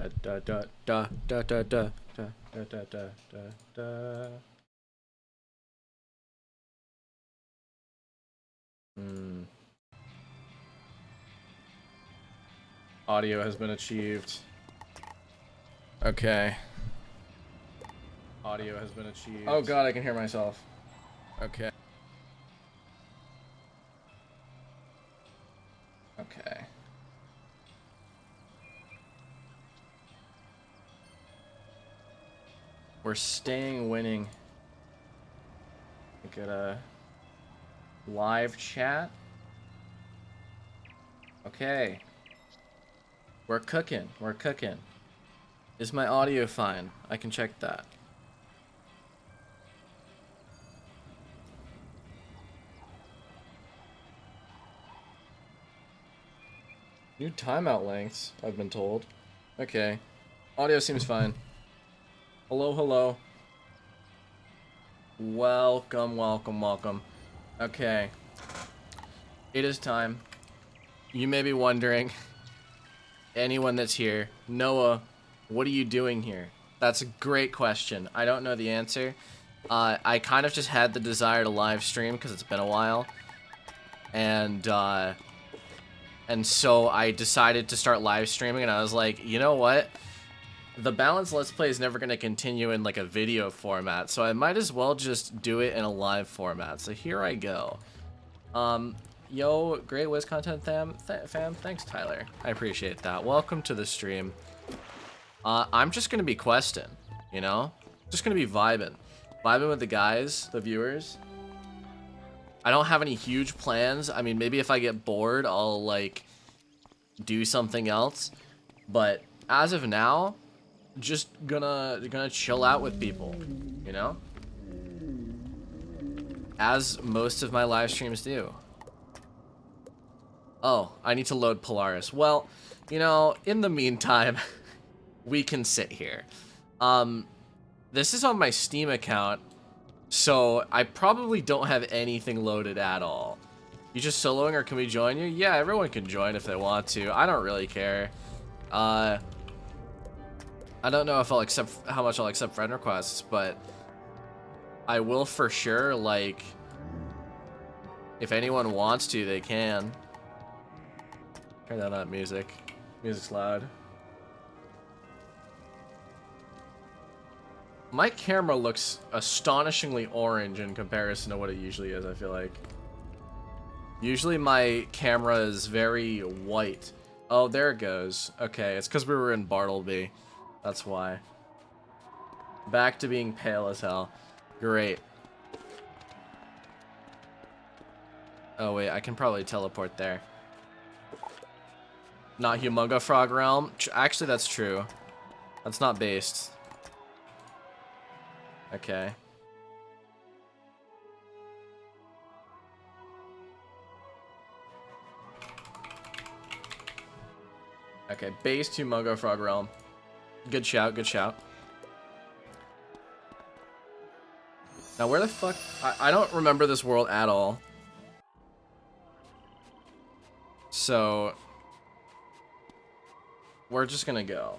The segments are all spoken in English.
da da da da da da da da da da da. Audio has been achieved. Okay. Audio has been achieved. Oh god, I can hear myself. Okay. Okay. We're staying winning. Get a live chat. Okay. We're cooking. We're cooking. Is my audio fine? I can check that. New timeout lengths, I've been told. Okay. Audio seems fine. Hello, hello. Welcome, welcome, welcome. Okay. It is time. You may be wondering, anyone that's here, Noah, what are you doing here? That's a great question. I don't know the answer. I kind of just had the desire to live stream because it's been a while. And so I decided to start live streaming, and I was like, you know what? The Balanced Let's Play is never going to continue in like a video format, so I might as well just do it in a live format. So here I go. Yo, great Wiz content fam, thanks Tyler. I appreciate that. Welcome to the stream. I'm just going to be questing, you know? Just going to be vibing. Vibing with the guys, the viewers. I don't have any huge plans. I mean, maybe if I get bored, I'll like do something else. But as of now, just gonna chill out with people, you know? As most of my live streams do. Oh, I need to load Polaris. Well, you know, in the meantime, we can sit here. This is on my Steam account. So, I probably don't have anything loaded at all. You just soloing or can we join you? Yeah, everyone can join if they want to. I don't really care. I don't know if I'll accept, how much I'll accept friend requests, but I will for sure, like, if anyone wants to, they can. Turn down that music. Music's loud. My camera looks astonishingly orange in comparison to what it usually is, I feel like. Usually my camera is very white. Oh, there it goes. Okay, it's because we were in Bartleby. That's why. Back to being pale as hell. Great. Oh wait, I can probably teleport there. Not Humunga Frog Realm? Actually, that's true. That's not based. Okay. Okay, base to Humunga Frog Realm. Good shout, good shout. Now where the fuck... I don't remember this world at all. So... we're just gonna go.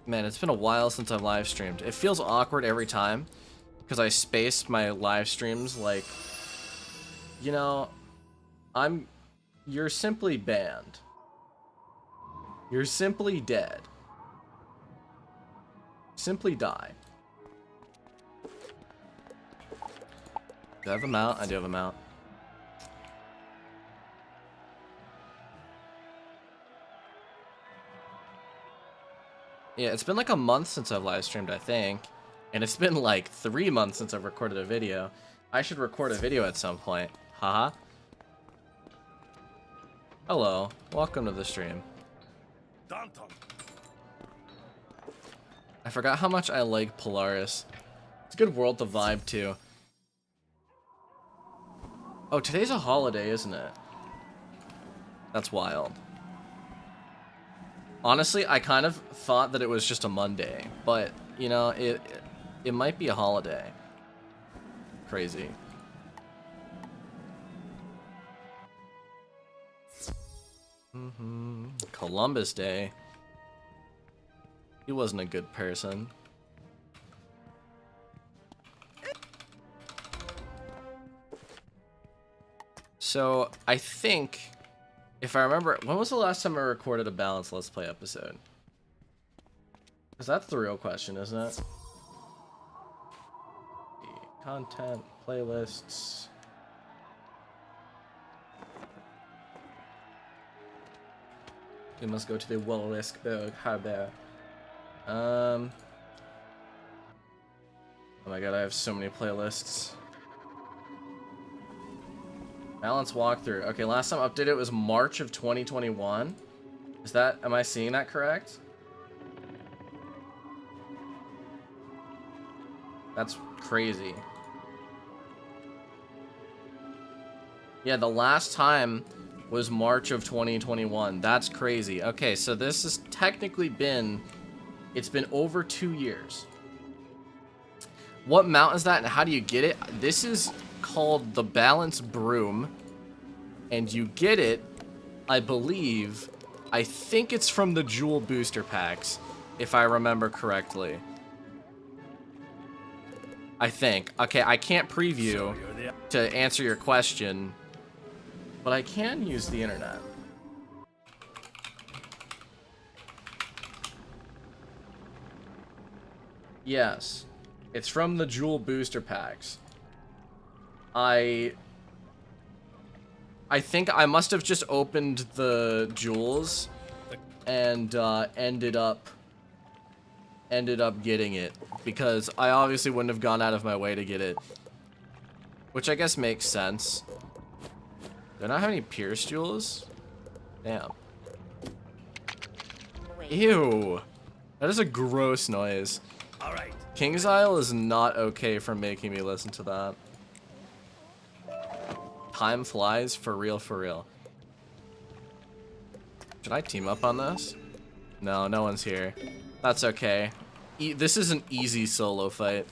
Man, it's been a while since I've live streamed. It feels awkward every time because I space my live streams like, you know, you're simply banned. You're simply dead. Simply die. Do I have a mount? I do have a mount. Yeah, it's been like a month since I've live streamed, I think. And it's been like 3 months since I've recorded a video. I should record a video at some point. Haha. Hello. Welcome to the stream. I forgot how much I like Polaris. It's a good world to vibe to. Oh, today's a holiday, isn't it? That's wild. Honestly, I kind of thought that it was just a Monday, but, you know, it might be a holiday. Crazy. Columbus Day. He wasn't a good person. So, I think, if I remember, when was the last time I recorded a Balanced Let's Play episode? Because that's the real question, isn't it? Content, playlists. We must go to the Walriskberg Harbor. Oh my god, I have so many playlists. Balance walkthrough. Okay, last time updated was March of 2021. Is that, am I seeing that correct? That's crazy. Yeah, the last time was March of 2021. That's crazy. Okay, so this has technically been, it's been over 2 years. What mount is that and how do you get it? This is called the Balance Broom, and you get it, I believe, I think it's from the Jewel booster packs, if I remember correctly. I think. Okay, I can't preview to answer your question, but I can use the internet. Yes, it's from the Jewel booster packs. I think I must have just opened the jewels and ended up getting it, because I obviously wouldn't have gone out of my way to get it, which I guess makes sense. Do I not have any Pierce jewels? Damn. Ew. That is a gross noise. All right. King's Isle is not okay for making me listen to that. Time flies, for real, for real. Should I team up on this? No, no one's here. That's okay. This is an easy solo fight.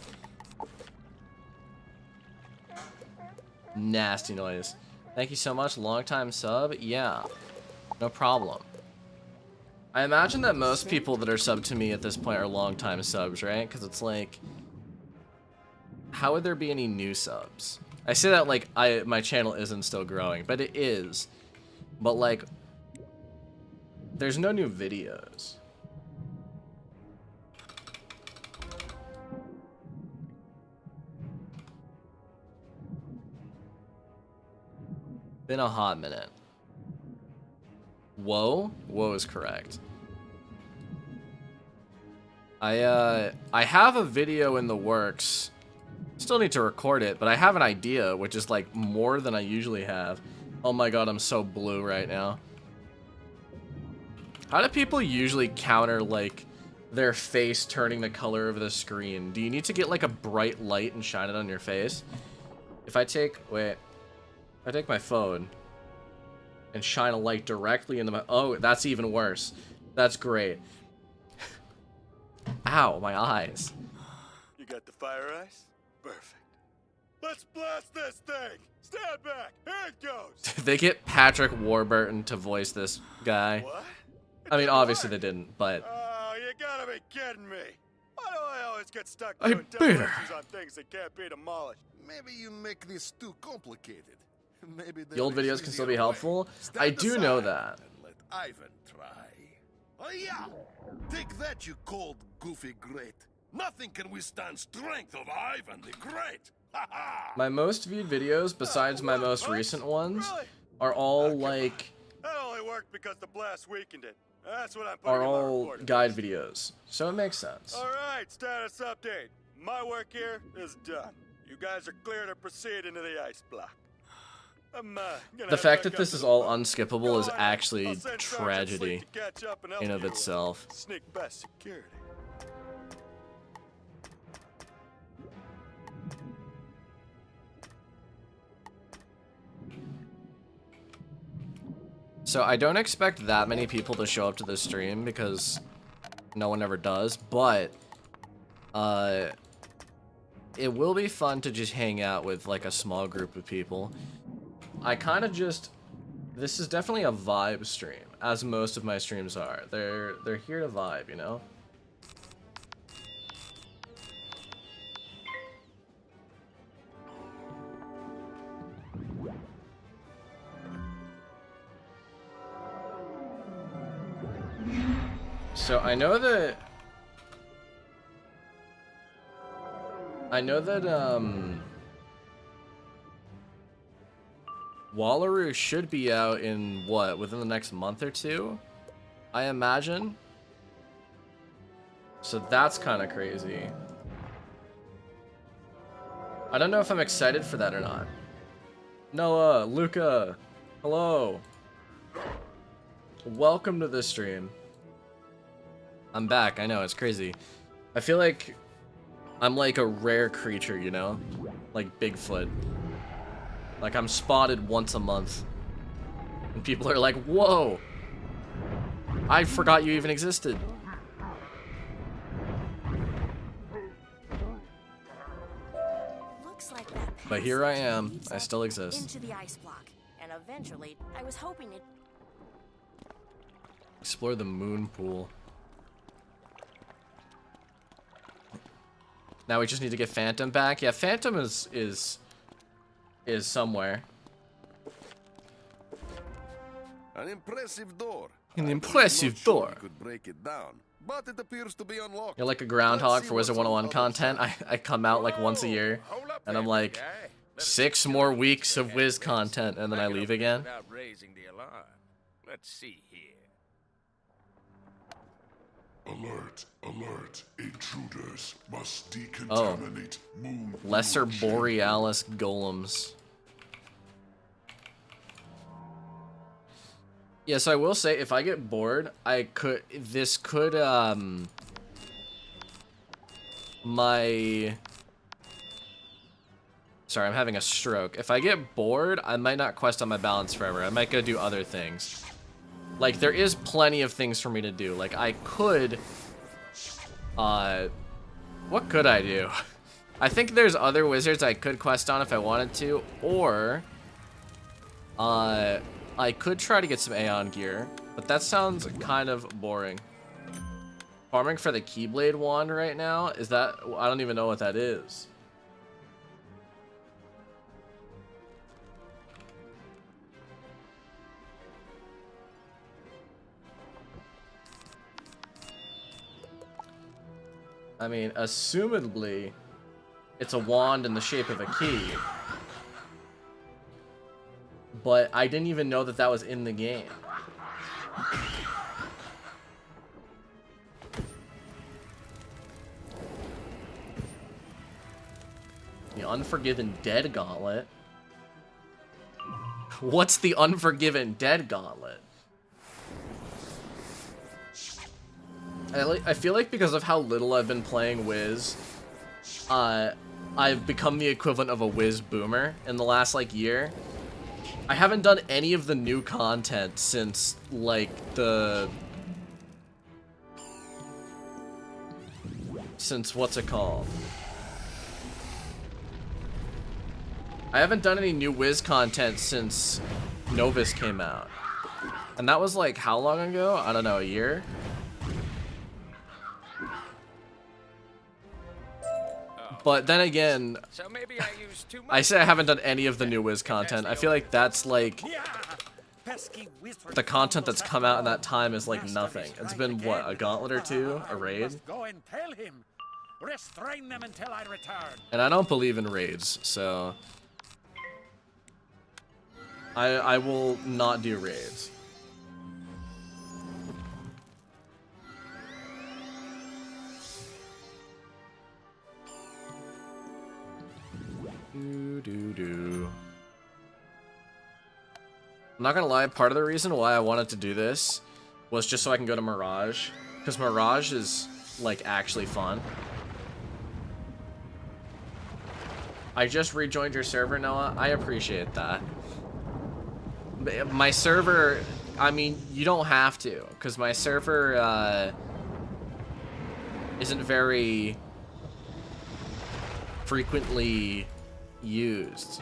Nasty noise. Thank you so much, long time sub. Yeah, no problem. I imagine that most people that are subbed to me at this point are long time subs, right? Because it's like, how would there be any new subs? I say that like my channel isn't still growing, but it is. But like, there's no new videos. Been a hot minute. Whoa? Whoa is correct. I have a video in the works. Still need to record it, but I have an idea, which is like more than I usually have. Oh my god, I'm so blue right now. How do people usually counter like their face turning the color of the screen? Do you need to get like a bright light and shine it on your face? If I take, wait, if I take my phone and shine a light directly into my, oh, that's even worse. That's great. Ow, my eyes. You got the fire ice? Perfect. Let's blast this thing! Stand back! Here it goes! They get Patrick Warburton to voice this guy. What? I mean, obviously they didn't, but... Oh, you gotta be kidding me! Why do I always get stuck I doing better. demolitions on things that can't be demolished? Maybe you make this too complicated. Maybe The old videos can still be helpful. I do know that. And let Ivan try. Oh yeah! Take that, you cold, goofy great. Nothing can withstand strength of Ivan the Great. Ha ha! My most viewed videos, besides my most recent ones, Really? are all come like... That only worked because the blast weakened it. That's what I'm putting are in my all report. guide videos. So it makes sense. Alright, status update. My work here is done. You guys are clear to proceed into the ice block. The fact that this is all unskippable is Go ahead. actually I'll send Sergeant tragedy Sleek to catch up and help in of you itself. Sneak past security. So I don't expect that many people to show up to this stream because no one ever does, but it will be fun to just hang out with like a small group of people. I kind of just This is definitely a vibe stream, as most of my streams are. They're here to vibe, you know? So I know that Wallaroo should be out in what, within the next month or two, I imagine. So that's kind of crazy. I don't know if I'm excited for that or not. Noah, Luca, hello. Welcome to the stream. I'm back, I know, it's crazy. I feel like I'm like a rare creature, you know? Like Bigfoot. Like I'm spotted once a month. And people are like, whoa! I forgot you even existed. Looks like that But here I am, leads I up still exist. into the ice block, and eventually, I was hoping it. Explore the moon pool. Now we just need to get Phantom back. Yeah, Phantom is somewhere. An impressive door. An I'm impressive not sure door. we could break it down, but it appears to be unlocked. You're like a groundhog Let's for see Wizard what's on 101 the other content. side. I come out like once a year, Hold up and there, I'm like, big guy. Better 6 get more your weeks feet of Wiz ahead this. content, and then I Back it leave up again. Without raising the alarm. Let's see here. Alert, alert. Intruders must decontaminate moon. Lesser pool Borealis golems. Yeah, so I will say, if I get bored, this could, sorry, I'm having a stroke. If I get bored, I might not quest on my balance forever. I might go do other things. Like, there is plenty of things for me to do. Like, I could, what could I do? I think there's other wizards I could quest on if I wanted to, or, I could try to get some Aeon gear, but that sounds kind of boring. Farming for the Keyblade wand right now? Is that... I don't even know what that is. I mean, assumedly, it's a wand in the shape of a key. But I didn't even know that that was in the game. The Unforgiven Dead Gauntlet? What's the Unforgiven Dead Gauntlet? I feel like because of how little I've been playing Wiz, I've become the equivalent of a Wiz boomer in the last, like, year. I haven't done any of the new content since, like, since what's it called? I haven't done any new Wiz content since Novus came out. And that was, like, how long ago? I don't know, a year? But then again, So maybe I used too much. I say I haven't done any of the new Wiz content. I feel like that's like the content that's come out in that time is like nothing. It's been what, a gauntlet or two, a raid? Go and tell him. Restrain them until I return. And I don't believe in raids, so I will not do raids. I'm not gonna lie, part of the reason why I wanted to do this was just so I can go to Mirage, because Mirage is like actually fun. I just rejoined your server, Noah. I appreciate that. My server, I mean, you don't have to, because my server isn't very frequently used.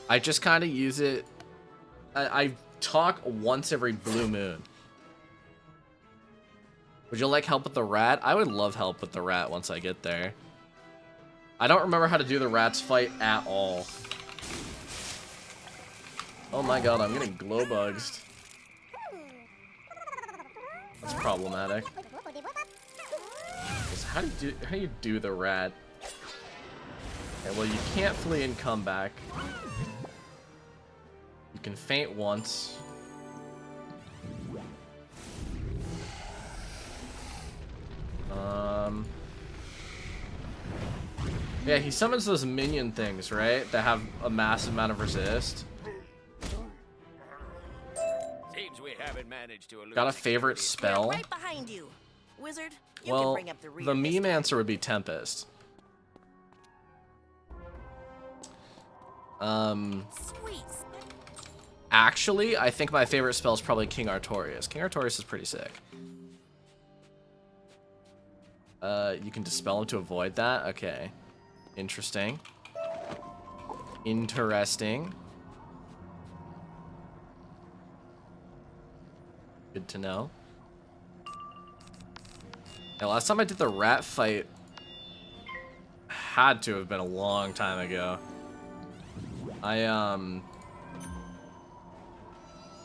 I just kind of use it. I talk once every blue moon. Would you like help with the rat? I would love help with the rat once I get there. I don't remember how to do the rats fight at all. Oh my god, I'm getting glow bugs. That's problematic. How do you do the rat? Okay, well, you can't flee and come back. You can faint once. Yeah, he summons those minion things, right? That have a massive amount of resist. Seems we haven't managed to Got a favorite We're spell? right behind you. Wizard, you can Well, bring up the rear the this meme time. answer would be Tempest. Sweet. Actually, I think my favorite spell is probably King Artorias. King Artorias is pretty sick. You can dispel him to avoid that? Okay. Interesting. Interesting. Good to know. Yeah, last time I did the rat fight had to have been a long time ago. I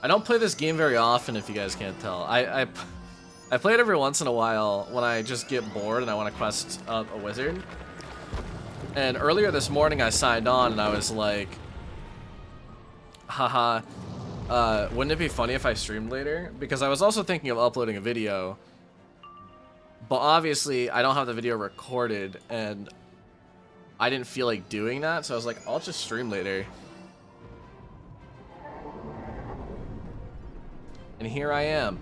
don't play this game very often, if you guys can't tell. I play it every once in a while when I just get bored and I want to quest up a wizard. And earlier this morning I signed on and I was like, haha, wouldn't it be funny if I streamed later? Because I was also thinking of uploading a video, but obviously I don't have the video recorded and I didn't feel like doing that, so I was like, I'll just stream later. And here I am.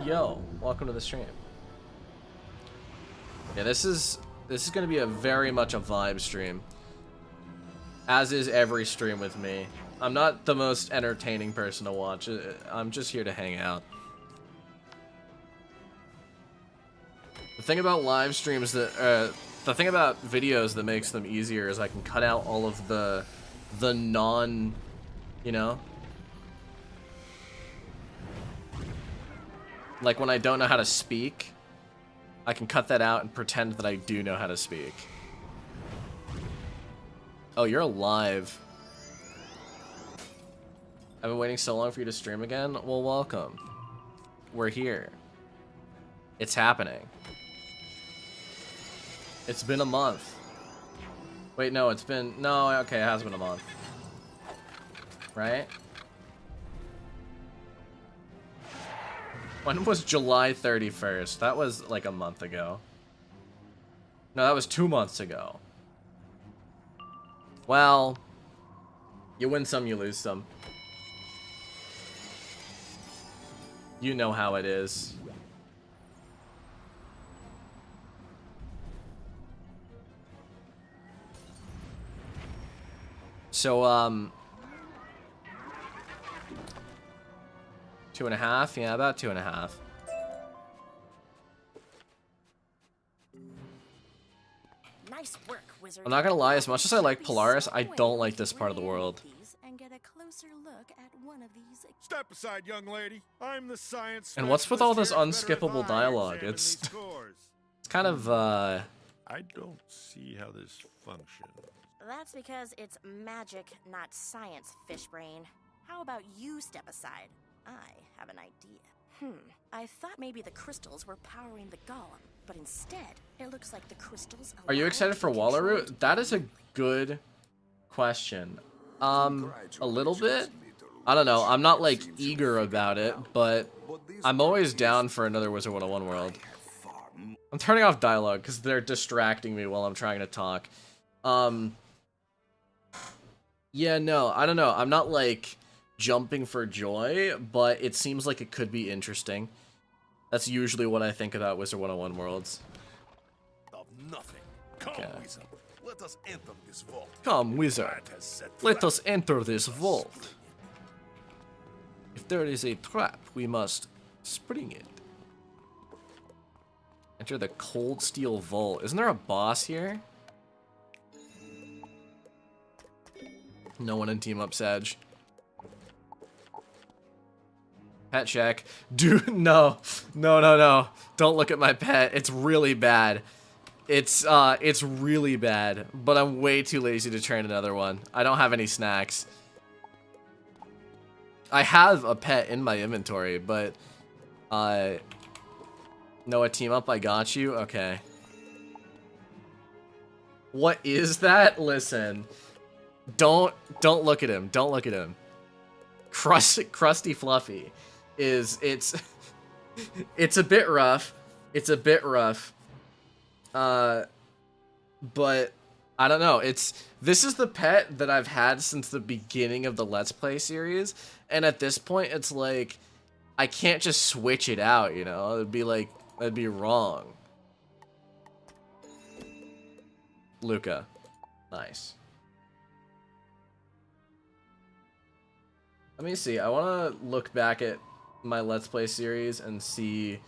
Yo, welcome to the stream. Yeah, this is gonna be a very much a vibe stream. As is every stream with me. I'm not the most entertaining person to watch. I'm just here to hang out. The thing about live streams that, the thing about videos that makes them easier is I can cut out all of the non, you know? Like when I don't know how to speak, I can cut that out and pretend that I do know how to speak. Oh, you're alive. I've been waiting so long for you to stream again. Well, welcome. We're here. It's happening. It's been a month. Wait, no, it's been... No, okay, it has been a month. Right? When was July 31st? That was like a month ago. No, that was 2 months ago. Well, you win some, you lose some. You know how it is. So, 2.5? Yeah, about 2.5. Nice work, Wizard. I'm not gonna lie, as much as I like Polaris, I don't like this part of the world. And get a closer look at one of these. Step aside, young lady. I'm the science. And what's with all this specialist here. It's better if unskippable I dialogue? examine It's these scores. kind of, I don't see how this functions. That's because it's magic, not science, Fishbrain. How about you step aside? I have an idea. I thought maybe the crystals were powering the golem, but instead, it looks like the crystals. Are you allow excited for control Wallaroo? to That is a good question. A little bit? I don't know. I'm not, like, eager about it, but I'm always down for another Wizard 101 world. I'm turning off dialogue because they're distracting me while I'm trying to talk. Yeah, no, I don't know. I'm not, like, jumping for joy, but it seems like it could be interesting. That's usually what I think about Wizard 101 worlds. Of nothing. Come, Okay. Wizard. Let us enter this vault. Come, Wizard. Rat has set Let trap. us enter this vault. If there is a trap, we must spring it. Enter the Cold Steel Vault. Isn't there a boss here? No one in Team Up Sedge. Pet check. Dude, no. No, no, no. Don't look at my pet. It's really bad. It's really bad. But I'm way too lazy to train another one. I don't have any snacks. I have a pet in my inventory, but... Noah, team up, I got you? Okay. What is that? Listen. Don't look at him. Don't look at him. Crusty Fluffy is... It's a bit rough. It's a bit rough. But I don't know. This is the pet that I've had since the beginning of the Let's Play series. And at this point, it's like... I can't just switch it out, you know? It'd be like... That'd be wrong. Luca. Nice. Let me see. I want to look back at my Let's Play series and see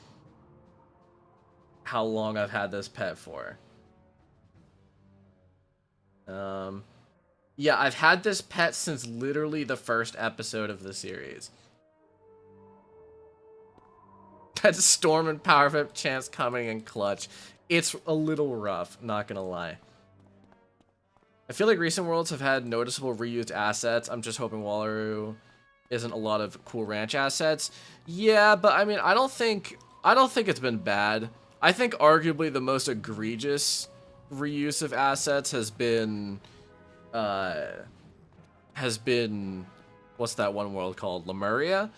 how long I've had this pet for. Yeah, I've had this pet since literally the first episode of the series. That's Storm and Power Whip chance coming in clutch. It's a little rough, not gonna lie. I feel like recent worlds have had noticeable reused assets. I'm just hoping Wallaroo isn't a lot of Cool Ranch assets. Yeah, but I mean, I don't think it's been bad. I think arguably the most egregious reuse of assets has been what's that one world called? Lemuria?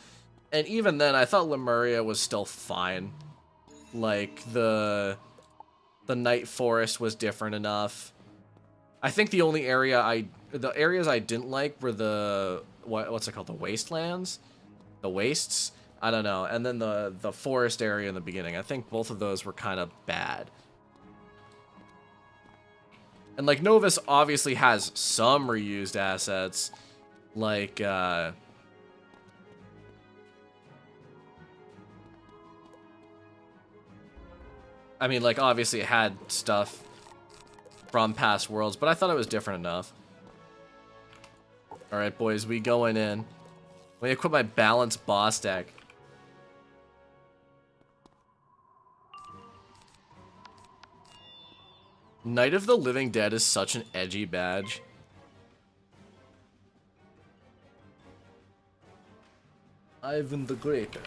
And even then, I thought Lemuria was still fine. Like, the Night Forest was different enough. I think the only the areas I didn't like were the, what's it called? The Wastelands? The Wastes? I don't know. And then the forest area in the beginning. I think both of those were kind of bad. And, like, Novus obviously has some reused assets. Like, I mean, like, obviously it had stuff from past worlds, but I thought it was different enough. Alright, boys, we going in. Let me equip my balanced boss deck. Night of the Living Dead is such an edgy badge. Ivan the Greater.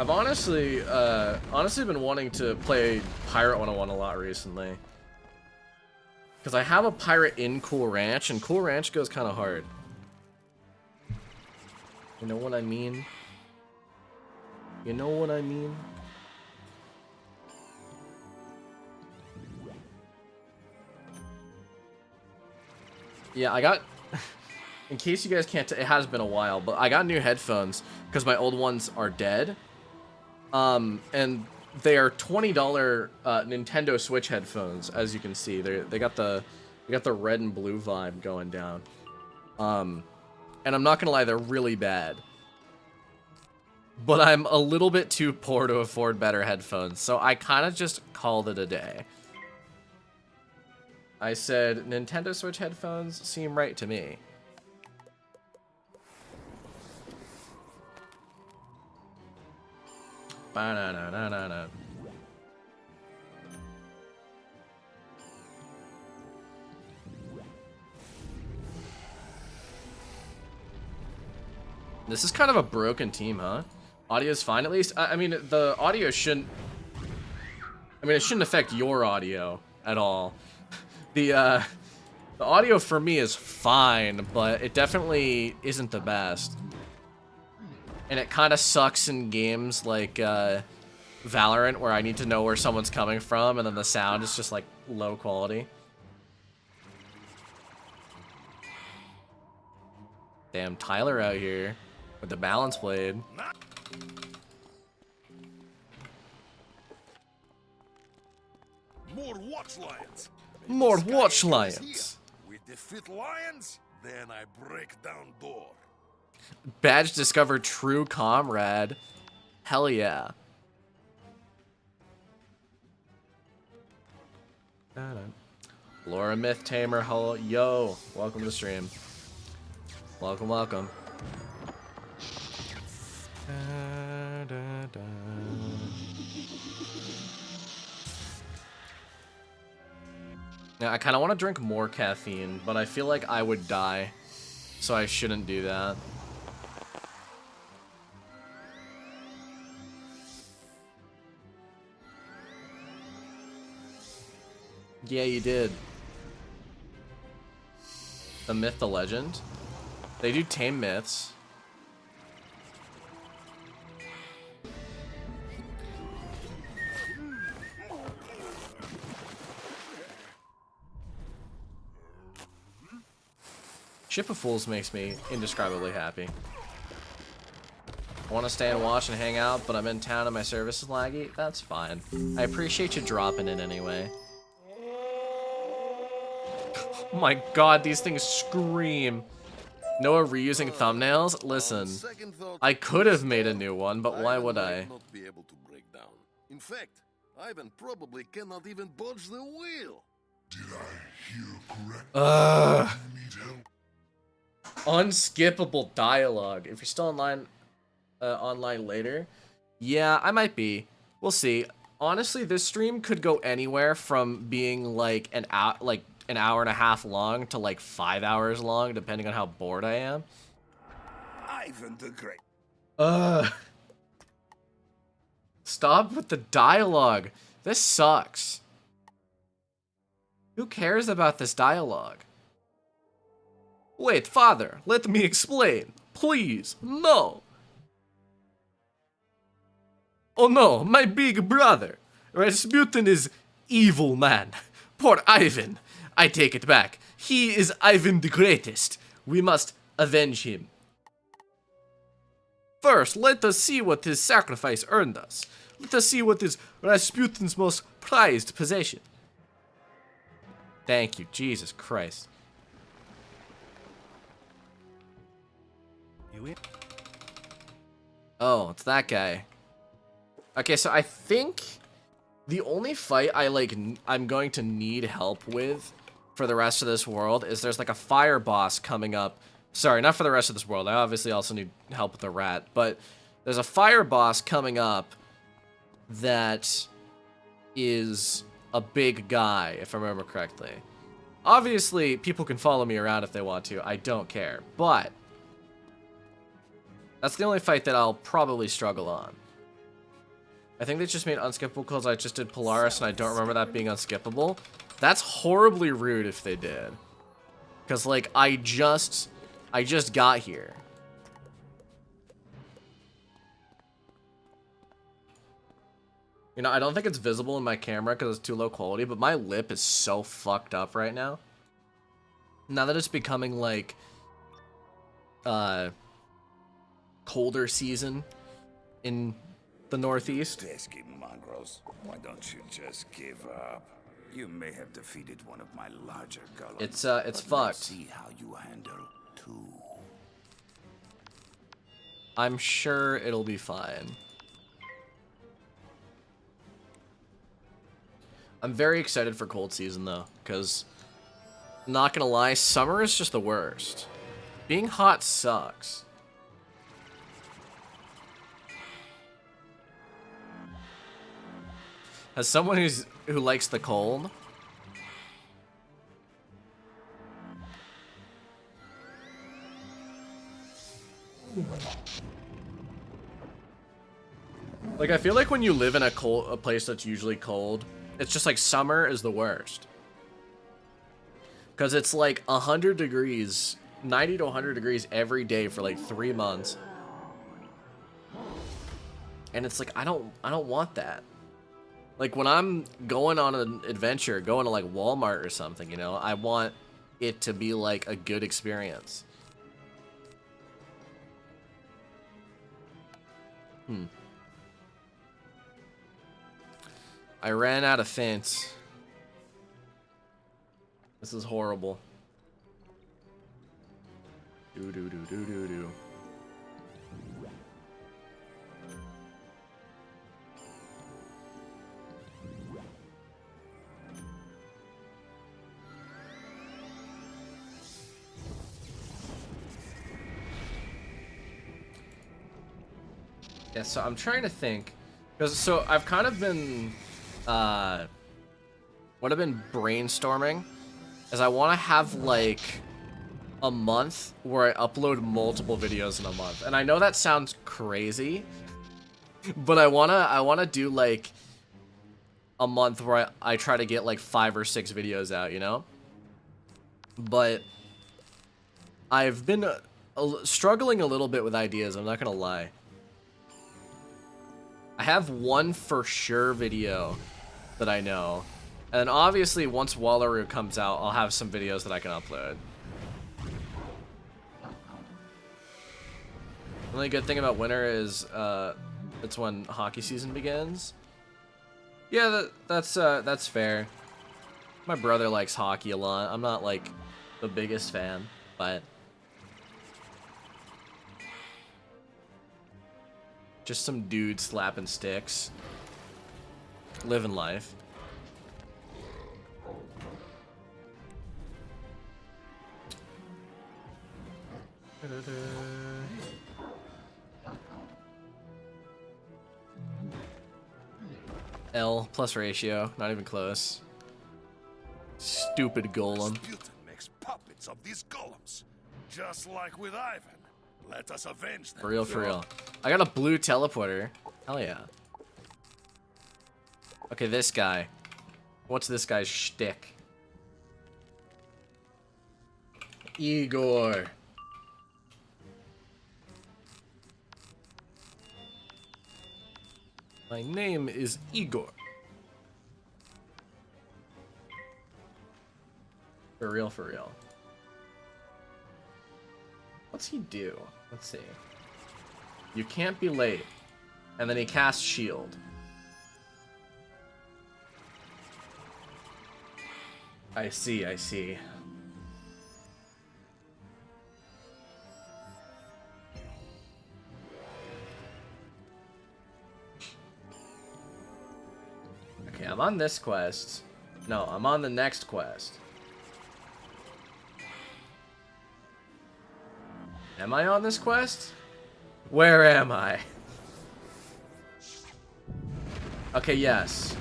I've honestly been wanting to play Pirate 101 a lot recently. Because I have a pirate in Cool Ranch, and Cool Ranch goes kind of hard. You know what I mean? You know what I mean? Yeah, I got... In case you guys can't... It has been a while, but I got new headphones because my old ones are dead. And they are $20 Nintendo Switch headphones, as you can see. They got the red and blue vibe going down. And I'm not gonna lie, they're really bad. But I'm a little bit too poor to afford better headphones, so I kind of just called it a day. I said, Nintendo Switch headphones seem right to me. Ba-na-na-na-na-na. This is kind of a broken team, huh? Audio's fine at least? I mean, the audio shouldn't... I mean, it shouldn't affect your audio at all. The audio for me is fine, but it definitely isn't the best. And it kind of sucks in games like Valorant, where I need to know where someone's coming from, and then the sound is just like low quality. Damn, Tyler out here with the balance blade. More watch lions. More Sky watch Angels lions. here. We defeat lions, then I break down door. Badge discovered true comrade. Hell yeah. Laura Myth Tamer, hello, yo, welcome to the stream. Welcome, welcome. Now, I kind of want to drink more caffeine, but I feel like I would die, so I shouldn't do that. Yeah, you did. The myth, the legend. They do tame myths. Ship of Fools makes me indescribably happy. I want to stay and watch and hang out, but I'm in town and my service is laggy. That's fine. I appreciate you dropping it anyway. Oh my god, these things scream. Noah reusing thumbnails? Listen, I could have made a new one, but why would I? Not be able to break down. In fact, Ivan probably cannot even budge the wheel. Did I hear correctly? Ugh. You need help? Unskippable dialogue. If you're still online later, yeah, I might be. We'll see. Honestly, this stream could go anywhere from being like an hour and a half long to like 5 hours long, depending on how bored I am. Ivan the Great. Stop with the dialogue. This sucks. Who cares about this dialogue? Wait, father, let me explain. Please, no. Oh no, my big brother. Rasputin is evil man. Poor Ivan. I take it back. He is Ivan the Greatest. We must avenge him. First, let us see what his sacrifice earned us. Let us see what is Rasputin's most prized possession. Thank you, Jesus Christ. Oh, it's that guy. Okay, so I think the only fight I'm going to need help with for the rest of this world is there's like a fire boss coming up. Sorry, not for the rest of this world. I obviously also need help with the rat, but there's a fire boss coming up that is a big guy, if I remember correctly. Obviously, people can follow me around if they want to. I don't care, but that's the only fight that I'll probably struggle on. I think they just made unskippable because I just did Polaris and I don't remember that being unskippable. That's horribly rude if they did. Because, like, I just got here. You know, I don't think it's visible in my camera because it's too low quality, but my lip is so fucked up right now. Now that it's becoming, like, colder season in the Northeast. Pesky mongrels. Why don't you just give up? You may have defeated one of my larger golems. It's but fucked. let's see how you handle two. I'm sure it'll be fine. I'm very excited for cold season though, because not gonna lie, summer is just the worst. Being hot sucks. As someone who likes the cold, like I feel like when you live in a place that's usually cold, it's just like summer is the worst. Because it's like 100 degrees, 90 to 100 degrees every day for like 3 months. And it's like I don't want that. Like, when I'm going on an adventure, going to, like, Walmart or something, you know, I want it to be, like, a good experience. I ran out of fence. This is horrible. Do-do-do-do-do-do. Yeah, so I'm trying to think. So I've kind of been... what I've been brainstorming is I want to have, like, a month where I upload multiple videos in a month. And I know that sounds crazy, but I wanna do, like, a month where I try to get, like, 5 or 6 videos out, you know? But I've been struggling a little bit with ideas, I'm not gonna lie. I have one for sure video that I know. And then obviously once Wallaroo comes out, I'll have some videos that I can upload. The only good thing about winter is it's when hockey season begins. Yeah, that's fair. My brother likes hockey a lot. I'm not like the biggest fan, but just some dude slapping sticks, living life. L plus ratio, not even close. Stupid golem. Rasputin makes puppets of these golems. Just like with Ivan. Let us avenge them. For real, for real. I got a blue teleporter. Hell yeah. Okay, this guy. What's this guy's shtick? Igor. My name is Igor. For real, for real. What's he do? Let's see. You can't be late. And then he casts shield. I see, I see. Okay, I'm on this quest. No, I'm on the next quest. Am I on this quest? Where am I? Okay, yes.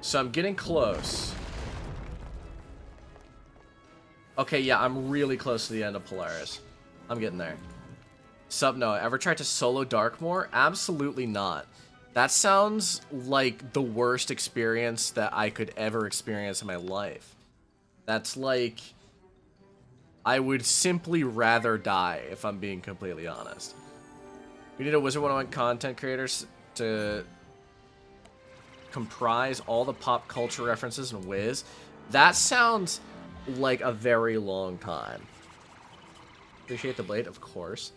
So I'm getting close. Okay, yeah, I'm really close to the end of Polaris. I'm getting there. Sub no, ever tried to solo Darkmoor? Absolutely not. That sounds like the worst experience that I could ever experience in my life. That's like... I would simply rather die, if I'm being completely honest. We need a Wizard 101 content creators to comprise all the pop culture references in Wiz. That sounds like a very long time. Appreciate the blade, of course.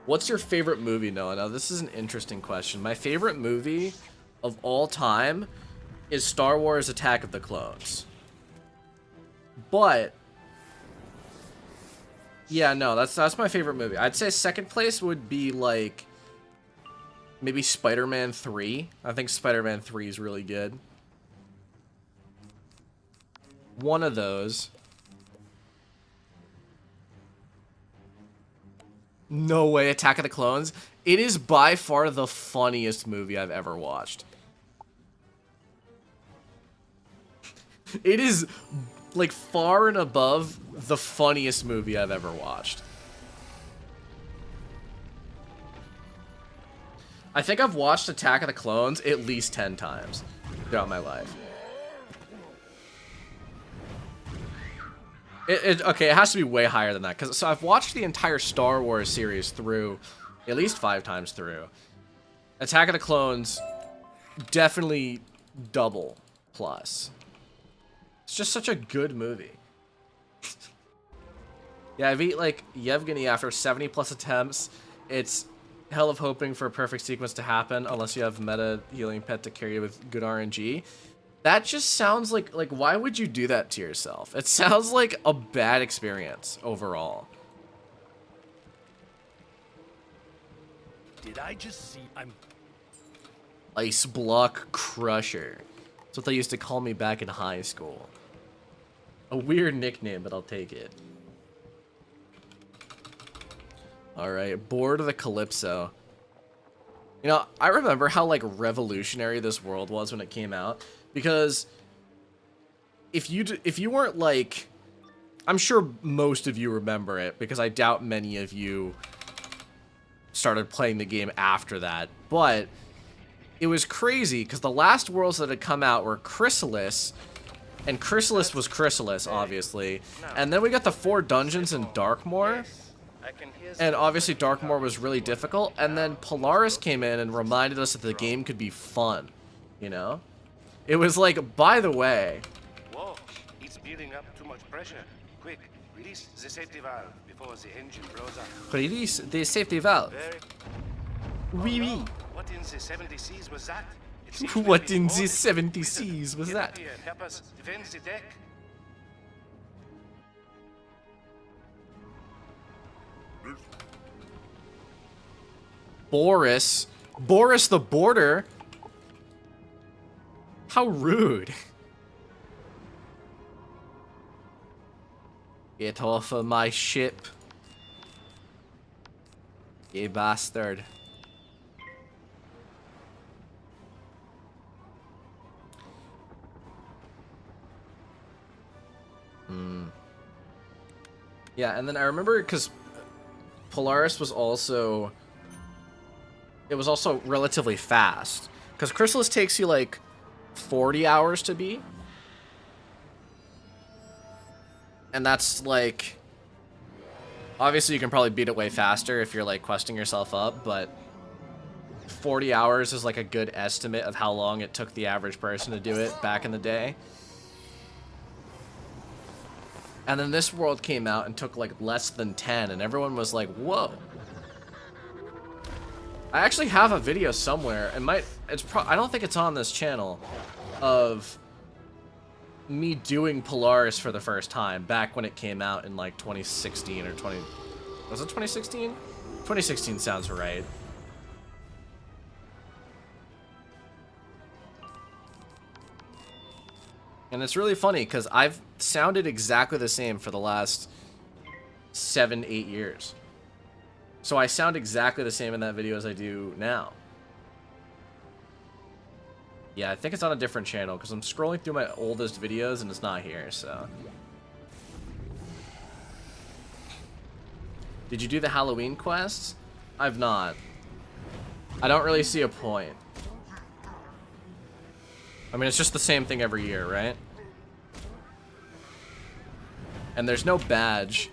What's your favorite movie, Noah? Now, this is an interesting question. My favorite movie of all time is Star Wars Attack of the Clones. But... yeah, no, that's my favorite movie. I'd say second place would be, like, maybe Spider-Man 3. I think Spider-Man 3 is really good. One of those. No way, Attack of the Clones. It is by far the funniest movie I've ever watched. It is... like, far and above the funniest movie I've ever watched. I think I've watched Attack of the Clones at least 10 times throughout my life. Okay, it has to be way higher than that. So I've watched the entire Star Wars series through at least 5 times through. Attack of the Clones, definitely double plus. It's just such a good movie. Yeah, I've eat like Yevgeny after 70 plus attempts. It's hell of hoping for a perfect sequence to happen unless you have meta healing pet to carry you with good RNG. That just sounds like why would you do that to yourself? It sounds like a bad experience overall. Did I just see? I'm Ice Block Crusher. That's what they used to call me back in high school. A weird nickname, but I'll take it. All right, board of the Calypso. You know, I remember how, like, revolutionary this world was when it came out. Because if you weren't, like... I'm sure most of you remember it, because I doubt many of you started playing the game after that. But it was crazy, because the last worlds that had come out were Chrysalis, and Chrysalis was Chrysalis, obviously. And then we got the 4 dungeons in Darkmoor. And obviously Darkmoor was really difficult, and then Polaris came in and reminded us that the game could be fun, you know? It was like, by the way... Whoa, it's building up too much pressure. Quick, release the safety valve before the engine blows up. Release the safety valve. Oui, oui. What in the 70s was that? What in the 70s was that? Here and help us defend the deck. Boris the Border? How rude. Get off of my ship. You bastard. Yeah, and then I remember because Polaris was also... It was also relatively fast. Because Chrysalis takes you like 40 hours to beat. And that's like... Obviously you can probably beat it way faster if you're like questing yourself up, but 40 hours is like a good estimate of how long it took the average person to do it back in the day. And then this world came out and took like less than 10, and everyone was like, whoa. I actually have a video somewhere, and I don't think it's on this channel, of me doing Polaris for the first time back when it came out in like 2016 or was it 2016? 2016 sounds right. And it's really funny because I've sounded exactly the same for the last 7-8 years. So I sound exactly the same in that video as I do now. Yeah, I think it's on a different channel because I'm scrolling through my oldest videos and it's not here, so. Did you do the Halloween quests? I've not. I don't really see a point. I mean, it's just the same thing every year, right? And there's no badge,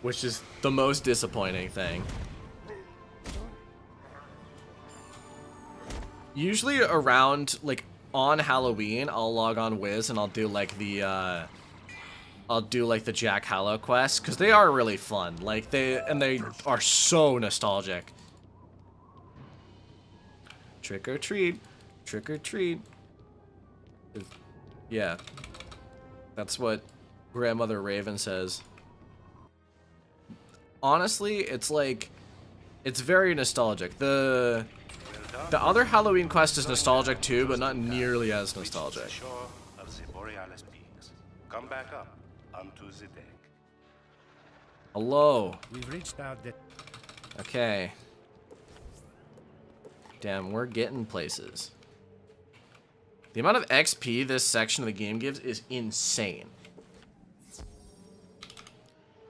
which is the most disappointing thing. Usually around, like, on Halloween, I'll log on Wiz and I'll do, like, the Jack Hallow quests, because they are really fun. Like, they are so nostalgic. Trick or treat. Trick or treat. Yeah. That's what Grandmother Raven says. Honestly, it's like, it's very nostalgic. The other Halloween quest is nostalgic too, but not nearly as nostalgic. Come back up onto the deck. Hello. We've reached out the... Okay. Damn, we're getting places. The amount of XP this section of the game gives is insane.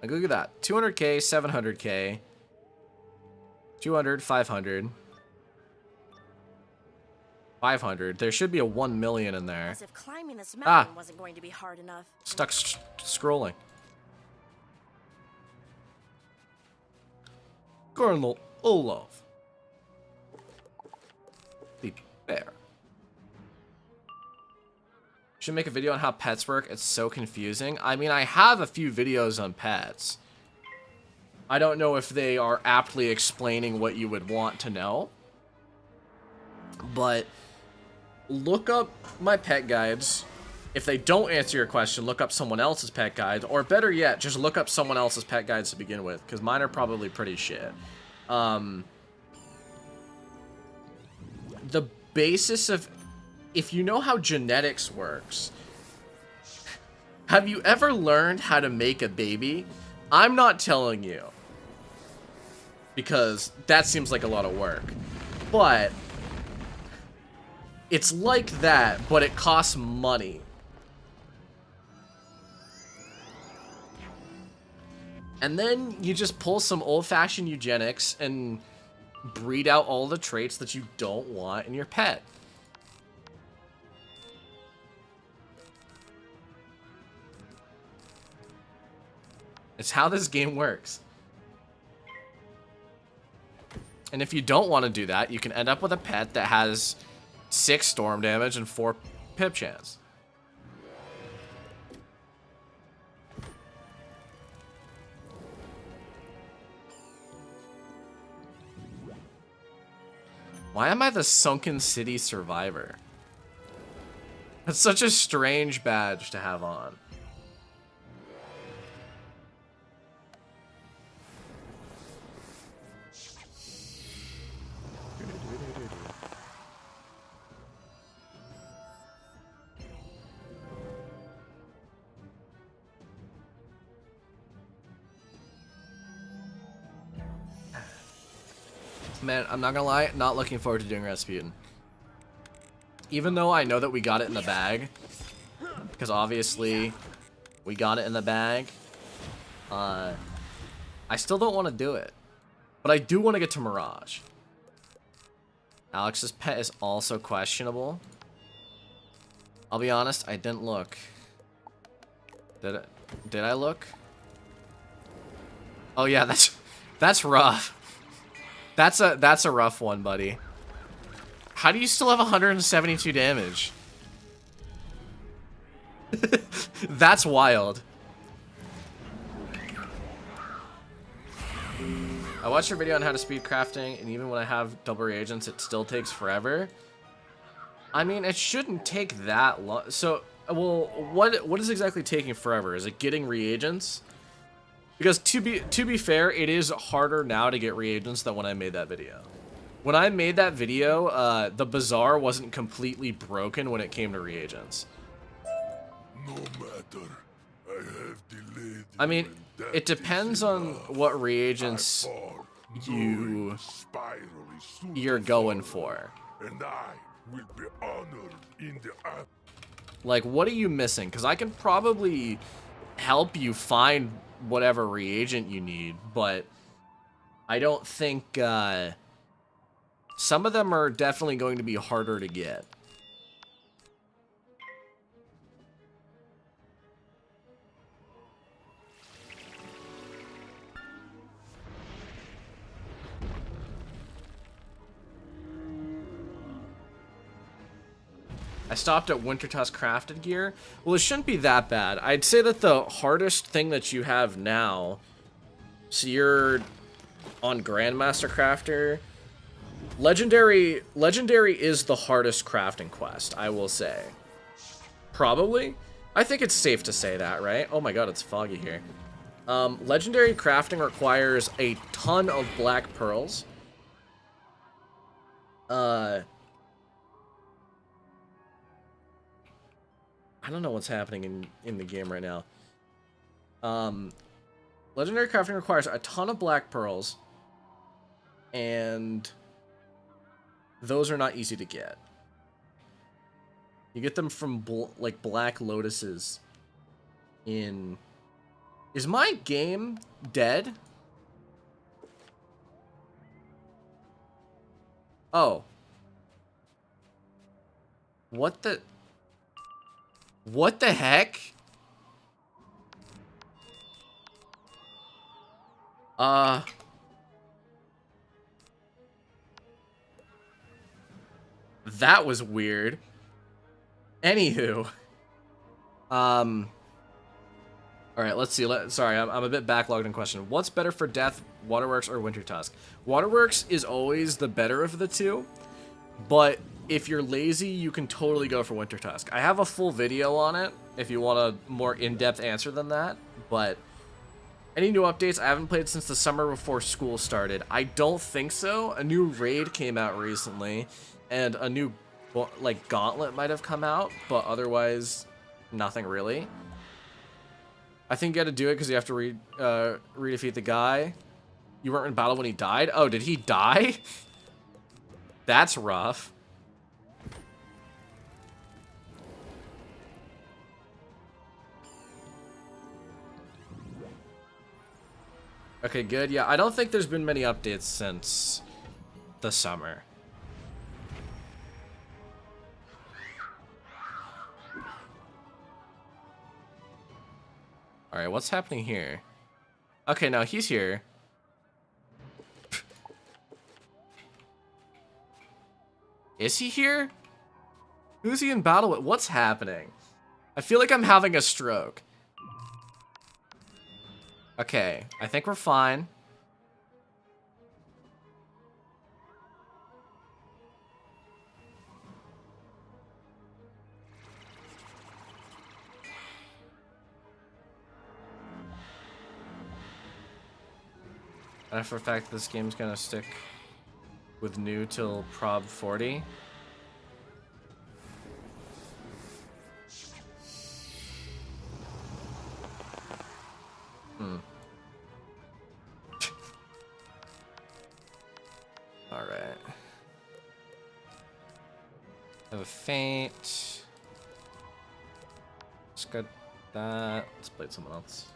Like, look at that. 200k, 700k, 200, 500, 500. There should be a 1 million in there. As if climbing this mountain wasn't going to be hard enough. Stuck scrolling. Colonel Olaf. The bear. Should make a video on how pets work. It's so confusing. I mean, I have a few videos on pets. I don't know if they are aptly explaining what you would want to know. But look up my pet guides. If they don't answer your question, look up someone else's pet guides. Or better yet, just look up someone else's pet guides to begin with, because mine are probably pretty shit. The basis of... If you know how genetics works, have you ever learned how to make a baby? I'm not telling you. because that seems like a lot of work. But it's like that, but it costs money. And then you just pull some old-fashioned eugenics and breed out all the traits that you don't want in your pet. It's how this game works. And if you don't want to do that, you can end up with a pet that has 6 storm damage and 4 pip chance. Why am I the Sunken City Survivor? That's such a strange badge to have on. Man, I'm not gonna lie, not looking forward to doing Rasputin. Even though I know that we got it in the bag, because obviously we got it in the bag, I still don't want to do it. But I do want to get to Mirage. Alex's pet is also questionable. I'll be honest, I didn't look. Did I look? Oh yeah, that's rough. That's a rough one, buddy. How do you still have 172 damage? That's wild. I watched your video on how to speed crafting, and even when I have double reagents, it still takes forever. I mean, it shouldn't take that long. So, well, what is exactly taking forever? Is it getting reagents? Because to be fair, it is harder now to get reagents than when I made that video. When I made that video, the bazaar wasn't completely broken when it came to reagents. No matter. I have delayed. I mean, it depends on what reagents you're going for. And I will be honored in the like, what are you missing? Because I can probably help you find whatever reagent you need, but I don't think some of them are definitely going to be harder to get. I stopped at Winter Tusk crafted gear. Well, it shouldn't be that bad. I'd say that the hardest thing that you have now, so you're on Grandmaster Crafter, Legendary is the hardest crafting quest, I will say. Probably. I think it's safe to say that, right? Oh my god, it's foggy here. Legendary crafting requires a ton of black pearls. I don't know what's happening in the game right now. Legendary crafting requires a ton of black pearls, and those are not easy to get. You get them from like black lotuses in... Is my game dead? Oh. What the... What the heck? That was weird. Anywho. Alright, let's see. Sorry, I'm a bit backlogged in question. What's better for Death, Waterworks, or Winter Tusk? Waterworks is always the better of the two, but if you're lazy, you can totally go for Winter Tusk. I have a full video on it if you want a more in-depth answer than that, but any new updates? I haven't played since the summer before school started. I don't think so. A new raid came out recently, and a new like gauntlet might have come out, but otherwise, nothing really. I think you got to do it because you have to redefeat the guy. You weren't in battle when he died? Oh, did he die? That's rough. Okay, good. Yeah, I don't think there's been many updates since the summer. Alright, what's happening here? Okay, now he's here. Is he here? Who's he in battle with? What's happening? I feel like I'm having a stroke. Okay, I think we're fine. And for a fact this game's gonna stick with new till Prob 40. Alright. Have a feint. Let's get that. Let's play someone else.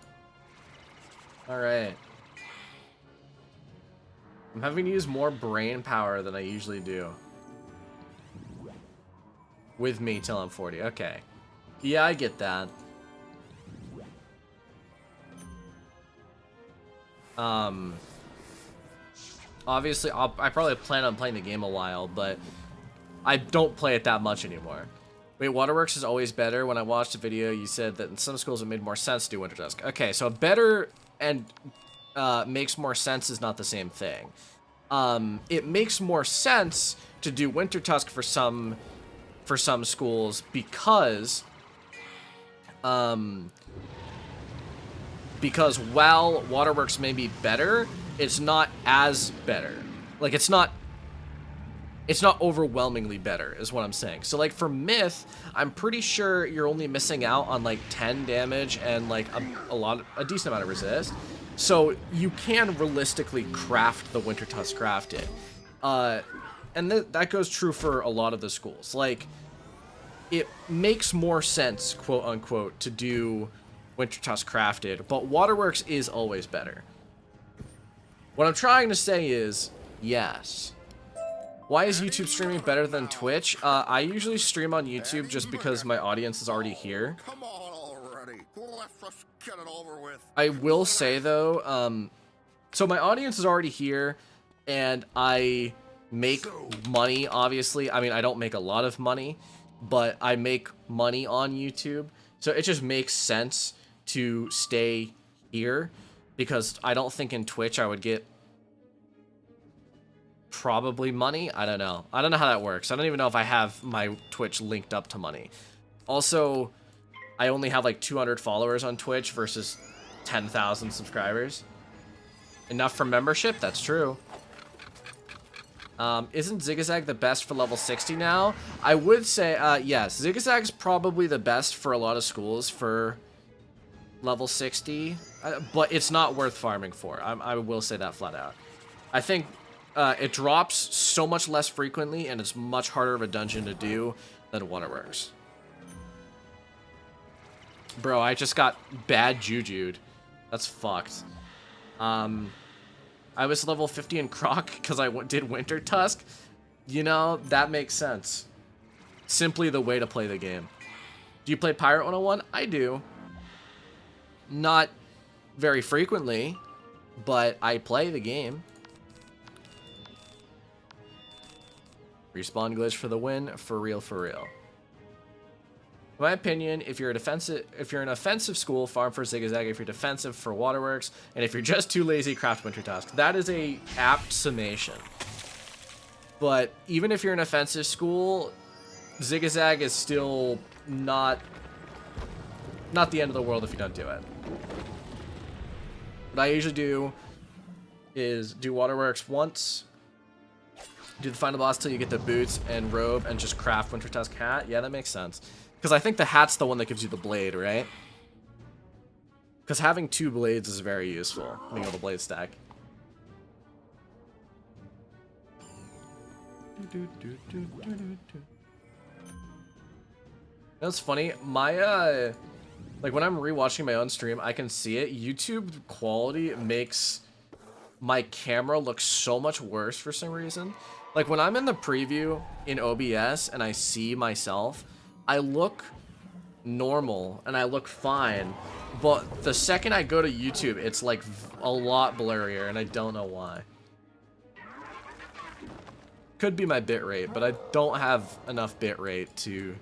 Alright. I'm having to use more brain power than I usually do. With me till I'm 40. Okay. Yeah, I get that. Obviously, I probably plan on playing the game a while, but I don't play it that much anymore. Wait, Waterworks is always better. When I watched a video, you said that in some schools it made more sense to do Winter Dusk. Okay, so better and makes more sense is not the same thing. It makes more sense to do Winter Tusk for some schools because while Waterworks may be better, it's not as better. Like, it's not overwhelmingly better, is what I'm saying. So, like, for Myth, I'm pretty sure you're only missing out on, like, 10 damage and, like, a decent amount of resist. So, you can realistically craft the Winter Tusk crafted. And that goes true for a lot of the schools. Like, it makes more sense, quote-unquote, to do Winter Tusk crafted, but Waterworks is always better. What I'm trying to say is, yes. Why is YouTube streaming better than Twitch? I usually stream on YouTube just because my audience is already here. Come on already. Let's just get it over with. I will say, though, so my audience is already here, and I make money, obviously. I mean, I don't make a lot of money, but I make money on YouTube. So it just makes sense to stay here, because I don't think in Twitch I would get probably money. I don't know. I don't know how that works. I don't even know if I have my Twitch linked up to money. Also, I only have like 200 followers on Twitch versus 10,000 subscribers. Enough for membership? That's true. Isn't Zigzag the best for level 60 now? I would say, yes. Zigzag's probably the best for a lot of schools for level 60, but it's not worth farming for. I will say that flat out. I think it drops so much less frequently, and it's much harder of a dungeon to do than Waterworks. Bro, I just got bad juju'd. That's fucked. I was level 50 in Croc because I did Winter Tusk. You know, that makes sense. Simply the way to play the game. Do you play Pirate 101? I do. Not very frequently, but I play the game. Respawn glitch for the win, for real, for real. In my opinion, if you're an offensive school, farm for Zigzag. If you're defensive, for Waterworks. And if you're just too lazy, craft Winter Tusk. That is a apt summation. But even if you're an offensive school, Zigzag is still not the end of the world if you don't do it. What I usually do is do Waterworks once, do the final boss till you get the boots and robe, and just craft Winter Tusk hat. Yeah, that makes sense. Because I think the hat's the one that gives you the blade, right? Because having 2 blades is very useful, being able to blade stack. That's funny. My like when I'm rewatching my own stream, I can see it. YouTube quality makes my camera look so much worse for some reason. Like when I'm in the preview in OBS and I see myself, I look normal and I look fine. But the second I go to YouTube, it's like a lot blurrier and I don't know why. Could be my bitrate, but I don't have enough bitrate to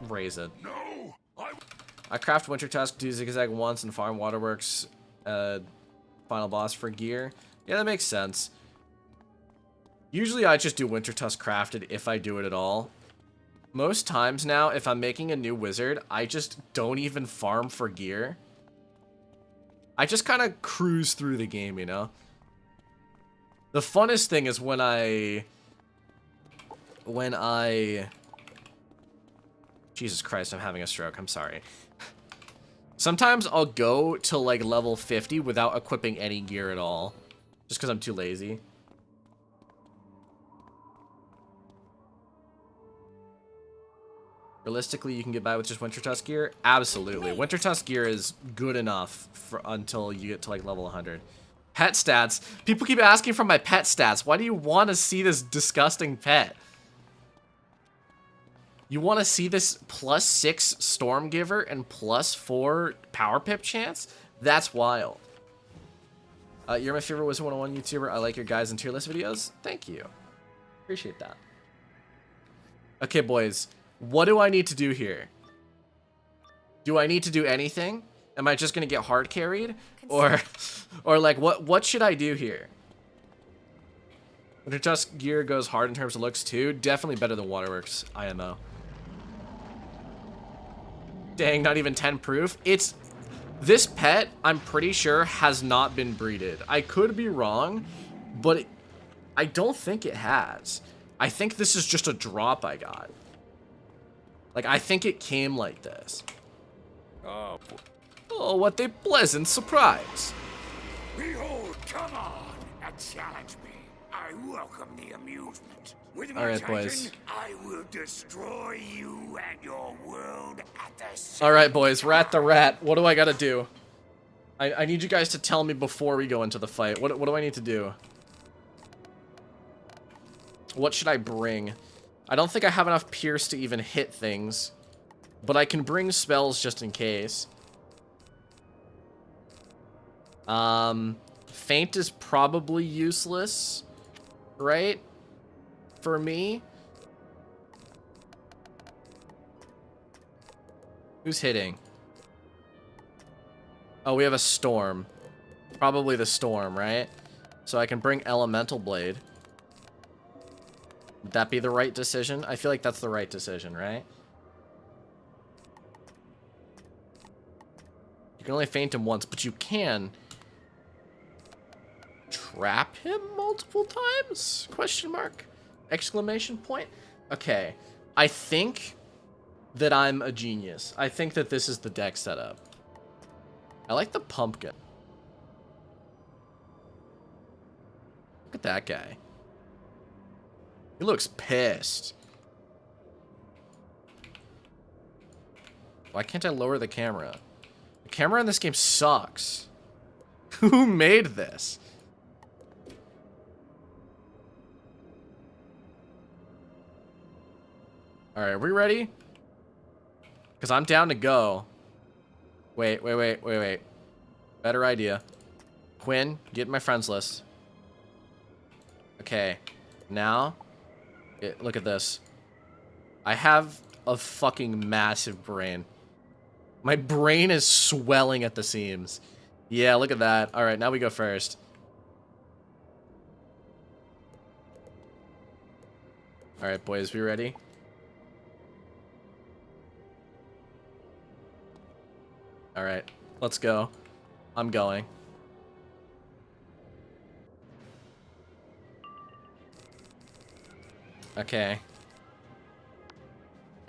raise it. No! I craft Winter Tusk, do Zigzag once, and farm Waterworks final boss for gear. Yeah, that makes sense. Usually I just do Winter Tusk crafted if I do it at all. Most times now, if I'm making a new wizard, I just don't even farm for gear. I just kind of cruise through the game, you know? The funnest thing is when I... Jesus Christ, I'm having a stroke. I'm sorry. Sometimes I'll go to like level 50 without equipping any gear at all. Just because I'm too lazy. Realistically, you can get by with just Winter Tusk gear? Absolutely. Winter Tusk gear is good enough for until you get to like level 100. Pet stats. People keep asking for my pet stats. Why do you want to see this disgusting pet? You want to see this +6 Stormgiver and +4 Power Pip chance? That's wild. You're my favorite Wizard 101 YouTuber. I like your guys and tier list videos. Thank you. Appreciate that. Okay, boys. What do I need to do here? Do I need to do anything? Am I just going to get hard carried? Or like, what should I do here? Winter Tusk gear goes hard in terms of looks too. Definitely better than Waterworks IMO. Dang, not even 10 proof. This pet, I'm pretty sure, has not been breeded. I could be wrong, but I don't think it has. I think this is just a drop I got. Like, I think it came like this. Oh, what a pleasant surprise. Behold, come on and challenge me. I welcome the amusement. With my All right, Titan, boys. I will destroy you and your world at the same All right, boys. Rat the rat. What do I gotta do? I need you guys to tell me before we go into the fight. What do I need to do? What should I bring? I don't think I have enough Pierce to even hit things. But I can bring spells just in case. Faint is probably useless. Right? For me. Who's hitting? Oh, we have a storm. Probably the storm, right? So I can bring Elemental Blade. Would that be the right decision? I feel like that's the right decision, right? You can only feint him once, but you can trap him multiple times? Question mark? Exclamation point? Okay. I think that I'm a genius. I think that this is the deck setup. I like the pumpkin. Look at that guy. He looks pissed. Why can't I lower the camera? The camera in this game sucks. Who made this? Alright, are we ready? Because I'm down to go. Wait. Better idea. Quinn, get in my friends list. Okay. Now, look at this. I have a fucking massive brain. My brain is swelling at the seams. Yeah, look at that. Alright, now we go first. Alright, boys, we ready? Alright, let's go. I'm going. Okay.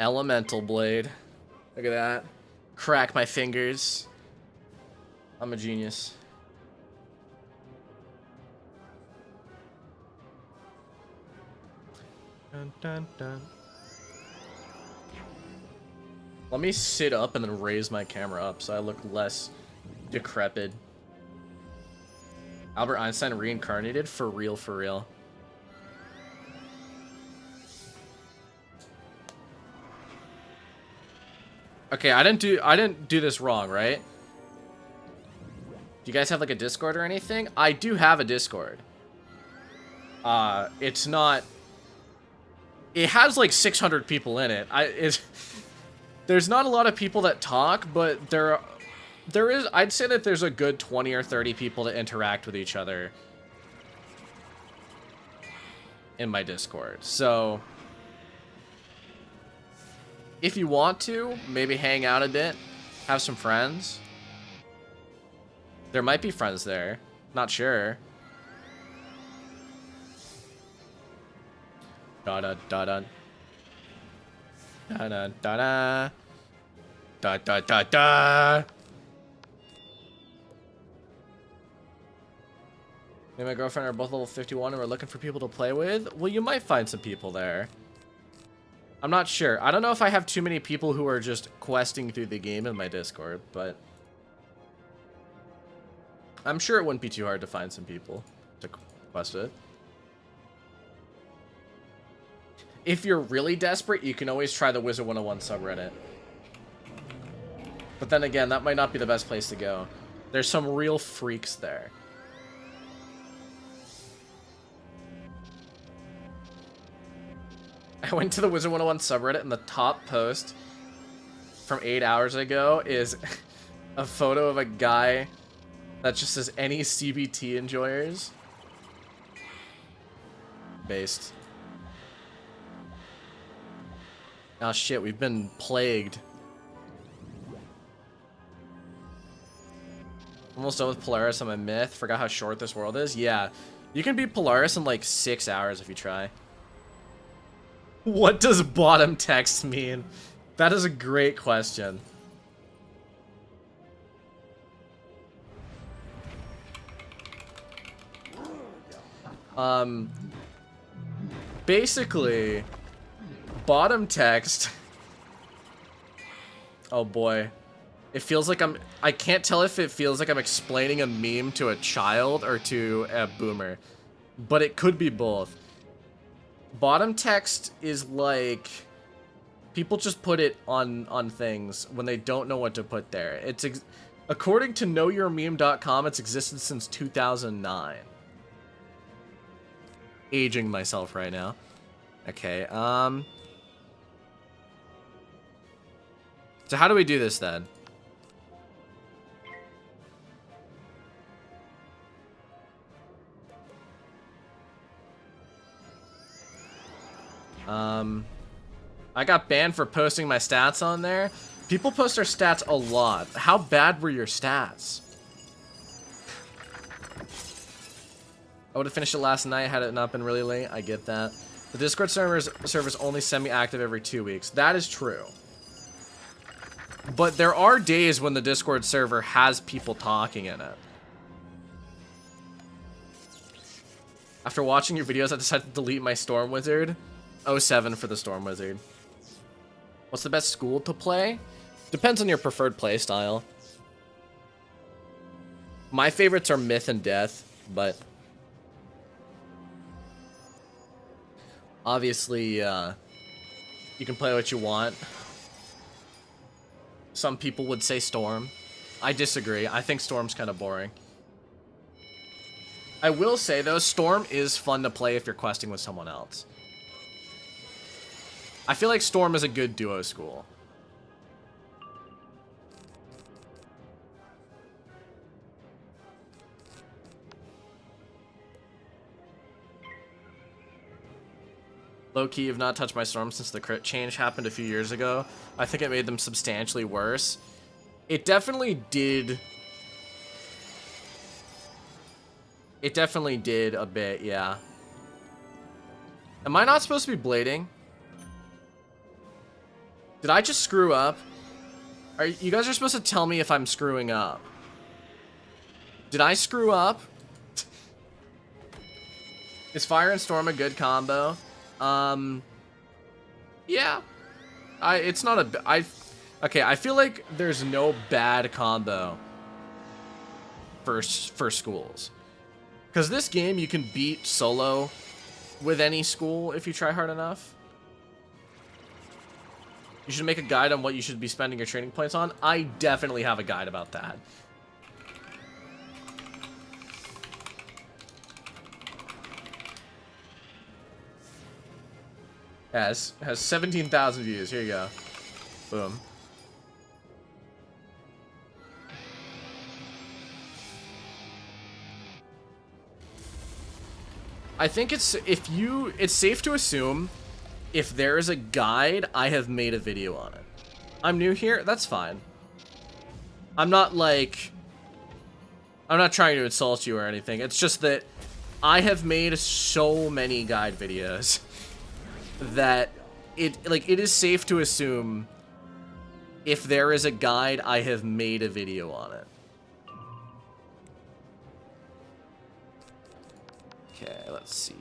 Elemental Blade. Look at that. Crack my fingers. I'm a genius. Dun, dun, dun. Let me sit up and then raise my camera up so I look less decrepit. Albert Einstein reincarnated? For real, for real. Okay, I didn't do this wrong, right? Do you guys have like a Discord or anything? I do have a Discord. It's not... It has like 600 people in it. There's not a lot of people that talk, but there is... I'd say that there's a good 20 or 30 people that interact with each other in my Discord. So, if you want to, maybe hang out a bit, have some friends. There might be friends there. Not sure. Da da da da. Da da da da. Da da da da. Me and my girlfriend are both level 51 and we're looking for people to play with. Well, you might find some people there. I'm not sure. I don't know if I have too many people who are just questing through the game in my Discord, but I'm sure it wouldn't be too hard to find some people to quest it. If you're really desperate, you can always try the Wizard 101 subreddit. But then again, that might not be the best place to go. There's some real freaks there. I went to the Wizard 101 subreddit and the top post from 8 hours ago is a photo of a guy that just says any CBT enjoyers. Based. Oh shit, we've been plagued. Almost done with Polaris on my myth. Forgot how short this world is. Yeah, you can beat Polaris in like 6 hours if you try. What does bottom text mean? That is a great question. Basically, bottom text. Oh boy. It feels like I can't tell if it feels like I'm explaining a meme to a child or to a boomer. But it could be both. Bottom text is like... people just put it on things when they don't know what to put there. It's according to knowyourmeme.com, it's existed since 2009. Aging myself right now. Okay, so how do we do this then? I got banned for posting my stats on there. People post their stats a lot. How bad were your stats? I would have finished it last night had it not been really late. I get that. The Discord server's only semi-active every 2 weeks. That is true. But there are days when the Discord server has people talking in it. After watching your videos, I decided to delete my Storm Wizard. 07 for the Storm Wizard. What's the best school to play? Depends on your preferred play style. My favorites are Myth and Death, but obviously, you can play what you want. Some people would say Storm. I disagree. I think Storm's kind of boring. I will say, though, Storm is fun to play if you're questing with someone else. I feel like Storm is a good duo school. Low-key, have not touched my Storm since the crit change happened a few years ago. I think it made them substantially worse. It definitely did. It definitely did a bit, yeah. Am I not supposed to be blading? Did I just screw up? You guys are supposed to tell me if I'm screwing up. Did I screw up? Is Fire and Storm a good combo? Yeah. It's not a... Okay, I feel like there's no bad combo for schools. Because this game, you can beat solo with any school if you try hard enough. You should make a guide on what you should be spending your training points on. I definitely have a guide about that. Has 17,000 views. Here you go. Boom. I think it's safe to assume if there is a guide, I have made a video on it. I'm new here, that's fine. I'm not trying to insult you or anything. It's just that I have made so many guide videos that it is safe to assume if there is a guide, I have made a video on it. Okay, let's see.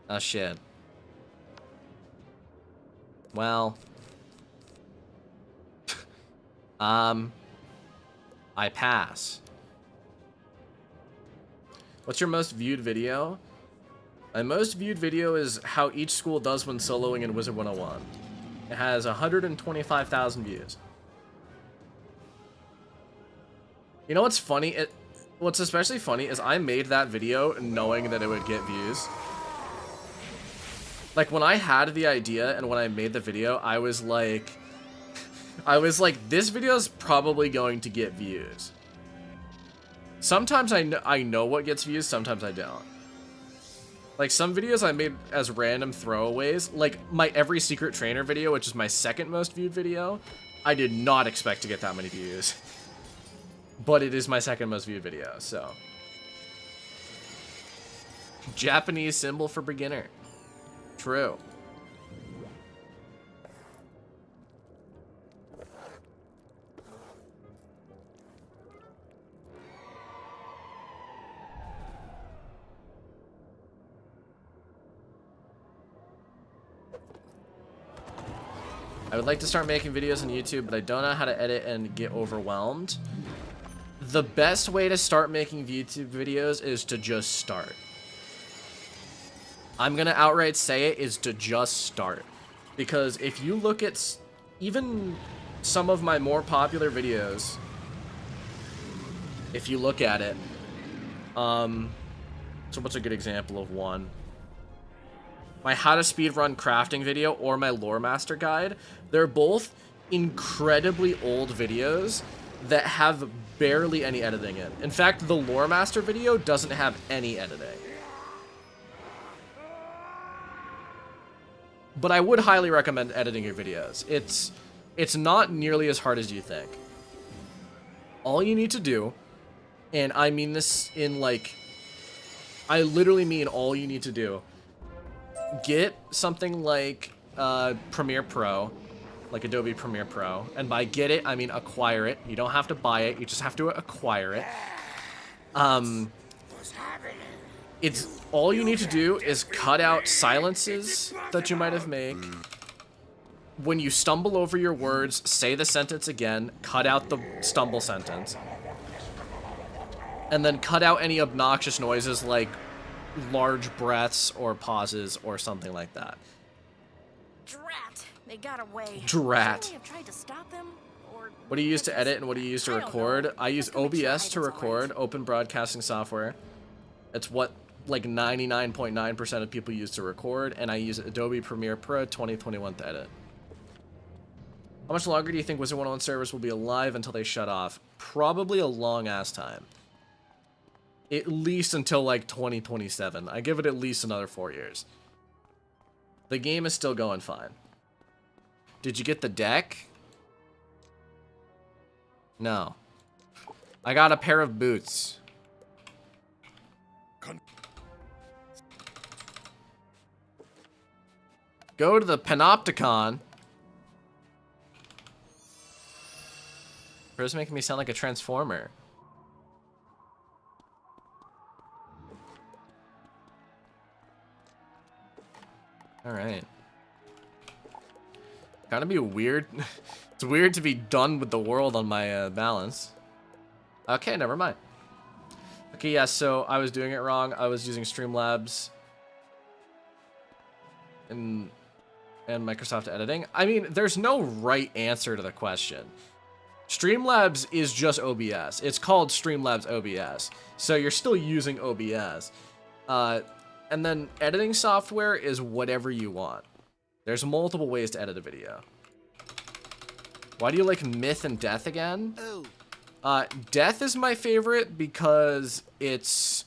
Oh, shit. Well. I pass. What's your most viewed video? My most viewed video is how each school does when soloing in Wizard 101. It has 125,000 views. You know what's funny? What's especially funny is I made that video knowing that it would get views. Like, when I had the idea and when I made the video, I was like, this video is probably going to get views. Sometimes I know what gets views, sometimes I don't. Like, some videos I made as random throwaways, like my Every Secret Trainer video, which is my second most viewed video, I did not expect to get that many views. But it is my second most viewed video, so. Japanese symbol for beginner. True. I would like to start making videos on YouTube, but I don't know how to edit and get overwhelmed. The best way to start making YouTube videos is to just start. I'm gonna outright say it, is to just start. Because if you look at even some of my more popular videos, if you look at it, so what's a good example of one? My how to speedrun crafting video or my lore master guide, they're both incredibly old videos that have barely any editing in. In fact, the lore master video doesn't have any editing. But I would highly recommend editing your videos. It's not nearly as hard as you think. All you need to do, and I mean this in like, I literally mean all you need to do, get something like Premiere Pro, like Adobe Premiere Pro, and by get it, I mean acquire it. You don't have to buy it, you just have to acquire it. It's all you need to do is cut out silences that you might have made. When you stumble over your words, say the sentence again, cut out the stumble sentence. And then cut out any obnoxious noises like large breaths or pauses or something like that. Drat! They got away. Drat. Shouldn't we have tried to stop them? Or What do you use to edit and what do you use to record? I use Just to make sure OBS to Ivan's record, alright. open broadcasting software. It's what like 99.9% of people use to record, and I use Adobe Premiere Pro 2021 to edit. How much longer do you think Wizard 101 servers will be alive until they shut off? Probably a long ass time. At least until like 2027. I give it at least another 4 years. The game is still going fine. Did you get the deck? No. I got a pair of boots. Go to the Panopticon. Bro's making me sound like a transformer. Alright. Kind of be weird. It's weird to be done with the world on my balance. Okay, never mind. Okay, yeah, so I was doing it wrong. I was using Streamlabs and Microsoft Editing. I mean, there's no right answer to the question. Streamlabs is just OBS. It's called Streamlabs OBS. So you're still using OBS. And then editing software is whatever you want. There's multiple ways to edit a video. Why do you like Myth and Death again? Death is my favorite because it's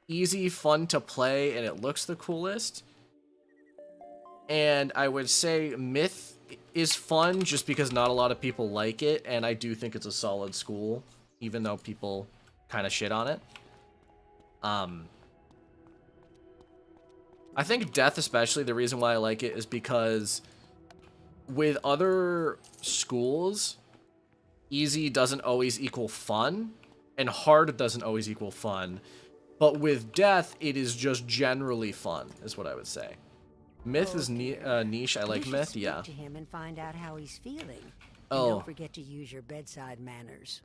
easy, fun to play, and it looks the coolest. And I would say Myth is fun just because not a lot of people like it, and I do think it's a solid school, even though people kind of shit on it. I think Death especially, the reason why I like it is because with other schools, easy doesn't always equal fun, and hard doesn't always equal fun. But with Death, it is just generally fun, is what I would say. Myth is niche. I like Myth, yeah. To him and find out how he's feeling. Oh. And don't forget to use your bedside manners.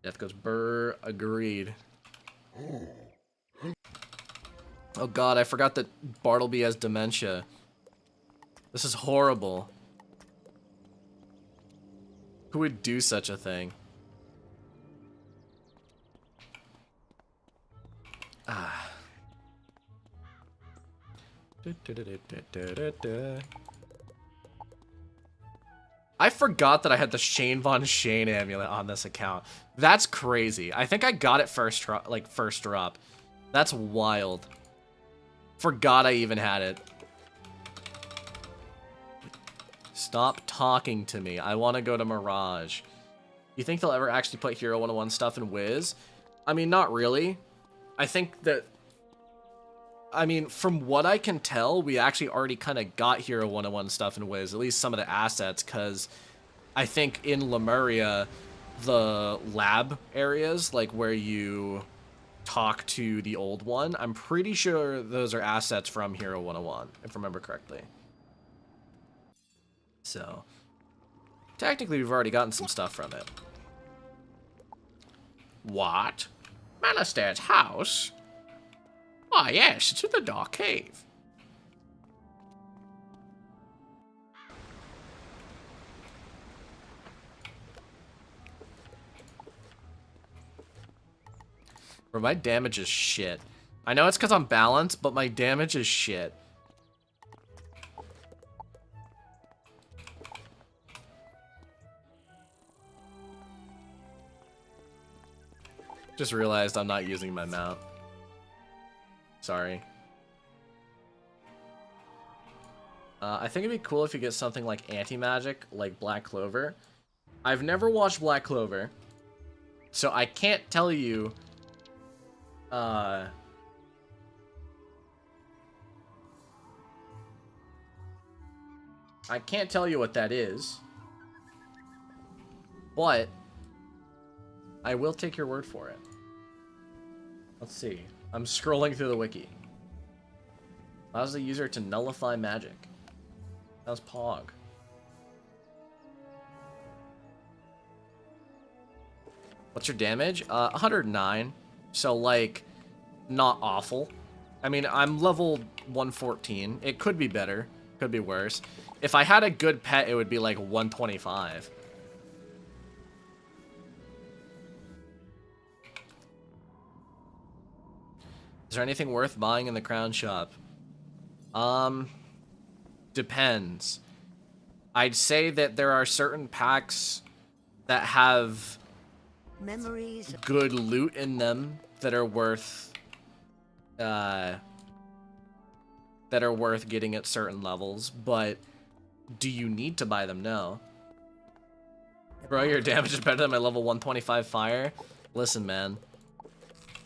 Death goes brr, agreed. Oh god, I forgot that Bartleby has dementia. This is horrible. Who would do such a thing? Ah. I forgot that I had the Shane Von Shane amulet on this account. That's crazy. I think I got it first drop. That's wild. Forgot I even had it. Stop talking to me. I want to go to Mirage. You think they'll ever actually put Hero 101 stuff in Wiz? I mean, not really. I think that... I mean, from what I can tell, we actually already kind of got Hero 101 stuff in Wiz, at least some of the assets, because I think in Lemuria, the lab areas, like where you talk to the old one, I'm pretty sure those are assets from Hero 101, if I remember correctly. So, technically we've already gotten some stuff from it. What? Manister's house? Ah, yes, it's in the Dark Cave. Bro, my damage is shit. I know it's because I'm balanced, but my damage is shit. Just realized I'm not using my mount. Sorry. I think it'd be cool if you get something like anti-magic, like Black Clover. I've never watched Black Clover, so I can't tell you... I can't tell you what that is, but I will take your word for it. Let's see. I'm scrolling through the wiki. Allows the user to nullify magic. How's Pog? What's your damage? 109. So, like, not awful. I mean, I'm level 114. It could be better. Could be worse. If I had a good pet, it would be like 125. Is there anything worth buying in the Crown Shop? Depends. I'd say that there are certain packs that have Memories. good loot in them that are worth getting at certain levels, but do you need to buy them? No. Bro, your damage is better than my level 125 fire? Listen, man.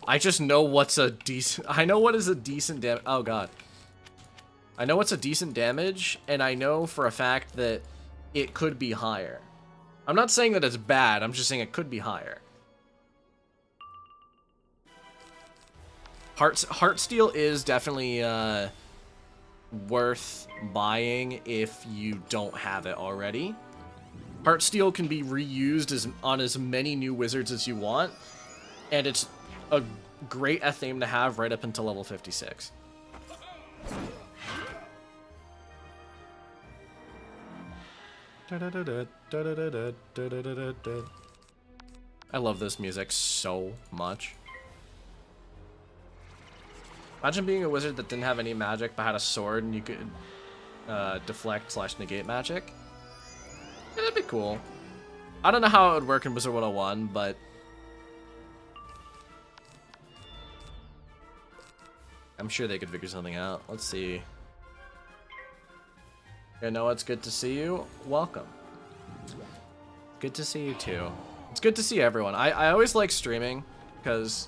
I just know what's a decent... I know what is a decent damage... Oh, God. I know what's a decent damage, and I know for a fact that it could be higher. I'm not saying that it's bad, I'm just saying it could be higher. Heartsteel is definitely worth buying if you don't have it already. Heartsteel can be reused on as many new wizards as you want, and it's a great theme to have right up until level 56. I love this music so much. Imagine being a wizard that didn't have any magic but had a sword and you could deflect/negate magic. Yeah, that'd be cool. I don't know how it would work in Wizard 101, but I'm sure they could figure something out. Let's see. Yeah, Noah, it's good to see you. Welcome. Good to see you too. It's good to see everyone. I always like streaming because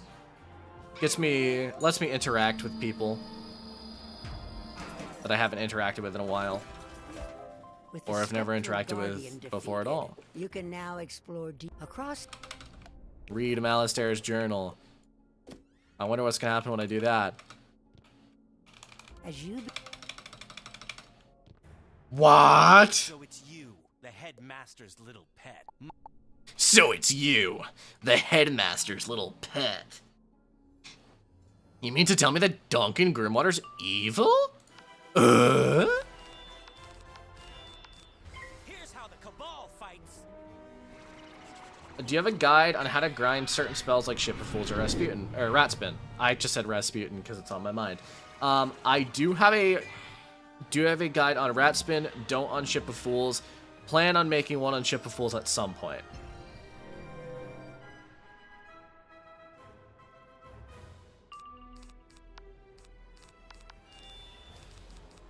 lets me interact with people that I haven't interacted with in a while, or I've never interacted with before at all. You can now explore across. Read Malistair's journal. I wonder what's gonna happen when I do that. As you. What? So it's you, the headmaster's little pet. So it's you, the headmaster's little pet. You mean to tell me that Duncan Grimwater's evil? Here's how the Cabal fights. Do you have a guide on how to grind certain spells like Ship of Fools or Rasputin or Ratspin? I just said Rasputin because it's on my mind. I do have a guide on Ratspin. Don't on Ship of Fools. Plan on making one on Ship of Fools at some point.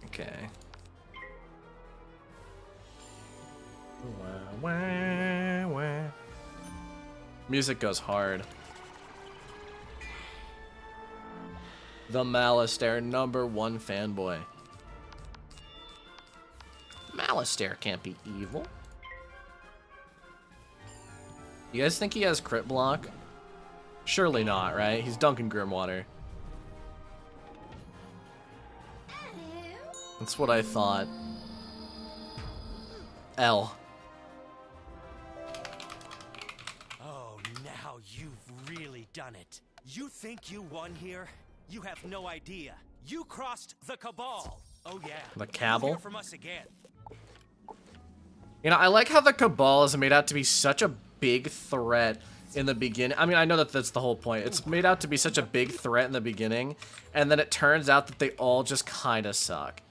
Okay. Music goes hard. The Malistair #1 fanboy. Malistair can't be evil. You guys think he has crit block? Surely not, right? He's Duncan Grimwater. That's what I thought. L. Oh, now you've really done it. You think you won here? You have no idea. You crossed the Cabal. Oh yeah. The Cabal? You'll hear from us again. You know, I like how the Cabal is made out to be such a big threat in the beginning. I mean, I know that that's the whole point. It's made out to be such a big threat in the beginning, and then it turns out that they all just kind of suck.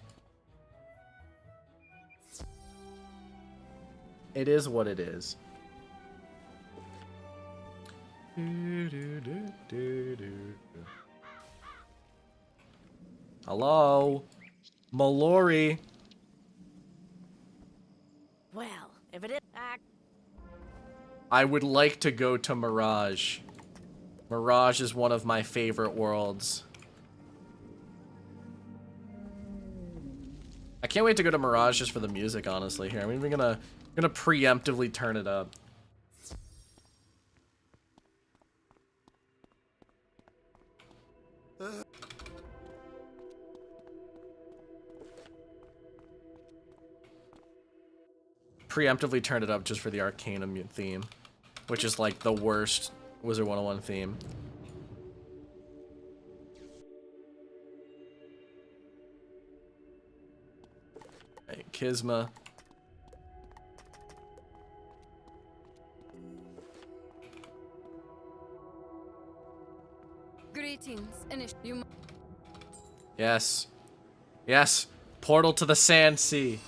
It is what it is. Hello? Mallory? Well, if it is... I would like to go to Mirage. Mirage is one of my favorite worlds. I can't wait to go to Mirage just for the music, honestly. Here, I'm even gonna preemptively turn it up. Preemptively turn it up just for the Arcanum theme, which is like the worst Wizard 101 theme. Hey, Kisma. Greetings, you. Yes. Yes. Portal to the Sand Sea.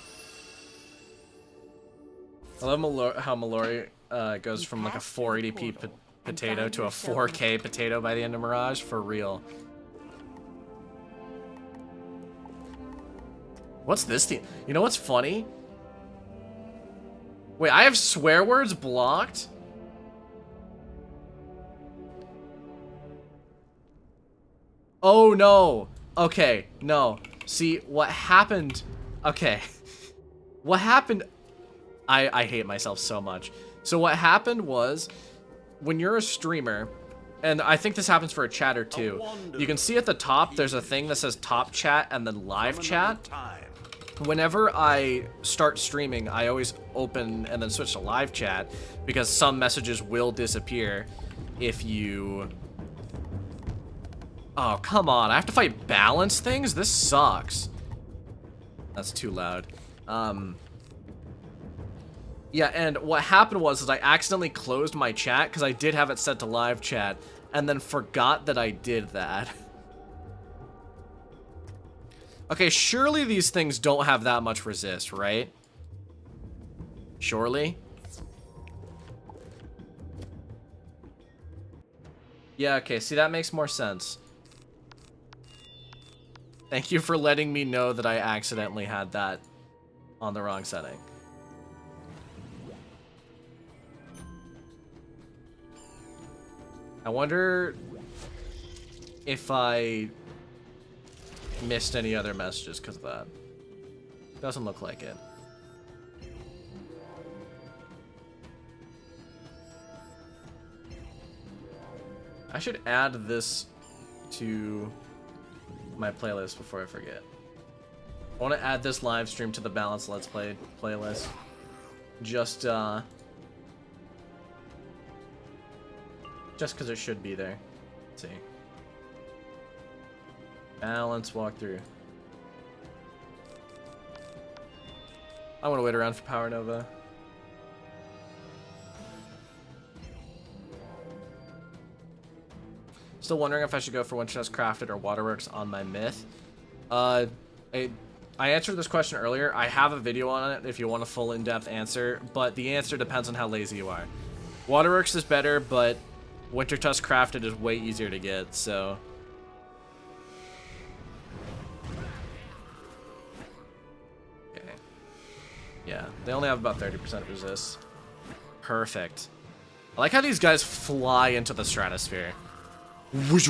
I love how Mallory goes from like a 480p potato to a 4K potato by the end of Mirage. For real. What's this thing? You know what's funny? Wait, I have swear words blocked? Oh no. Okay, no. See, what happened... Okay. What happened... I hate myself so much. So what happened was, when you're a streamer, and I think this happens for a chatter too. You can see at the top, there's a thing that says top chat and then live chat. Whenever I start streaming, I always open and then switch to live chat because some messages will disappear if you... Oh, come on. I have to fight balance things? This sucks. That's too loud. Yeah, and what happened was I accidentally closed my chat because I did have it set to live chat and then forgot that I did that. Okay, surely these things don't have that much resist, right? Surely? Yeah, okay, see, that makes more sense. Thank you for letting me know that I accidentally had that on the wrong setting. I wonder if I missed any other messages because of that. Doesn't look like it. I should add this to my playlist before I forget. I want to add this live stream to the Balance Let's Play playlist. Just because it should be there. Let's see. Balance walkthrough. I want to wait around for Power Nova. Still wondering if I should go for One Chest Crafted or Waterworks on my myth. I answered this question earlier. I have a video on it if you want a full in-depth answer, but the answer depends on how lazy you are. Waterworks is better, but Winter Tusk Crafted is way easier to get, so... Okay. Yeah, they only have about 30% resist. Perfect. I like how these guys fly into the stratosphere. Whoosh.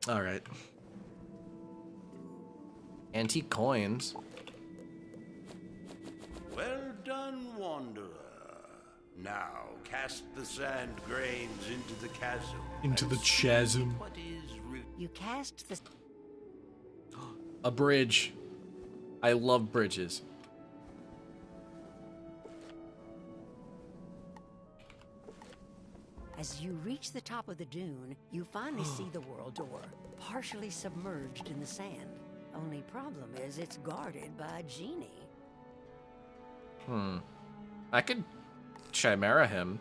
All right. Antique coins. Well done, Wanderer. Now cast the sand grains into the chasm. Into the chasm. What is You cast the... A bridge. I love bridges. As you reach the top of the dune, you finally see the world door, partially submerged in the sand. Only problem is it's guarded by a genie. I could chimera him.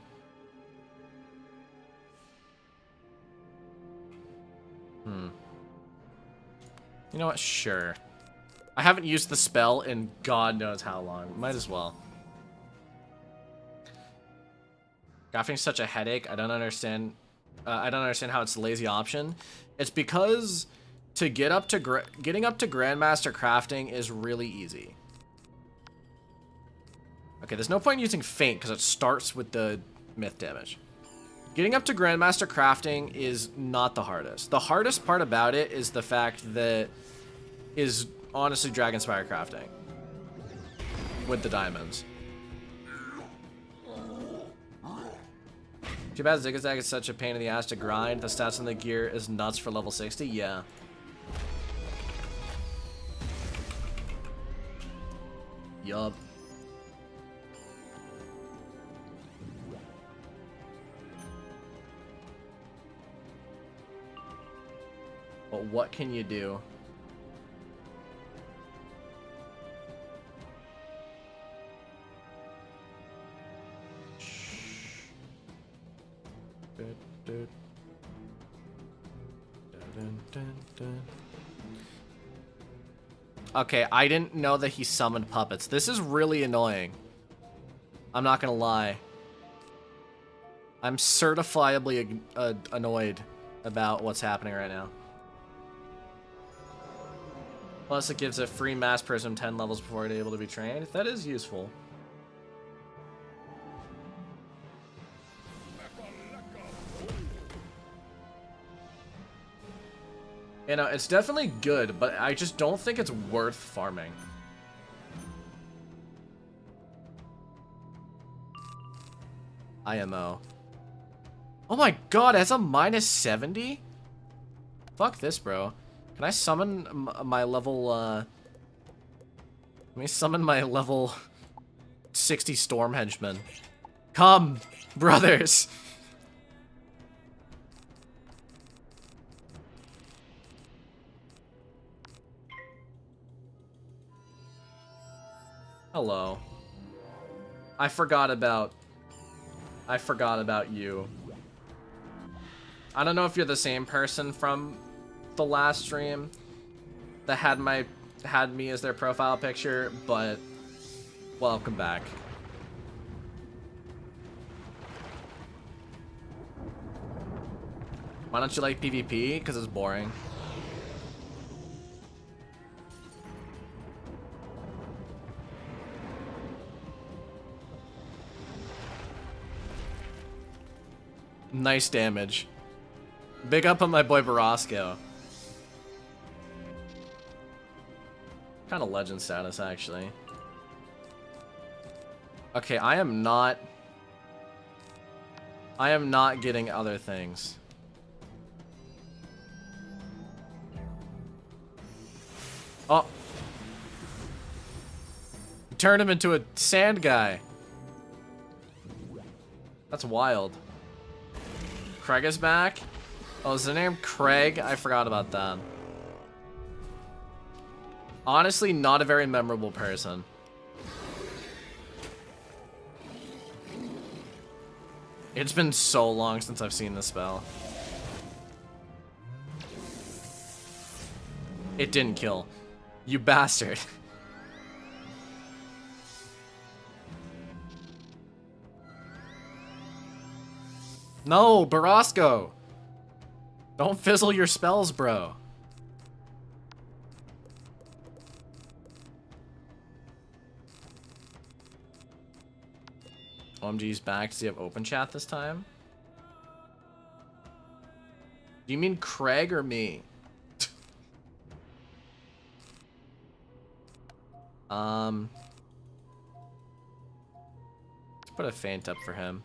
You know what? Sure. I haven't used the spell in God knows how long. Might as well. Crafting's such a headache. I don't understand. I don't understand how it's a lazy option. It's because to get up to getting up to Grandmaster crafting is really easy. Okay, there's no point in using Feint because it starts with the myth damage. Getting up to Grandmaster crafting is not the hardest. The hardest part about it is the fact that is honestly Dragonspire crafting with the diamonds. Too bad Zigzag is such a pain in the ass to grind. The stats on the gear is nuts for level 60. Yeah. Yup. But what can you do? Okay, I didn't know that he summoned puppets. This is really annoying. I'm not gonna lie. I'm certifiably annoyed about what's happening right now. Plus, it gives a free mass prism 10 levels before it's able to be trained. That is useful. You know, it's definitely good, but I just don't think it's worth farming. IMO. Oh my god, it has a minus 70? Fuck this, bro. Can I summon my level, Let me summon my level 60 Storm Henchman. Come, brothers! Hello. I forgot about you. I don't know if you're the same person from the last stream that had me as their profile picture, but welcome back. Why don't you like PvP? Because it's boring. Nice damage. Big up on my boy Barasco. Kind of legend status, actually. Okay, I am not getting other things. Oh. Turn him into a sand guy. That's wild. Craig is back? Oh, is the name Craig? I forgot about that. Honestly, not a very memorable person. It's been so long since I've seen this spell. It didn't kill. You bastard. No, Barasco! Don't fizzle your spells, bro. OMG's back. Does he have open chat this time? Do you mean Craig or me? Let's put a feint up for him.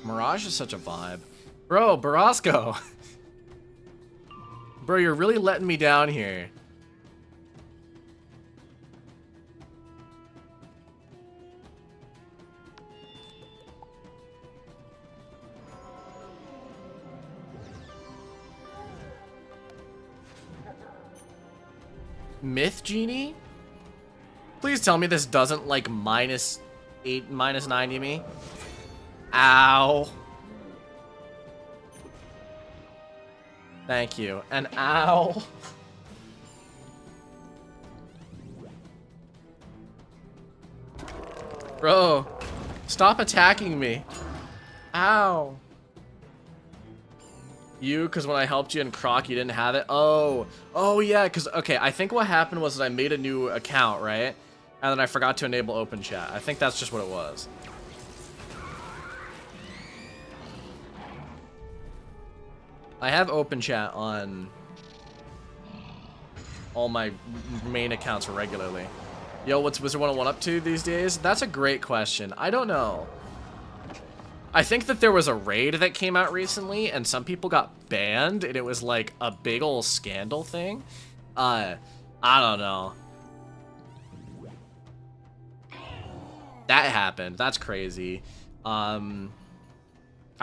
Mirage is such a vibe. Bro, Barasco! Bro, you're really letting me down here. Myth Genie? Please tell me this doesn't like minus 90 me. Ow. Thank you. And ow. Bro, stop attacking me. Ow. You, because when I helped you in Croc, you didn't have it? Oh. Oh, yeah, because, okay, I think what happened was that I made a new account, right? And then I forgot to enable open chat. I think that's just what it was. I have open chat on all my main accounts regularly. Yo, what's Wizard 101 up to these days? That's a great question. I don't know. I think that there was a raid that came out recently and some people got banned and it was like a big old scandal thing. I don't know. That happened. That's crazy.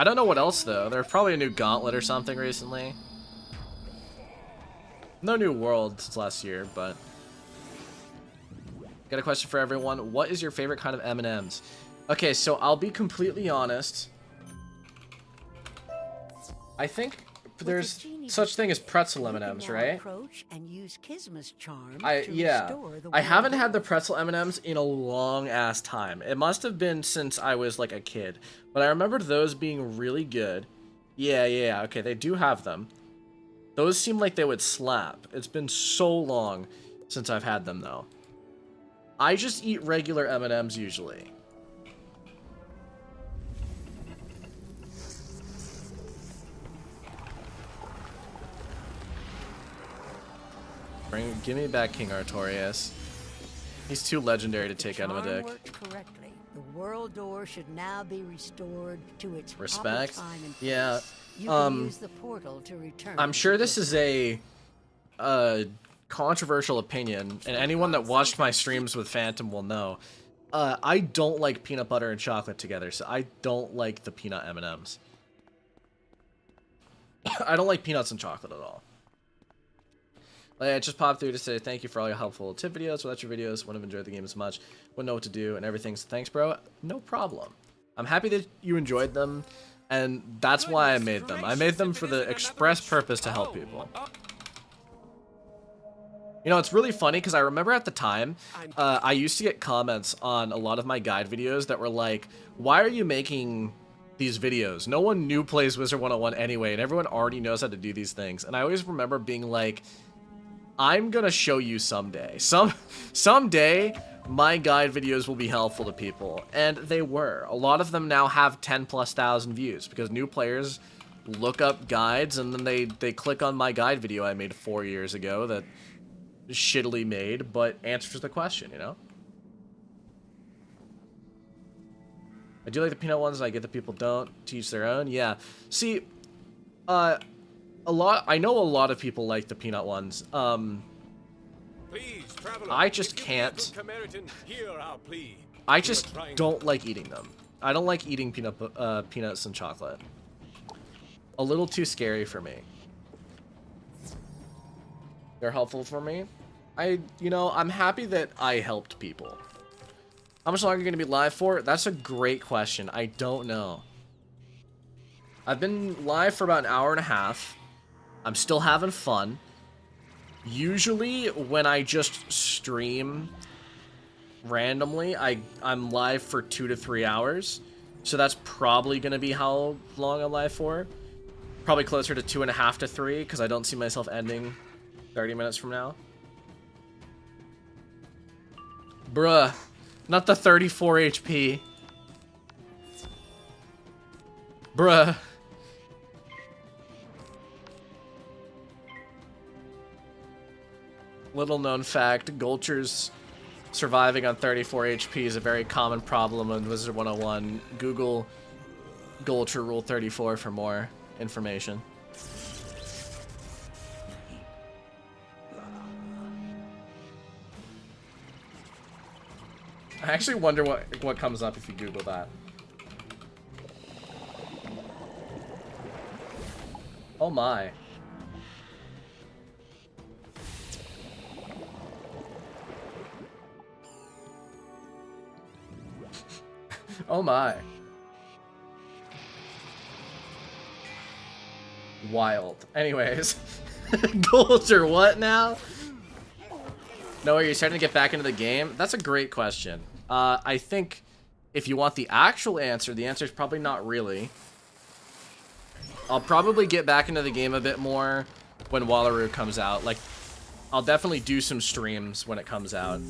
I don't know what else though. There's probably a new gauntlet or something recently. No new world since last year, but got a question for everyone. What is your favorite kind of M&Ms? Okay, so I'll be completely honest. I think there's such thing as pretzel M&Ms, right? I haven't had the pretzel M&Ms in a long ass time. It must have been since I was like a kid, but I remembered those being really good. Yeah, okay, they do have them. Those seem like they would slap. It's been so long since I've had them though. I just eat regular M&Ms usually. Give me back King Artorias. He's too legendary to take out of a Charm deck. worked correctly. The world door should now be restored to its proper Respect. time and place. Yeah. You can use the portal to return. I'm sure this is a controversial opinion, and anyone that watched my streams with Phantom will know. I don't like peanut butter and chocolate together, so I don't like the peanut M&Ms. I don't like peanuts and chocolate at all. I just popped through to say thank you for all your helpful tip videos. Without your videos, wouldn't have enjoyed the game as much. Wouldn't know what to do and everything. So thanks, bro. No problem. I'm happy that you enjoyed them, and that's why I made them. I made them for the express purpose to help people. You know, it's really funny because I remember at the time, I used to get comments on a lot of my guide videos that were like, why are you making these videos? No one new plays Wizard 101 anyway, and everyone already knows how to do these things. And I always remember being like, I'm gonna show you someday. Someday, my guide videos will be helpful to people. And they were. A lot of them now have 10,000+ views because new players look up guides and then they click on my guide video I made 4 years ago that is shittily made, but answers the question, you know? I do like the peanut ones, and I get that people don't teach their own. Yeah. See, I know a lot of people like the peanut ones. Please, traveler, I just can't. I just don't like eating them. I don't like eating peanuts and chocolate. A little too scary for me. They're helpful for me. I'm happy that I helped people. How much longer are you going to be live for? That's a great question. I don't know. I've been live for about an hour and a half. I'm still having fun. Usually, when I just stream randomly, I'm live for 2 to 3 hours. So that's probably going to be how long I'm live for. Probably closer to 2.5 to 3, because I don't see myself ending 30 minutes from now. Bruh. Not the 34 HP. Bruh. Little known fact, Gulchers surviving on 34 HP is a very common problem in Wizard 101. Google Gulcher Rule 34 for more information. I actually wonder what comes up if you Google that. Oh my. Oh my. Wild. Anyways. Golger, what now? Noah, you're starting to get back into the game? That's a great question. I think if you want the actual answer, the answer is probably not really. I'll probably get back into the game a bit more when Wallaroo comes out. Like, I'll definitely do some streams when it comes out.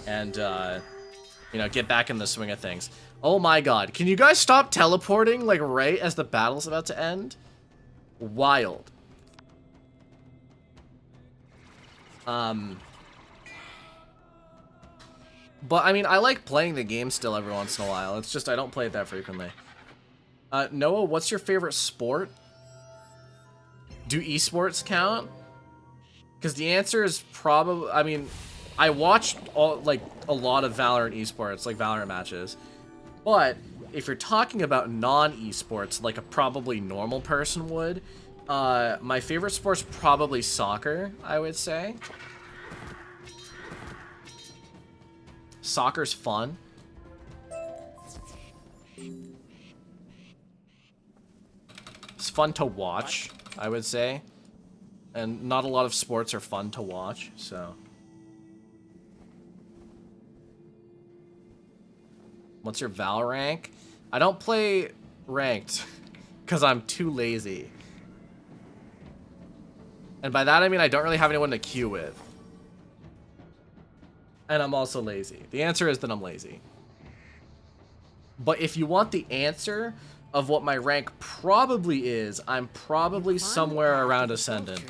And, you know, get back in the swing of things. Oh my god. Can you guys stop teleporting, like, right as the battle's about to end? Wild. But, I mean, I like playing the game still every once in a while. It's just I don't play it that frequently. Noah, what's your favorite sport? Do esports count? Because the answer is probably... I mean, I watched a lot of Valorant esports, like Valorant matches. But if you're talking about non-esports, like a probably normal person would, my favorite sport's probably soccer, I would say. Soccer's fun. It's fun to watch, I would say. And not a lot of sports are fun to watch, so. What's your Val rank? I don't play ranked because I'm too lazy. And by that I mean I don't really have anyone to queue with. And I'm also lazy. The answer is that I'm lazy. But if you want the answer, of what my rank probably is. I'm probably somewhere around Ascendant.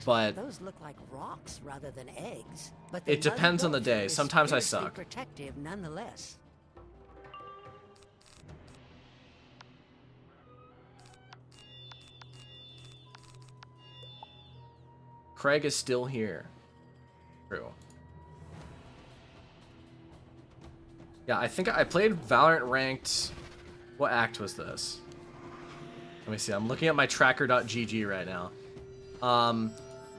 But those look like rocks rather than eggs. But it depends on the day. Sometimes I suck. Protective nonetheless. Craig is still here. True. Yeah, I think I played Valorant ranked. What act was this? Let me see. I'm looking at my tracker.gg right now.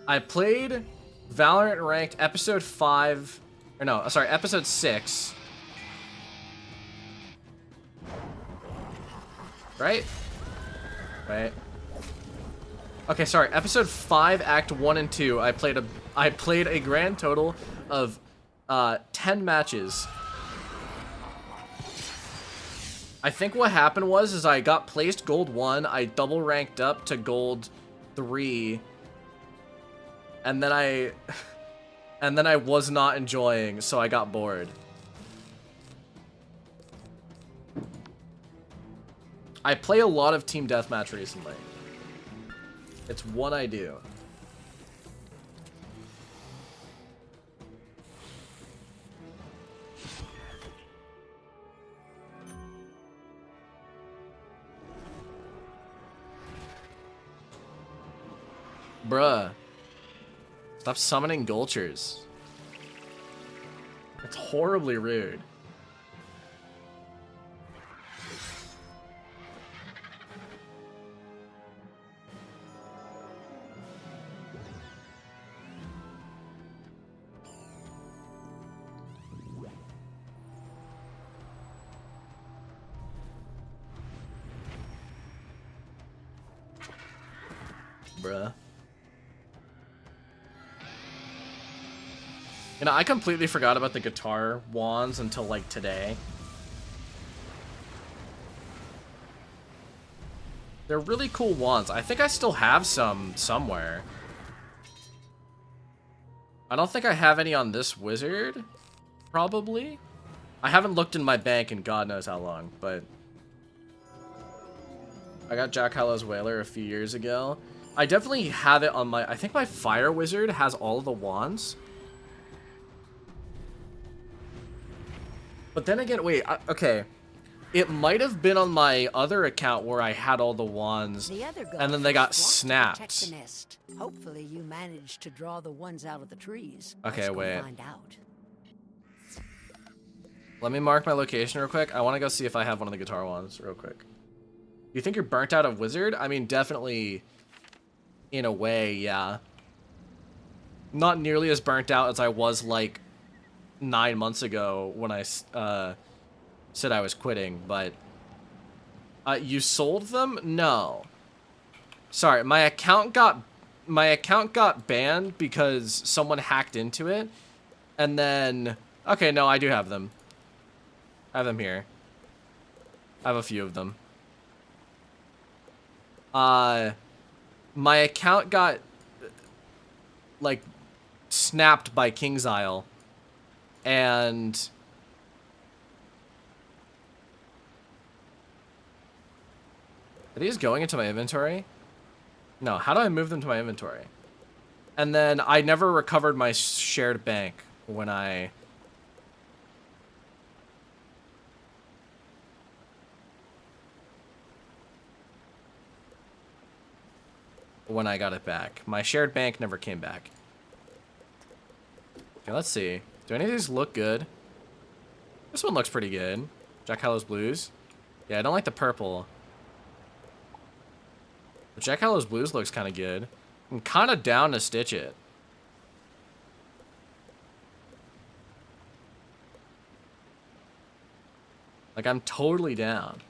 I played Valorant ranked episode 5, or no, sorry, episode 6. Right? Right. Okay, sorry. Episode 5, Act 1 and 2. I played a grand total of 10 matches. I think what happened was I got placed gold 1, I double ranked up to gold 3, and then I was not enjoying, so I got bored. I play a lot of team deathmatch recently. It's what I do. Bruh. Stop summoning Gulchers. It's horribly rude. Bruh. You know, I completely forgot about the guitar wands until, like, today. They're really cool wands. I think I still have some somewhere. I don't think I have any on this wizard, probably. I haven't looked in my bank in God knows how long, but... I got Jack Hallow's Whaler a few years ago. I definitely have it on my... I think my Fire Wizard has all of the wands. But then again, wait, okay. It might have been on my other account where I had all the wands, and then they got snapped. The nest. Hopefully you managed to draw the ones out of the trees. Okay, Let's go wait. find out. Let me mark my location real quick. I want to go see if I have one of the guitar wands real quick. You think you're burnt out of wizard? I mean, definitely, in a way, yeah. Not nearly as burnt out as I was, like, 9 months ago when I said I was quitting, but you sold them? No. Sorry, my account got banned because someone hacked into it, and then okay, no, I do have them. I have them here. I have a few of them. My account got like snapped by King's Isle. And are these going into my inventory? No, how do I move them to my inventory? And then I never recovered my shared bank when I got it back. My shared bank never came back. Okay, let's see. Do any of these look good? This one looks pretty good. Jack Hallow's Blues. Yeah, I don't like the purple. But Jack Hallow's Blues looks kind of good. I'm kind of down to stitch it. Like, I'm totally down.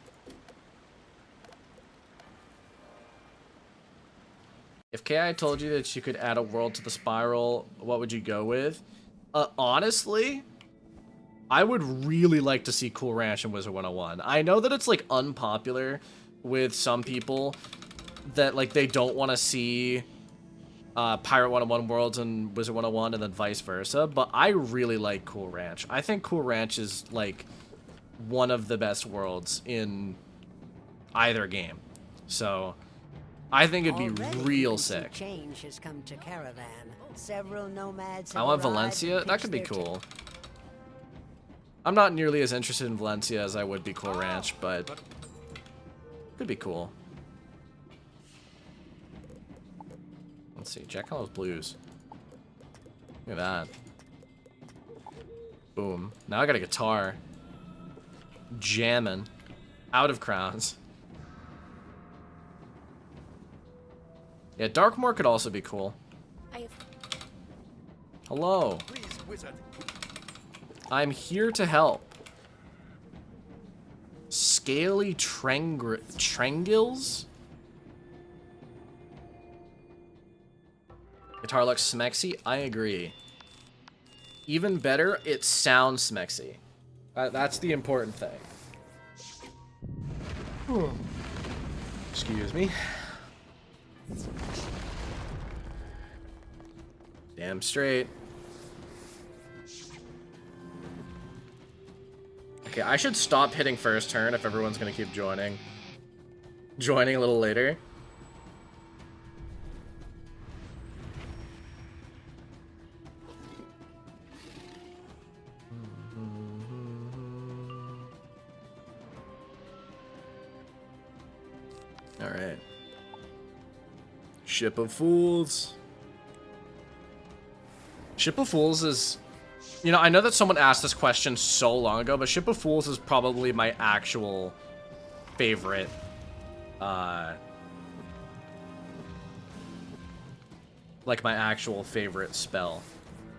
If KI told you that you could add a world to the spiral, what would you go with? Honestly, I would really like to see Cool Ranch in Wizard 101. I know that it's, like, unpopular with some people that, like, they don't want to see Pirate 101 worlds and Wizard 101 and then vice versa, but I really like Cool Ranch. I think Cool Ranch is, like, one of the best worlds in either game. So I think it'd be Already real you can see sick. Change has come to Caravan. Several nomads I have want arrived Valencia. and That could be pitched their cool. I'm not nearly as interested in Valencia as I would be Cool Ranch, but could be cool. Let's see. Check all those blues. Look at that. Boom. Now I got a guitar. Jamming. Out of crowns. Yeah, Darkmoor could also be cool. Hello. Please, wizard. I'm here to help. Scaly Trengils? Guitar looks smexy? I agree. Even better, it sounds smexy. That's the important thing. Excuse me. Damn straight. Okay, I should stop hitting first turn if everyone's gonna keep joining. Joining a little later. Alright. Ship of Fools. Ship of Fools is... You know, I know that someone asked this question so long ago, but Ship of Fools is probably my actual favorite, like my actual favorite spell.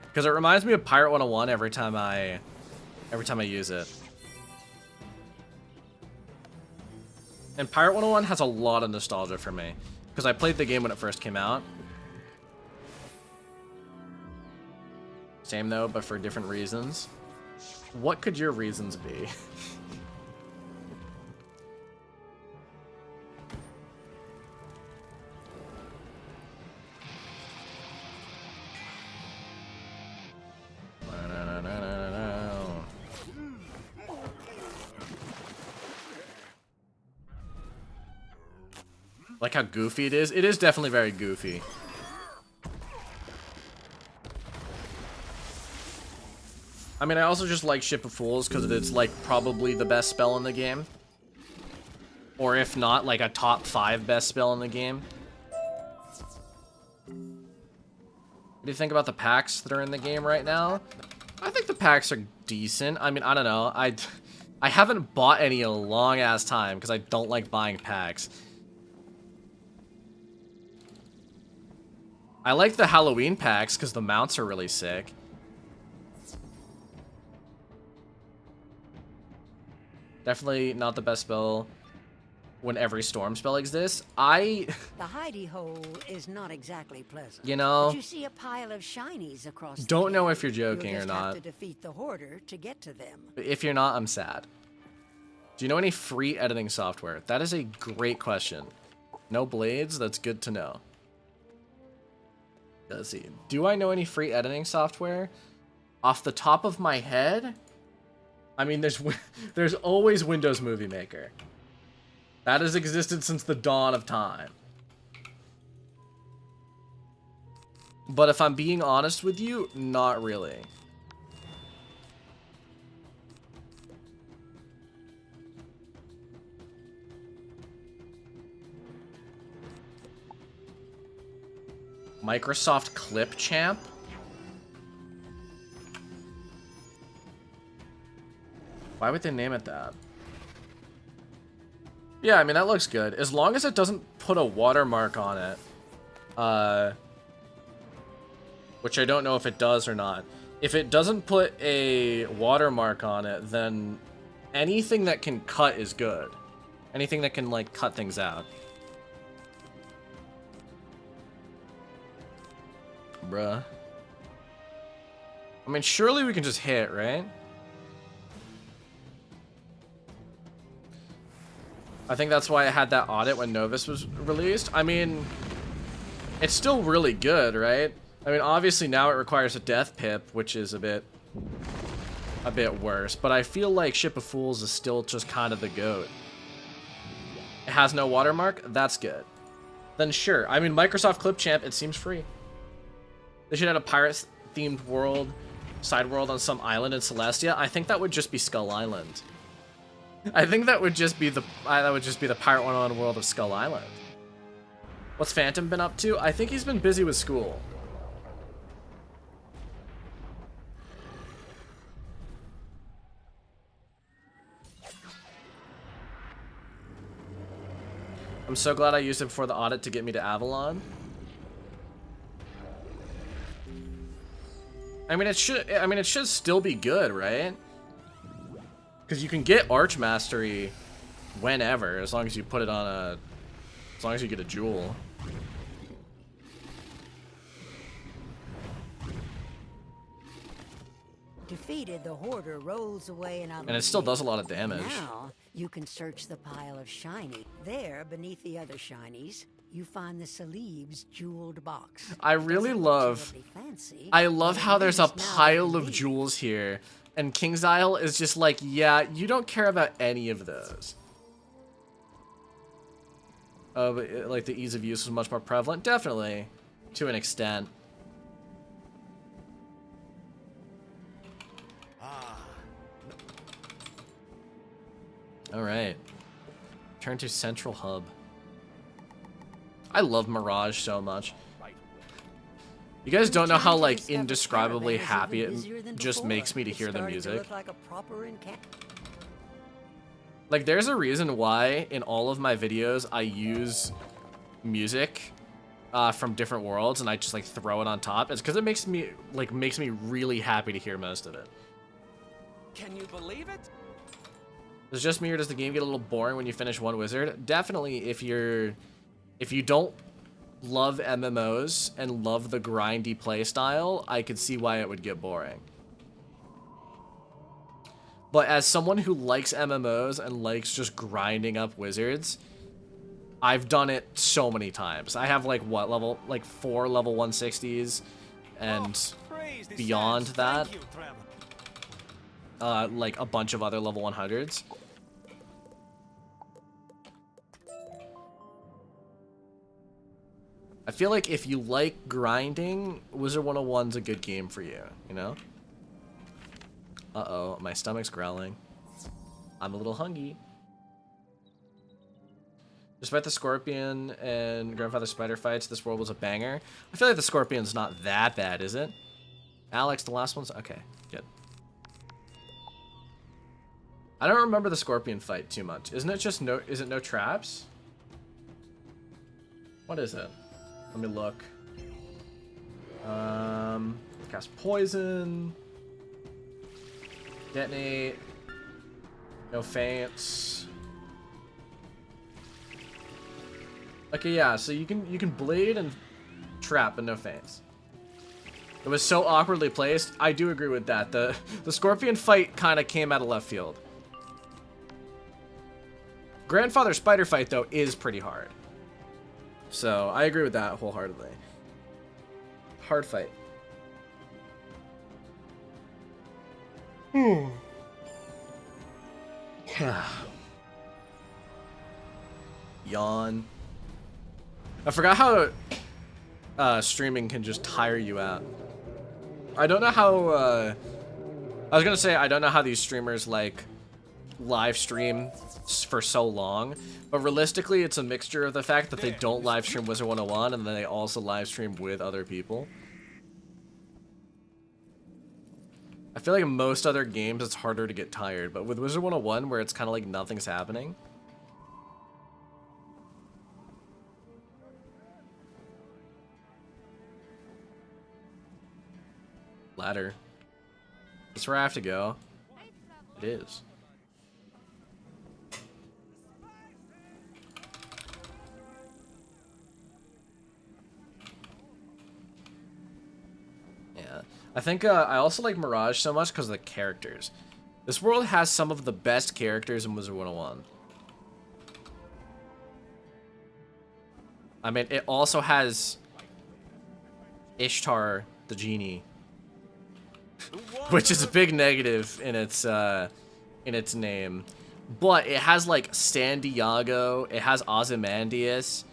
Because it reminds me of Pirate 101 every time I use it. And Pirate 101 has a lot of nostalgia for me. Because I played the game when it first came out. Same though, but for different reasons. What could your reasons be? Like how goofy it is? It is definitely very goofy. I mean, I also just like Ship of Fools because it's like probably the best spell in the game. Or if not, like a top 5 best spell in the game. What do you think about the packs that are in the game right now? I think the packs are decent. I mean, I don't know. I haven't bought any in a long ass time because I don't like buying packs. I like the Halloween packs because the mounts are really sick. Definitely not the best spell when every storm spell exists. The hidey hole is not exactly pleasant. You know, but you see a pile of shinies across the don't know cave. if you're joking You'll or just have not. to defeat the hoarder to get to them. If you're not, I'm sad. Do you know any free editing software? That is a great question. No blades? That's good to know. Let's see. Do I know any free editing software? Off the top of my head? I mean, there's always Windows Movie Maker. That has existed since the dawn of time. But if I'm being honest with you, not really. Microsoft Clipchamp? Why would they name it that? Yeah, I mean, that looks good. As long as it doesn't put a watermark on it. Which I don't know if it does or not. If it doesn't put a watermark on it, then anything that can cut is good. Anything that can, like, cut things out. Bruh. I mean, surely we can just hit, right? I think that's why I had that audit when Novus was released. I mean, it's still really good, right? I mean, obviously now it requires a death pip, which is a bit worse. But I feel like Ship of Fools is still just kind of the GOAT. It has no watermark? That's good. Then sure. I mean, Microsoft Clipchamp, it seems free. They should have a pirate-themed world, side world on some island in Celestia. I think that would just be Skull Island. I think that would just be the Pirate 101 world of Skull Island. What's Phantom been up to? I think he's been busy with school. I'm so glad I used it before the audit to get me to Avalon. I mean, it should still be good, right? Because you can get Arch Mastery whenever, as long as you put it on a, as long as you get a jewel. Defeated, the Hoarder rolls away and it still does a lot of damage. Now you can search the pile of shiny. There, beneath the other shinies, you find the Celeb's jeweled box. I really love, I love how there's a pile of jewels here, and King's Isle is just like, yeah, you don't care about any of those. Oh, but like the ease of use was much more prevalent, definitely, to an extent. All right, turn to Central Hub. I love Mirage so much. You guys don't know how like indescribably happy it just makes me to hear the music. Like there's a reason why in all of my videos I use music from different worlds and I just like throw it on top. It's because it makes me really happy to hear most of it. Can you believe it? Is it just me or does the game get a little boring when you finish one wizard? Definitely if you don't love MMOs and love the grindy playstyle, I could see why it would get boring. But as someone who likes MMOs and likes just grinding up wizards, I've done it so many times. I have like what level, like 4 level 160s and beyond that, like a bunch of other level 100s. I feel like if you like grinding, Wizard 101's a good game for you, you know? Uh-oh, my stomach's growling. I'm a little hungry. Despite the Scorpion and Grandfather Spider fights, this world was a banger. I feel like the Scorpion's not that bad, is it? Alex, the last one's... Okay, good. I don't remember the Scorpion fight too much. Isn't it just no... Is it no traps? What is it? Let me look. Cast poison. Detonate. No feints. Okay, yeah, so you can blade and trap but no feints. It was so awkwardly placed. I do agree with that. The Scorpion fight kind of came out of left field. Grandfather Spider fight though is pretty hard. So, I agree with that wholeheartedly. Hard fight. Yawn. I forgot how streaming can just tire you out. I don't know how, I was gonna say, I don't know how these streamers, like, live stream for so long, but realistically it's a mixture of the fact that they don't live stream Wizard 101 and then they also live stream with other people. I feel like in most other games it's harder to get tired, but with Wizard 101 where it's kind of like nothing's happening. Ladder. That's where I have to go. It is. I think I also like Mirage so much because of the characters. This world has some of the best characters in Wizard 101. I mean, it also has Ishtar, the genie, which is a big negative in its name. But it has like San Diego, it has Ozymandias,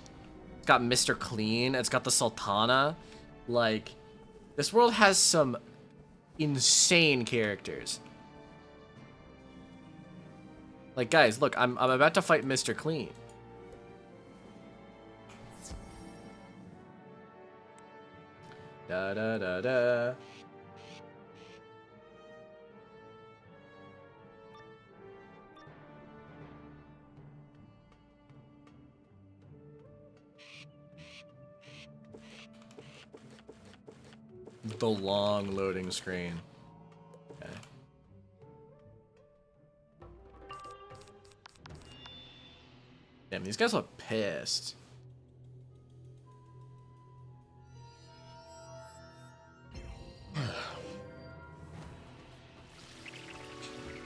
it's got Mr. Clean, it's got the Sultana. Like, this world has some insane characters. Like, guys, look, I'm about to fight Mr. Clean. Da da da da. The long loading screen. Okay. Damn, these guys look pissed.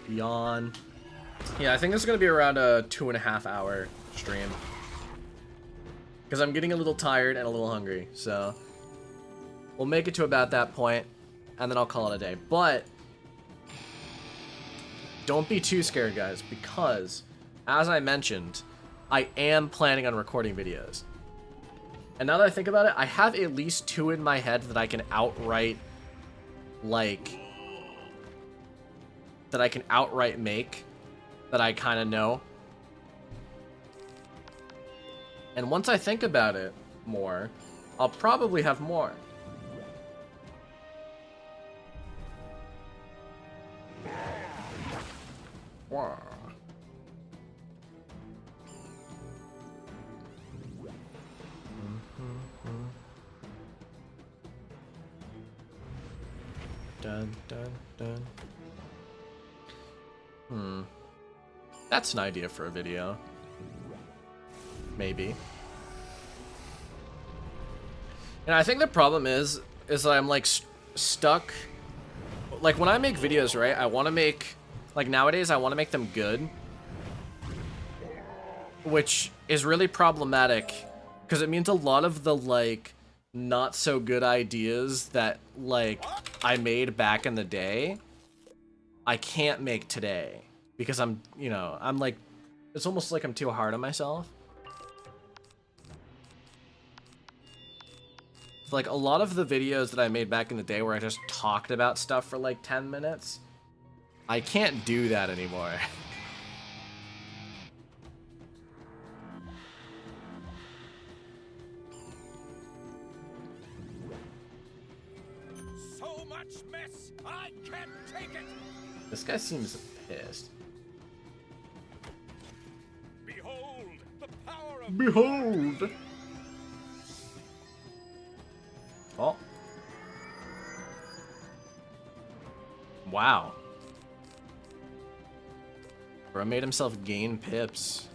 Yawn. Yeah, I think this is gonna be around a 2.5 hour stream. Because I'm getting a little tired and a little hungry, so we'll make it to about that point, and then I'll call it a day. But don't be too scared, guys, because, as I mentioned, I am planning on recording videos. And now that I think about it, I have at least 2 in my head that I can outright, like, make, that I kind of know. And once I think about it more, I'll probably have more. Wow. Dun, dun, dun. That's an idea for a video. Maybe. And I think the problem is that I'm like stuck. Like when I make videos, right? I want to make, like nowadays, I want to make them good, which is really problematic because it means a lot of the like not so good ideas that like I made back in the day, I can't make today because I'm, you know, I'm like, it's almost like I'm too hard on myself. Like a lot of the videos that I made back in the day where I just talked about stuff for like 10 minutes, I can't do that anymore. So much mess, I can't take it. This guy seems pissed. Behold the power of Behold! Oh. Wow. Bro made himself gain pips.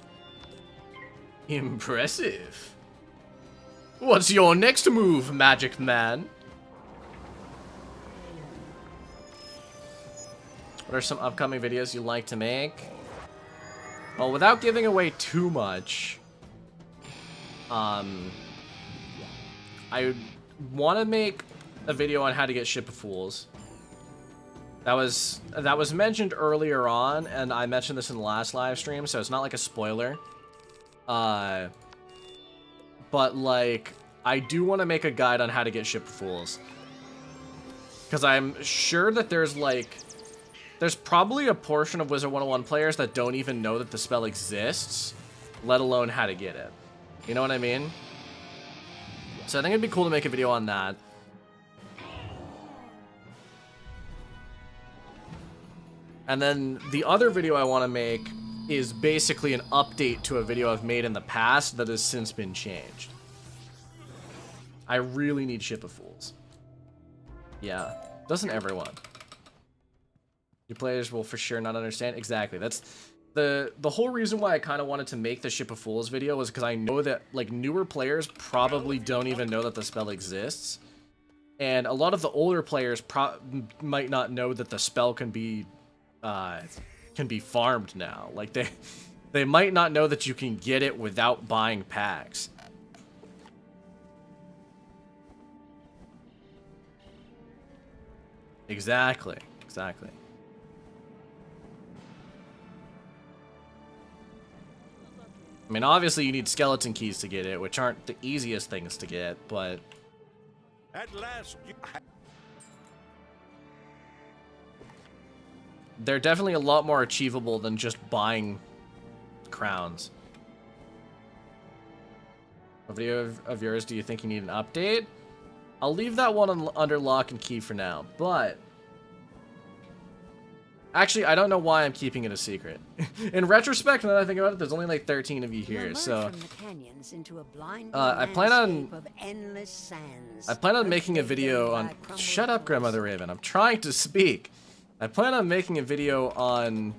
Impressive. What's your next move, Magic Man? What are some upcoming videos you'd like to make? Well, without giving away too much, I want to make a video on how to get Ship of Fools. That was mentioned earlier on, and I mentioned this in the last live stream, so it's not like a spoiler. But like, I do want to make a guide on how to get Ship of Fools, because I'm sure that there's probably a portion of Wizard 101 players that don't even know that the spell exists, let alone how to get it. You know what I mean? So I think it'd be cool to make a video on that. And then the other video I want to make is basically an update to a video I've made in the past that has since been changed. I really need Ship of Fools. Yeah, doesn't everyone? Your players will for sure not understand. Exactly. That's the whole reason why I kind of wanted to make the Ship of Fools video was because I know that like newer players probably don't even know that the spell exists, and a lot of the older players might not know that the spell can be farmed now. Like they might not know that you can get it without buying packs. Exactly. I mean, obviously you need skeleton keys to get it, which aren't the easiest things to get, but... At last, they're definitely a lot more achievable than just buying crowns. A video of yours, do you think you need an update? I'll leave that one under lock and key for now, but... Actually, I don't know why I'm keeping it a secret. In retrospect, now that I think about it, there's only like 13 of you here, so... I plan on making a video on... Shut up, Grandmother Raven. I'm trying to speak. I plan on making a video on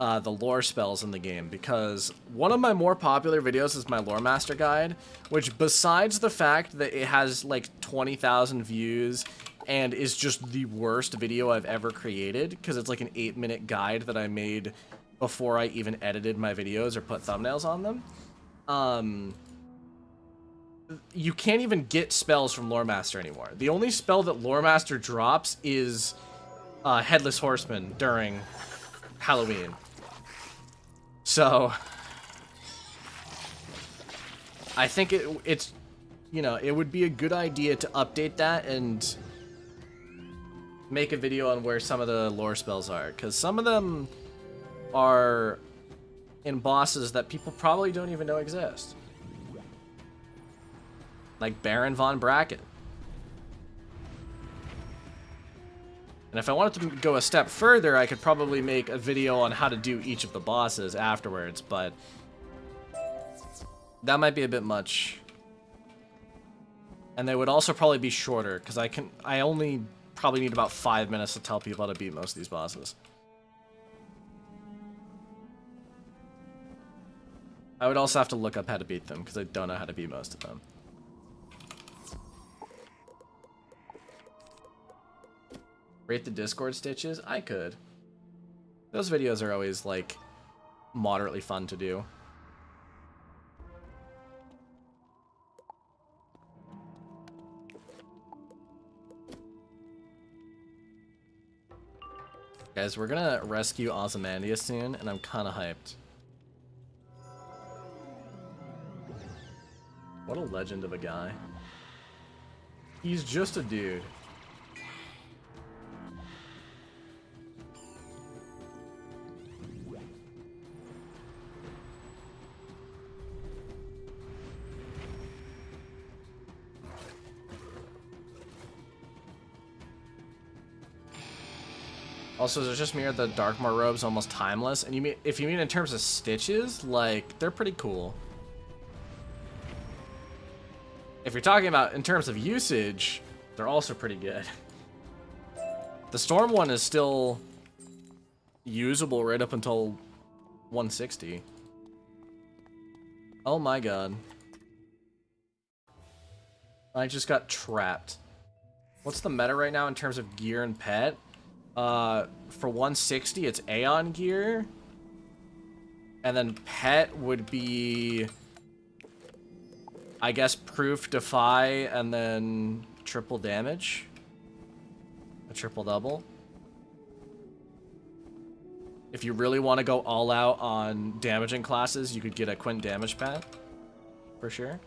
the lore spells in the game, because one of my more popular videos is my Lore Master Guide, which besides the fact that it has like 20,000 views and is just the worst video I've ever created, because it's like an 8-minute guide that I made before I even edited my videos or put thumbnails on them. You can't even get spells from Lore Master anymore. The only spell that Lore Master drops is Headless Horseman during Halloween. So I think it's, you know, it would be a good idea to update that and make a video on where some of the lore spells are, because some of them are in bosses that people probably don't even know exist. Like Baron von Bracken. And if I wanted to go a step further, I could probably make a video on how to do each of the bosses afterwards, but that might be a bit much. And they would also probably be shorter, because I only probably need about 5 minutes to tell people how to beat most of these bosses. I would also have to look up how to beat them, because I don't know how to beat most of them. Rate the Discord stitches? I could. Those videos are always, like, moderately fun to do. Guys, we're gonna rescue Ozymandias soon, and I'm kinda hyped. What a legend of a guy. He's just a dude. Also, is it just me or the Darkmoor robes almost timeless? And you mean, if you mean in terms of stitches, like, they're pretty cool. If you're talking about in terms of usage, they're also pretty good. The Storm one is still usable right up until 160. Oh my god. I just got trapped. What's the meta right now in terms of gear and pet? For 160, it's Aeon gear. And then pet would be, I guess, proof, defy, and then triple damage. A triple double. If you really want to go all out on damaging classes, you could get a quint damage pet. For sure.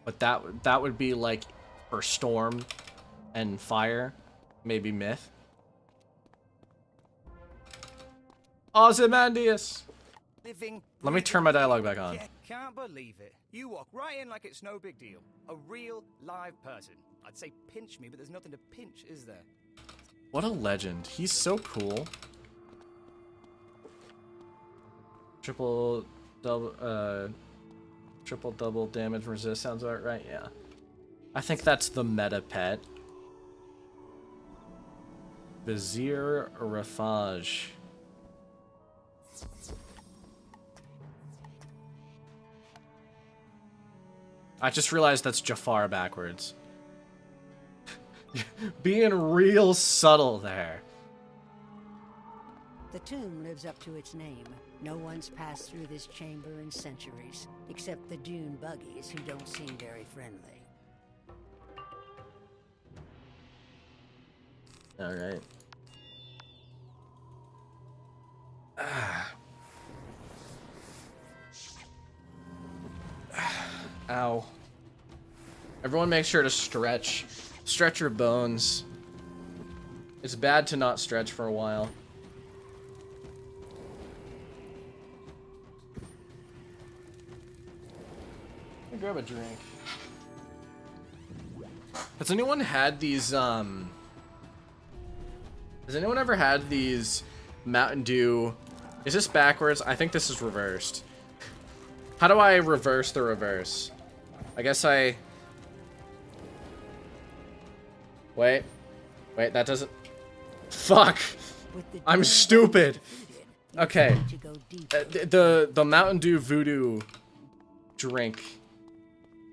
But that would be like for storm and fire, maybe myth. Ozymandias! Let me turn my dialogue back on. Can't believe it. You walk right in like it's no big deal. A real, live person. I'd say pinch me, but there's nothing to pinch, is there? What a legend. He's so cool. Triple double damage resist sounds about right, yeah. I think that's the meta pet. Vizier Rafage. I just realized that's Jafar backwards. Being real subtle there. The tomb lives up to its name. No one's passed through this chamber in centuries, except the dune buggies who don't seem very friendly. Alright. Everyone make sure to stretch. Stretch your bones. It's bad to not stretch for a while. Let me grab a drink. Has anyone had these, Has anyone ever had these Mountain Dew? Is this backwards? I think this is reversed. How do I reverse the reverse? I guess I... Wait, that doesn't... Fuck! I'm stupid! Okay. The Mountain Dew Voodoo drink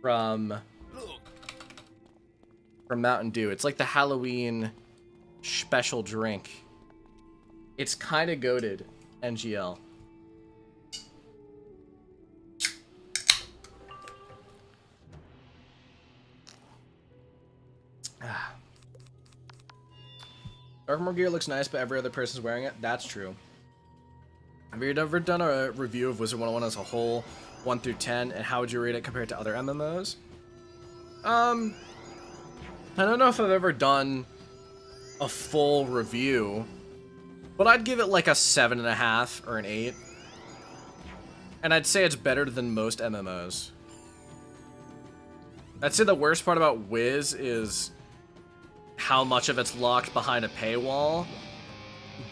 from Mountain Dew. It's like the Halloween special drink. It's kind of goated, NGL. Armor gear looks nice, but every other person's wearing it. That's true. Have you ever done a review of Wizard 101 as a whole, 1 through 10, and how would you rate it compared to other MMOs? I don't know if I've ever done a full review, but I'd give it like a 7.5 or an 8. And I'd say it's better than most MMOs. I'd say the worst part about Wiz is how much of it's locked behind a paywall,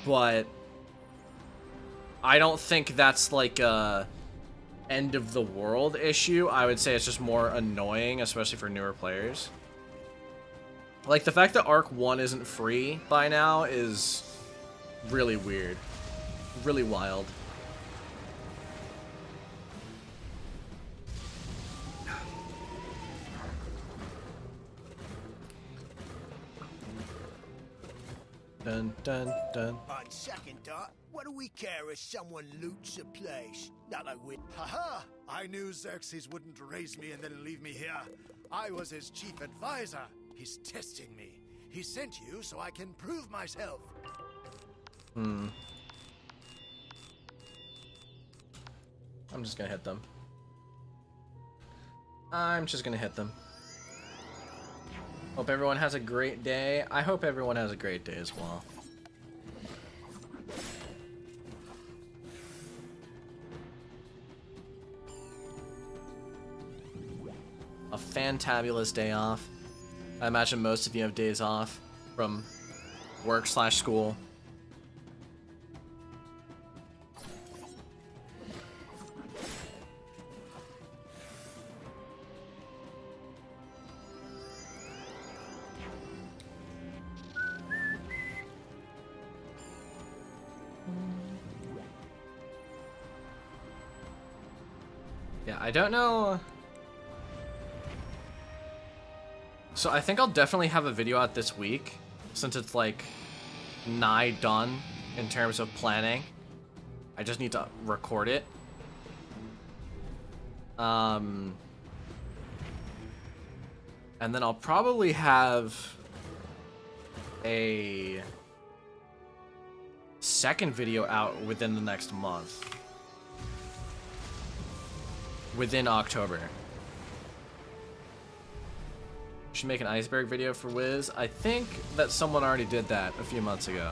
but I don't think that's like a end of the world issue. I would say it's just more annoying, especially for newer players. Like, the fact that Arc 1 isn't free by now is really weird. Really wild. Dun, dun, dun. On second thought, what do we care if someone loots a place? Not like we... Haha! I knew Xerxes wouldn't raise me and then leave me here. I was his chief advisor. He's testing me. He sent you so I can prove myself. I'm just gonna hit them. Hope everyone has a great day. I hope everyone has a great day as well. A fantabulous day off. I imagine most of you have days off from work/school. Yeah, I don't know. So I think I'll definitely have a video out this week, since it's like nigh done in terms of planning. I just need to record it. And then I'll probably have a second video out within the next month. Within October. Should make an iceberg video for Wiz. I think that someone already did that a few months ago.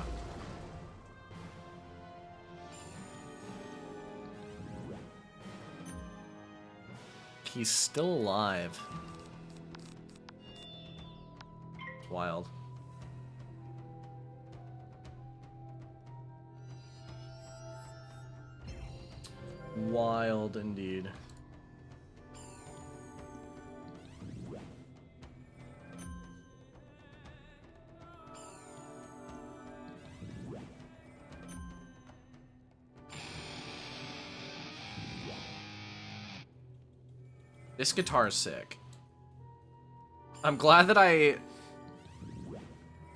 He's still alive. It's wild. Wild indeed. This guitar is sick. I'm glad that I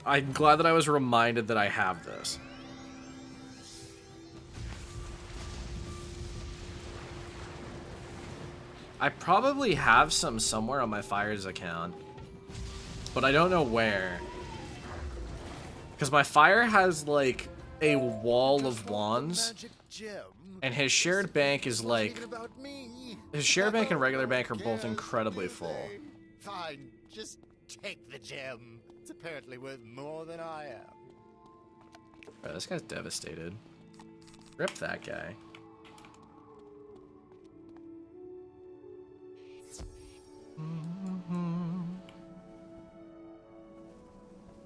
was reminded that I have this. I probably have some somewhere on my Fires account, but I don't know where. Because my Fire has like a wall of wands, and his shared bank is like... His shared bank and regular bank are both incredibly full. fine. Just take the gem. It's apparently worth more than I am. Bro, this guy's devastated. Rip that guy.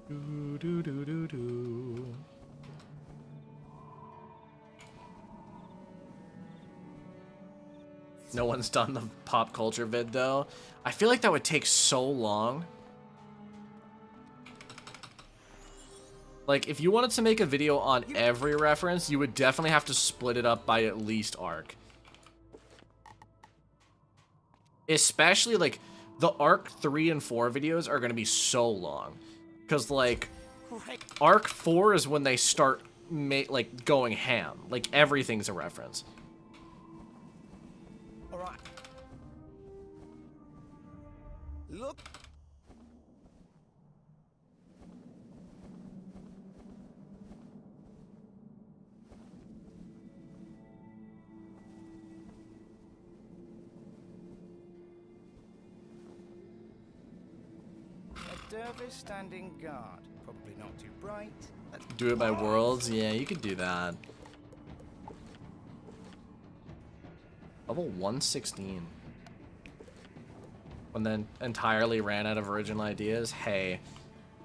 Do, do, do, do, do. No one's done the pop culture vid though. I feel like that would take so long. Like, if you wanted to make a video on every reference, you would definitely have to split it up by at least arc. Especially, like, the arc 3 and 4 videos are going to be so long. Because, like, arc 4 is when they start, like, going ham. Like, everything's a reference. Alright. Look. Dervish standing guard. Probably not too bright. Do it by worlds? Yeah, you could do that. Level 116. And then entirely ran out of original ideas? Hey.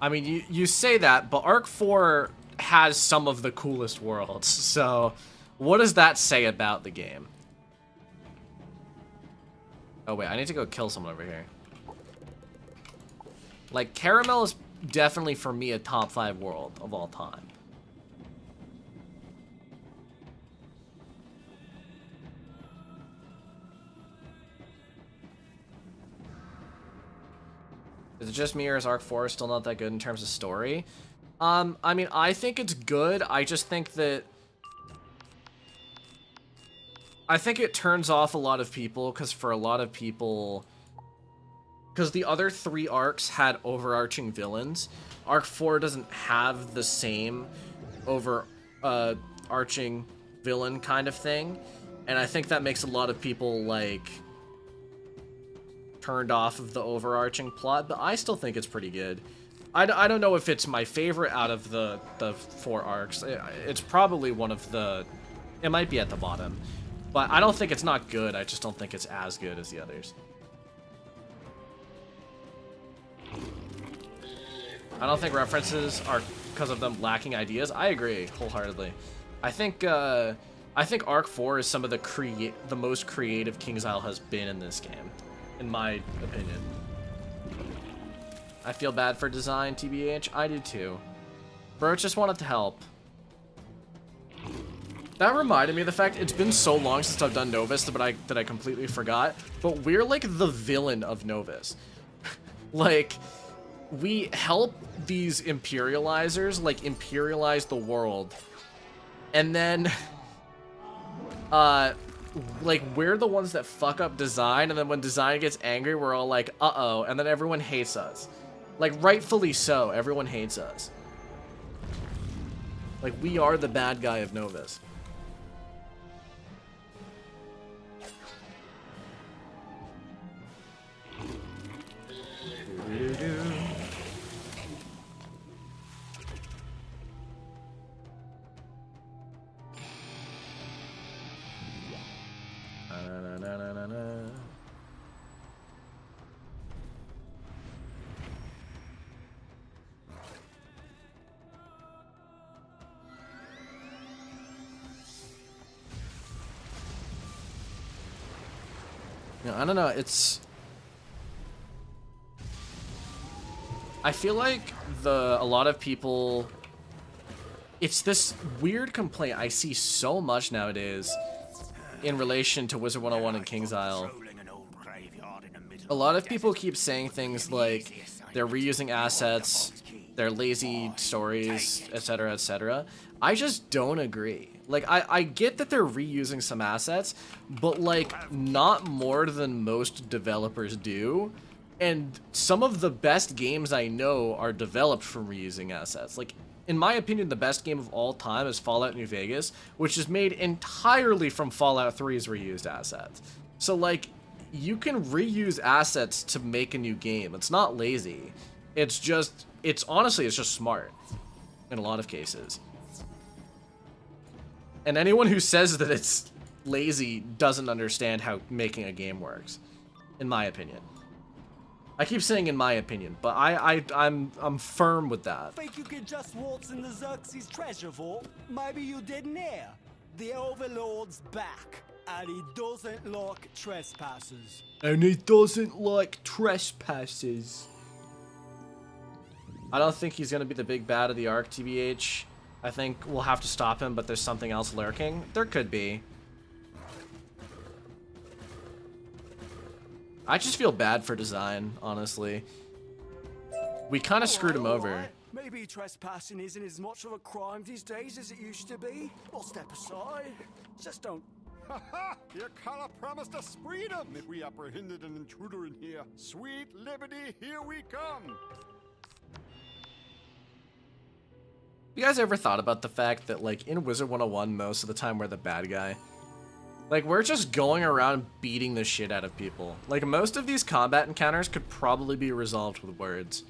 I mean, you say that, but Arc 4 has some of the coolest worlds. So, what does that say about the game? Oh, wait. I need to go kill someone over here. Like, Caramel is definitely, for me, a top 5 world of all time. Is it just me, or is Arc 4 still not that good in terms of story? I mean, I think it's good. I just think that... I think it turns off a lot of people, because for a lot of people... Because the other 3 arcs had overarching villains. Arc 4 doesn't have the same overarching villain kind of thing. And I think that makes a lot of people, like, turned off of the overarching plot. But I still think it's pretty good. I don't know if it's my favorite out of the 4 arcs. It's probably one of the... It might be at the bottom. But I don't think it's not good. I just don't think it's as good as the others. I don't think references are because of them lacking ideas. I agree wholeheartedly. I think Arc 4 is some of the most creative King's Isle has been in this game, in my opinion. I feel bad for design, TBH. I do too. Bro, just wanted to help. That reminded me of the fact it's been so long since I've done Novus that I completely forgot. But we're like the villain of Novus. Like, we help these imperializers, like, imperialize the world. And then, like, we're the ones that fuck up design, and then when design gets angry, we're all like, uh-oh, and then everyone hates us. Like, rightfully so, everyone hates us. Like, we are the bad guy of Novus. I don't know, it's... I feel like a lot of people... It's this weird complaint I see so much nowadays in relation to Wizard 101 and King's Isle. A lot of people keep saying things like they're reusing assets, they're lazy stories, etc., etc. I just don't agree. Like, I get that they're reusing some assets, but, like, not more than most developers do. And some of the best games I know are developed from reusing assets. Like, in my opinion, the best game of all time is Fallout New Vegas, which is made entirely from Fallout 3's reused assets. So, like, you can reuse assets to make a new game. It's not lazy. It's honestly, it's just smart in a lot of cases. And anyone who says that it's lazy doesn't understand how making a game works, in my opinion. I keep saying in my opinion, but I'm firm with that. Think you can just waltz in the Xerxes treasure vault? Maybe you didn't hear. The Overlord's back, and he doesn't like trespassers. And he doesn't like trespassers. I don't think he's gonna be the big bad of the arc, TBH. I think we'll have to stop him, but there's something else lurking. There could be. I just feel bad for design, honestly. We kind of screwed him over. Maybe trespassing isn't as much of a crime these days as it used to be. We'll step aside. Just don't. Ha! Your color promised us freedom if we apprehended an intruder in here. Sweet liberty, here we come. You guys ever thought about the fact that, like, in Wizard 101, most of the time we're the bad guy? Like, we're just going around beating the shit out of people. Like, most of these combat encounters could probably be resolved with words.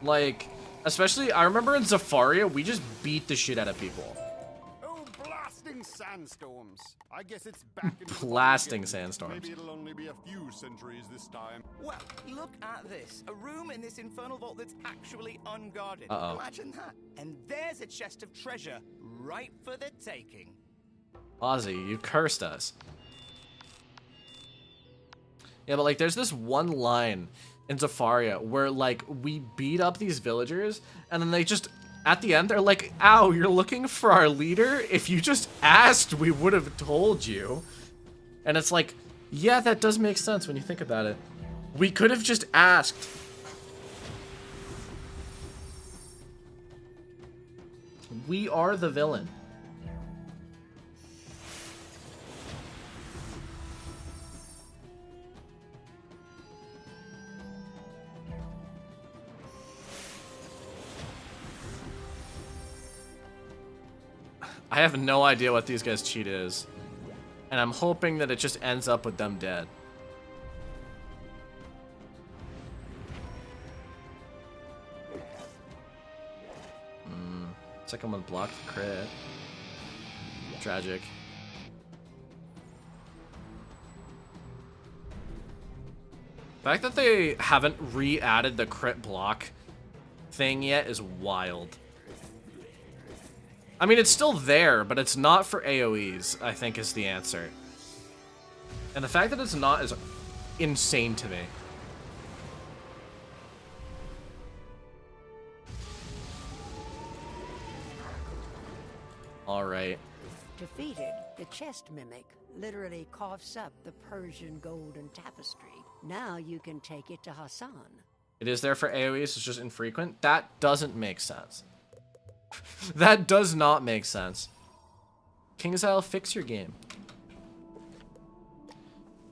Like, especially, I remember in Zafaria, we just beat the shit out of people. Oh, blasting sandstorms. I guess it's back in Blasting sandstorms. Maybe it'll only be a few centuries this time. Well, look at this. A room in this infernal vault that's actually unguarded. Uh-oh. Imagine that. And there's a chest of treasure right for the taking. Ozzy, you cursed us. Yeah, but like, there's this one line in Zafaria where, like, we beat up these villagers, and then they just, at the end, they're like, ow, you're looking for our leader? If you just asked, we would have told you. And it's like, yeah, that does make sense when you think about it. We could have just asked. We are the villain. I have no idea what these guys' cheat is. And I'm hoping that it just ends up with them dead. Second one blocked the crit. Tragic. The fact that they haven't re-added the crit block thing yet is wild. I mean, it's still there, but it's not for AoEs, I think is the answer. And the fact that it's not is insane to me. Alright. Defeated, the chest mimic literally coughs up the Persian golden tapestry. Now you can take it to Hassan. It is there for AoEs, it's just infrequent? That doesn't make sense. That does not make sense. KingsIsle, fix your game.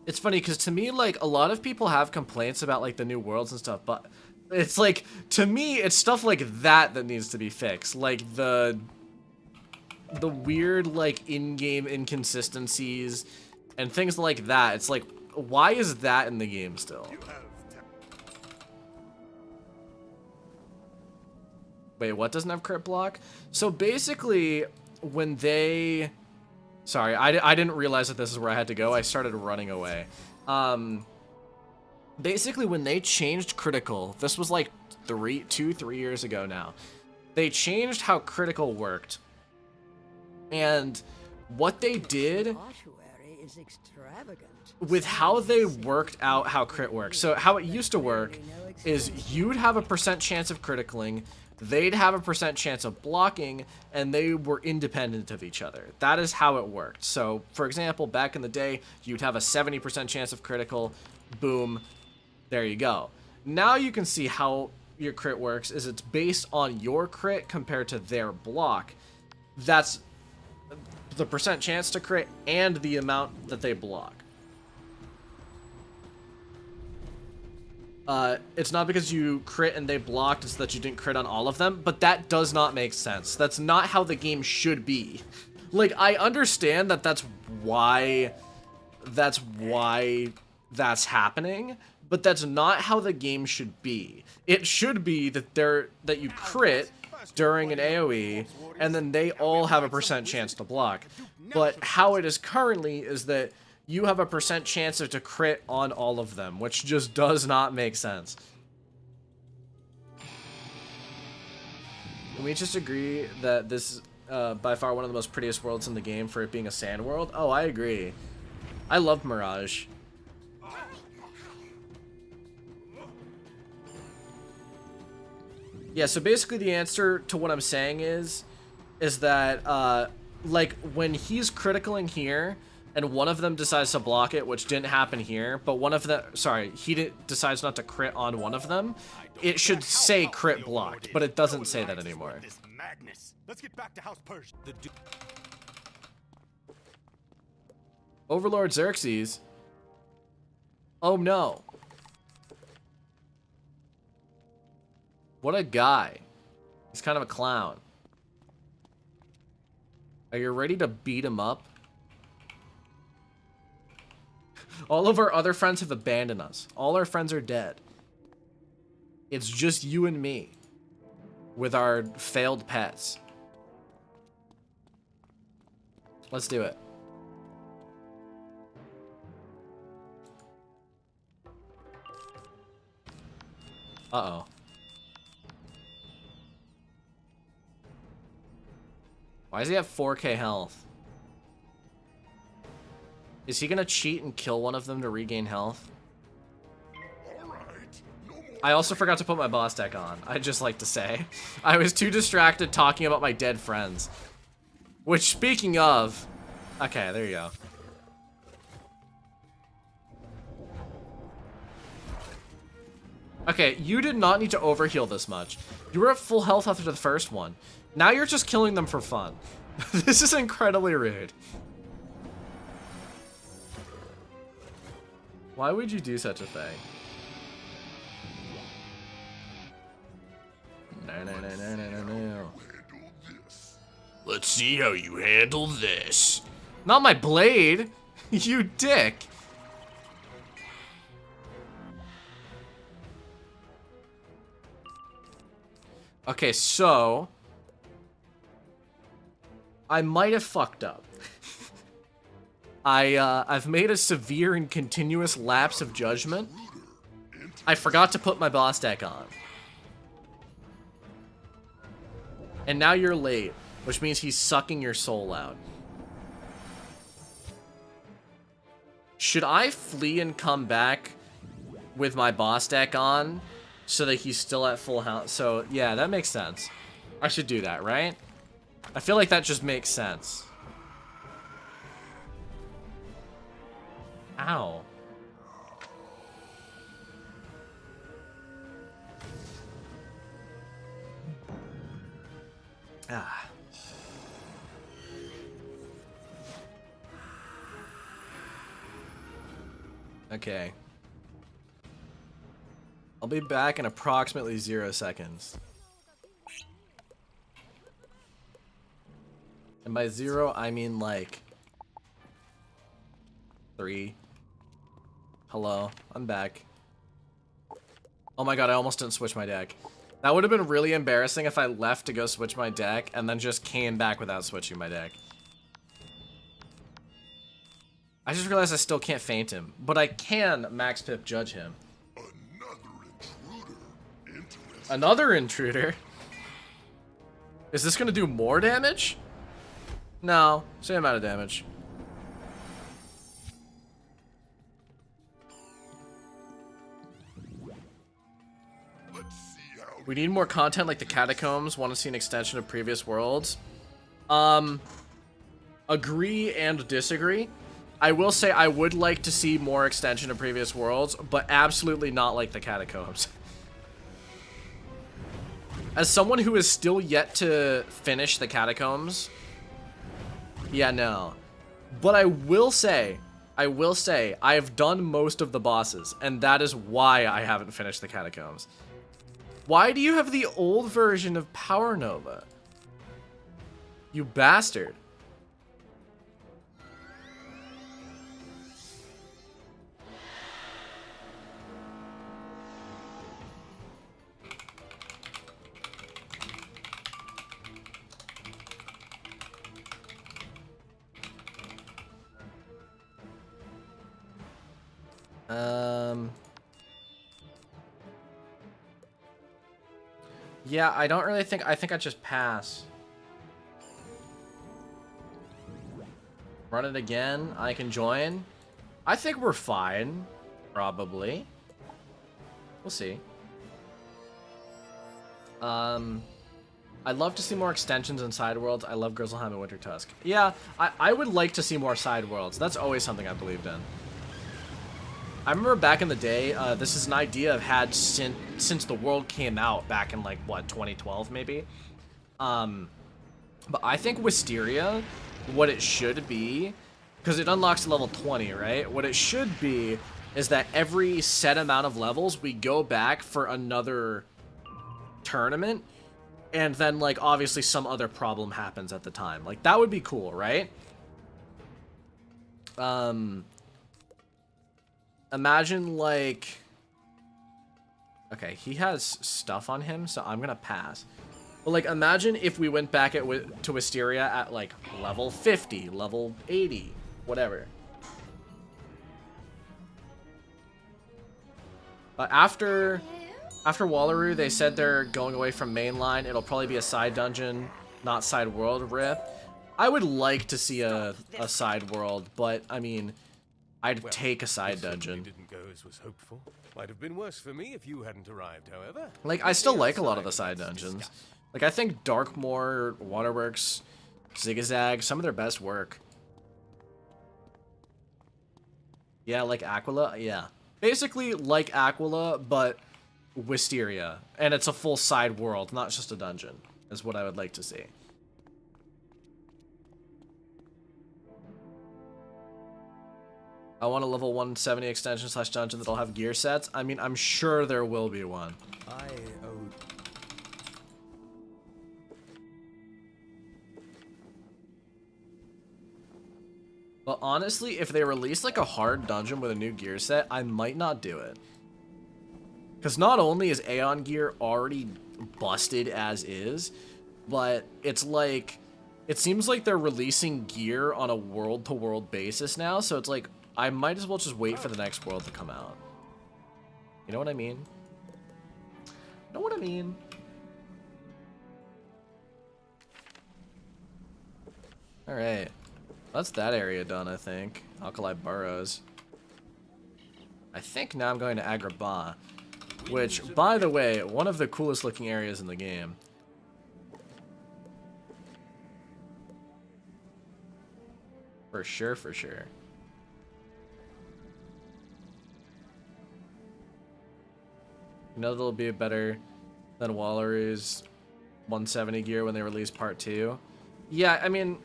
It's funny, because to me, like, a lot of people have complaints about, like, the new worlds and stuff, but it's like, to me, it's stuff like that that needs to be fixed. Like, the weird, like, in-game inconsistencies and things like that. It's like, why is that in the game still? Wait, what doesn't have crit block? So basically, when they... Sorry, I didn't realize that this is where I had to go. I started running away. Basically, when they changed critical, this was like 3 years ago now. They changed how critical worked. And what they did is extravagant. With how they worked out how crit works. So how it used to work is you'd have a % chance of criticaling, they'd have a % chance of blocking, and they were independent of each other. That is how it worked. So, for example, back in the day, you'd have a 70% chance of critical, boom, there you go. Now you can see how your crit works is it's based on your crit compared to their block. That's the % chance to crit and the amount that they block. it's not because you crit and they blocked, it's that you didn't crit on all of them, but that does not make sense. That's not how the game should be. Like, I understand that that's why that's happening, but that's not how the game should be. It should be that you crit during an AoE, and then they all have a % chance to block. But how it is currently is that you have a % chance to crit on all of them, which just does not make sense. Can we just agree that this is by far one of the most prettiest worlds in the game for it being a sand world? Oh, I agree. I love Mirage. Yeah, so basically the answer to what I'm saying is that, like, when he's criticaling here, and one of them decides to block it, which didn't happen here, but one of them, sorry, he decides not to crit on one of them, it should say crit blocked, but it doesn't say that anymore. Let's get back to House Persia. Overlord Xerxes? Oh no. What a guy. He's kind of a clown. Are you ready to beat him up? All of our other friends have abandoned us. All our friends are dead. It's just you and me. With our failed pets. Let's do it. Uh-oh. Why does he have 4k health? Is he gonna cheat and kill one of them to regain health? I also forgot to put my boss deck on, I'd just like to say. I was too distracted talking about my dead friends. Which, speaking of... Okay, there you go. Okay, you did not need to overheal this much. You were at full health after the first one. Now you're just killing them for fun. This is incredibly rude. Why would you do such a thing? No. Let's see how you handle this. Not my blade! You dick! Okay, so... I might have fucked up. I've made a severe and continuous lapse of judgment. I forgot to put my boss deck on. And now you're late, which means he's sucking your soul out. Should I flee and come back with my boss deck on so that he's still at full health? So, yeah, that makes sense. I should do that, right? I feel like that just makes sense. Ow. Ah. Okay. I'll be back in approximately 0 seconds. And by 0, I mean like 3. Hello, I'm back. Oh my god, I almost didn't switch my deck. That would have been really embarrassing if I left to go switch my deck and then just came back without switching my deck. I just realized I still can't feint him, but I can max pip judge him. Another intruder? Is this gonna do more damage? No, same amount of damage. We need more content like the catacombs. Want to see an extension of previous worlds? Agree and disagree. I will say I would like to see more extension of previous worlds, but absolutely not like the catacombs. As someone who is still yet to finish the catacombs, yeah, no. But I will say, I will say, I have done most of the bosses, and that is why I haven't finished the catacombs. Why do you have the old version of Power Nova? You bastard. Yeah, I don't really think, I think I just pass. Run it again, I can join. I think we're fine, probably. We'll see. I'd love to see more extensions and side worlds. I love Grizzleheim and Winter Tusk. Yeah, I would like to see more side worlds. That's always something I believed in. I remember back in the day, this is an idea I've had since the world came out back in, like, what, 2012 maybe? But I think Wisteria, what it should be, because it unlocks to level 20, right? What it should be is that every set amount of levels, we go back for another tournament, and then, like, obviously some other problem happens at the time. Like, that would be cool, right? Imagine, like... Okay, he has stuff on him, so I'm gonna pass. But, like, imagine if we went back to Wisteria at, like, level 50, level 80, whatever. After Wallaroo, they said they're going away from mainline. It'll probably be a side dungeon, not side world rip. I would like to see a side world, but, I mean... I'd take a side dungeon. Didn't go as was hoped for. Might have been worse for me if you hadn't arrived, however. Like, I still like a lot of the side dungeons. Like, I think Darkmoor, Waterworks, Zigzag, some of their best work. Yeah, like Aquila, yeah. Basically like Aquila, but Wisteria. And it's a full side world, not just a dungeon, is what I would like to see. I want a level 170 extension / dungeon that'll have gear sets. I mean, I'm sure there will be one. But honestly, if they release like a hard dungeon with a new gear set, I might not do it. Because not only is Aeon gear already busted as is, but it's like, it seems like they're releasing gear on a world-to-world basis now, so it's like, I might as well just wait for the next world to come out. You know what I mean? Know what I mean? Alright. That's that area done, I think. Alkali Burrows. I think now I'm going to Agrabah. Which, by the way, one of the coolest looking areas in the game. For sure, for sure. You know they'll be better than Wallaroo's 170 gear when they release part 2? Yeah, I mean,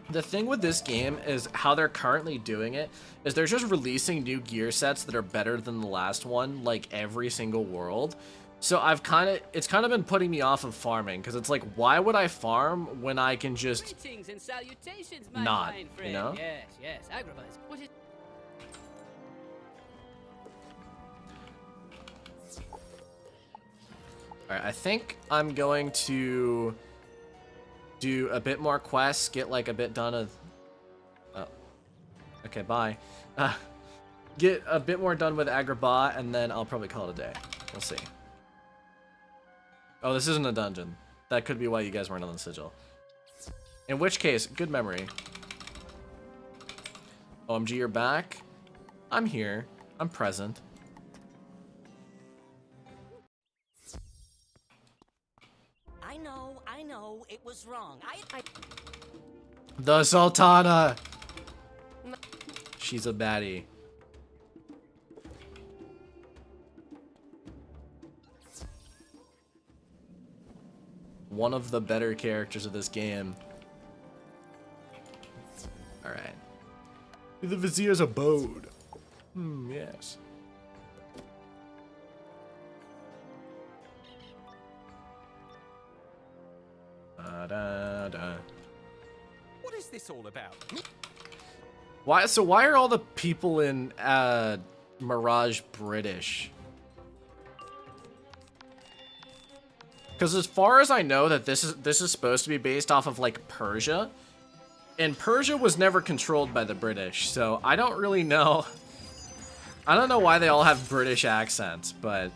the thing with this game is how they're currently doing it is they're just releasing new gear sets that are better than the last one, like every single world. So it's kind of been putting me off of farming, because it's like, why would I farm when I can just and salutations, my not, fine friend. you know? Yes, Agrabah. What is... Alright, I think I'm going to do a bit more quests, get like a bit done of... Oh. Okay, bye. Get a bit more done with Agrabah, and then I'll probably call it a day. We'll see. Oh, this isn't a dungeon. That could be why you guys weren't on the sigil. In which case, good memory. OMG, you're back. I'm here. I'm present. I know, it was wrong. The Sultana! She's a baddie. One of the better characters of this game. Alright. The vizier's abode. Yes. Da. What is this all about? Why are all the people in Mirage British? Because as far as I know, that this is supposed to be based off of like Persia, and Persia was never controlled by the British, so I don't really know. I don't know why they all have British accents, but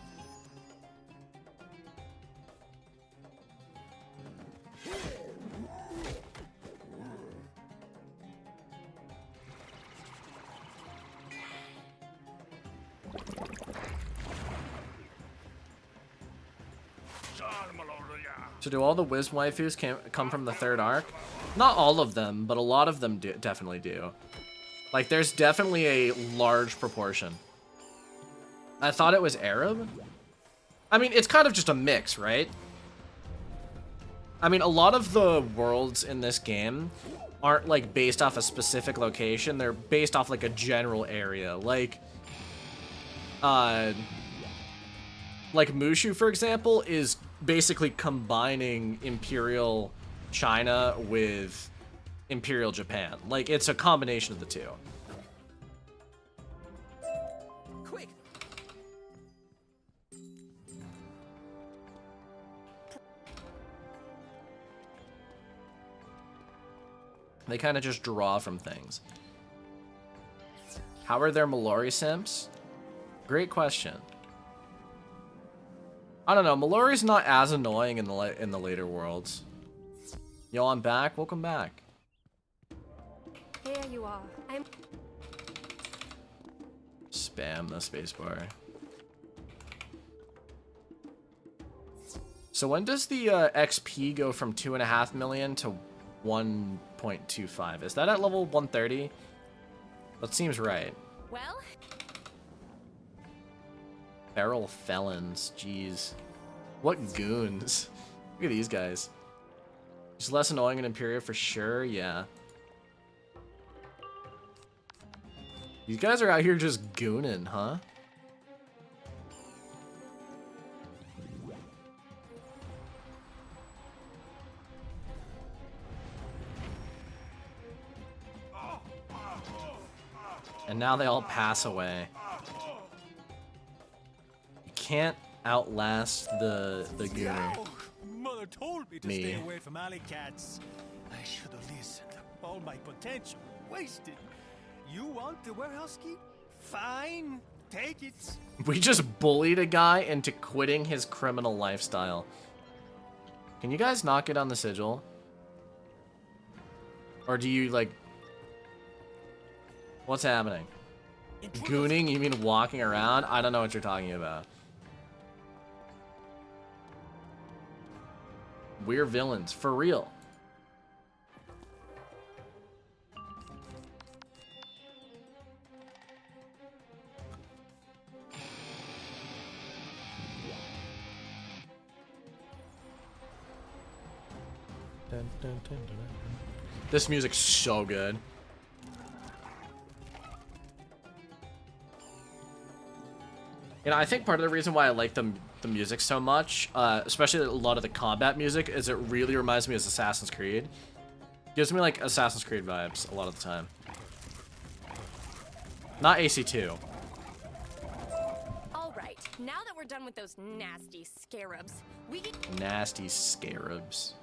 so do all the Wiz waifus come from the third arc? Not all of them, but a lot of them definitely do. Like, there's definitely a large proportion. I thought it was Arab. I mean, it's kind of just a mix, right? I mean, a lot of the worlds in this game aren't, like, based off a specific location. They're based off, like, a general area. Like Mushu, for example, is basically combining Imperial China with Imperial Japan. Like, it's a combination of the two. Quick. They kind of just draw from things. How are there Malori simps? Great question. I don't know. Malori's not as annoying in the later worlds. Yo, I'm back. Welcome back. Here you are. I'm Spam the spacebar. So when does the XP go from 2.5 million to 1.25? Is that at level 130? That seems right. well. Feral felons, jeez. What goons. Look at these guys. He's less annoying in Imperial for sure, yeah. These guys are out here just gooning, huh? And now they all pass away. You can't outlast the gooner. Mother told me to Me. stay away from alley cats. I should have listened. All my potential wasted. You want the warehouse key? Fine, take it. We just bullied a guy into quitting his criminal lifestyle. Can you guys not get on the sigil? Or do you, like... What's happening? Gooning? You mean walking around? I don't know what you're talking about. We're villains. For real. Dun, dun, dun, dun. This music's so good. You know, I think part of the reason why I like the music so much, especially a lot of the combat music, is it really reminds me of Assassin's Creed. Gives me like Assassin's Creed vibes a lot of the time. Not AC2. All right. Now that we're done with those nasty scarabs, we can. Nasty scarabs.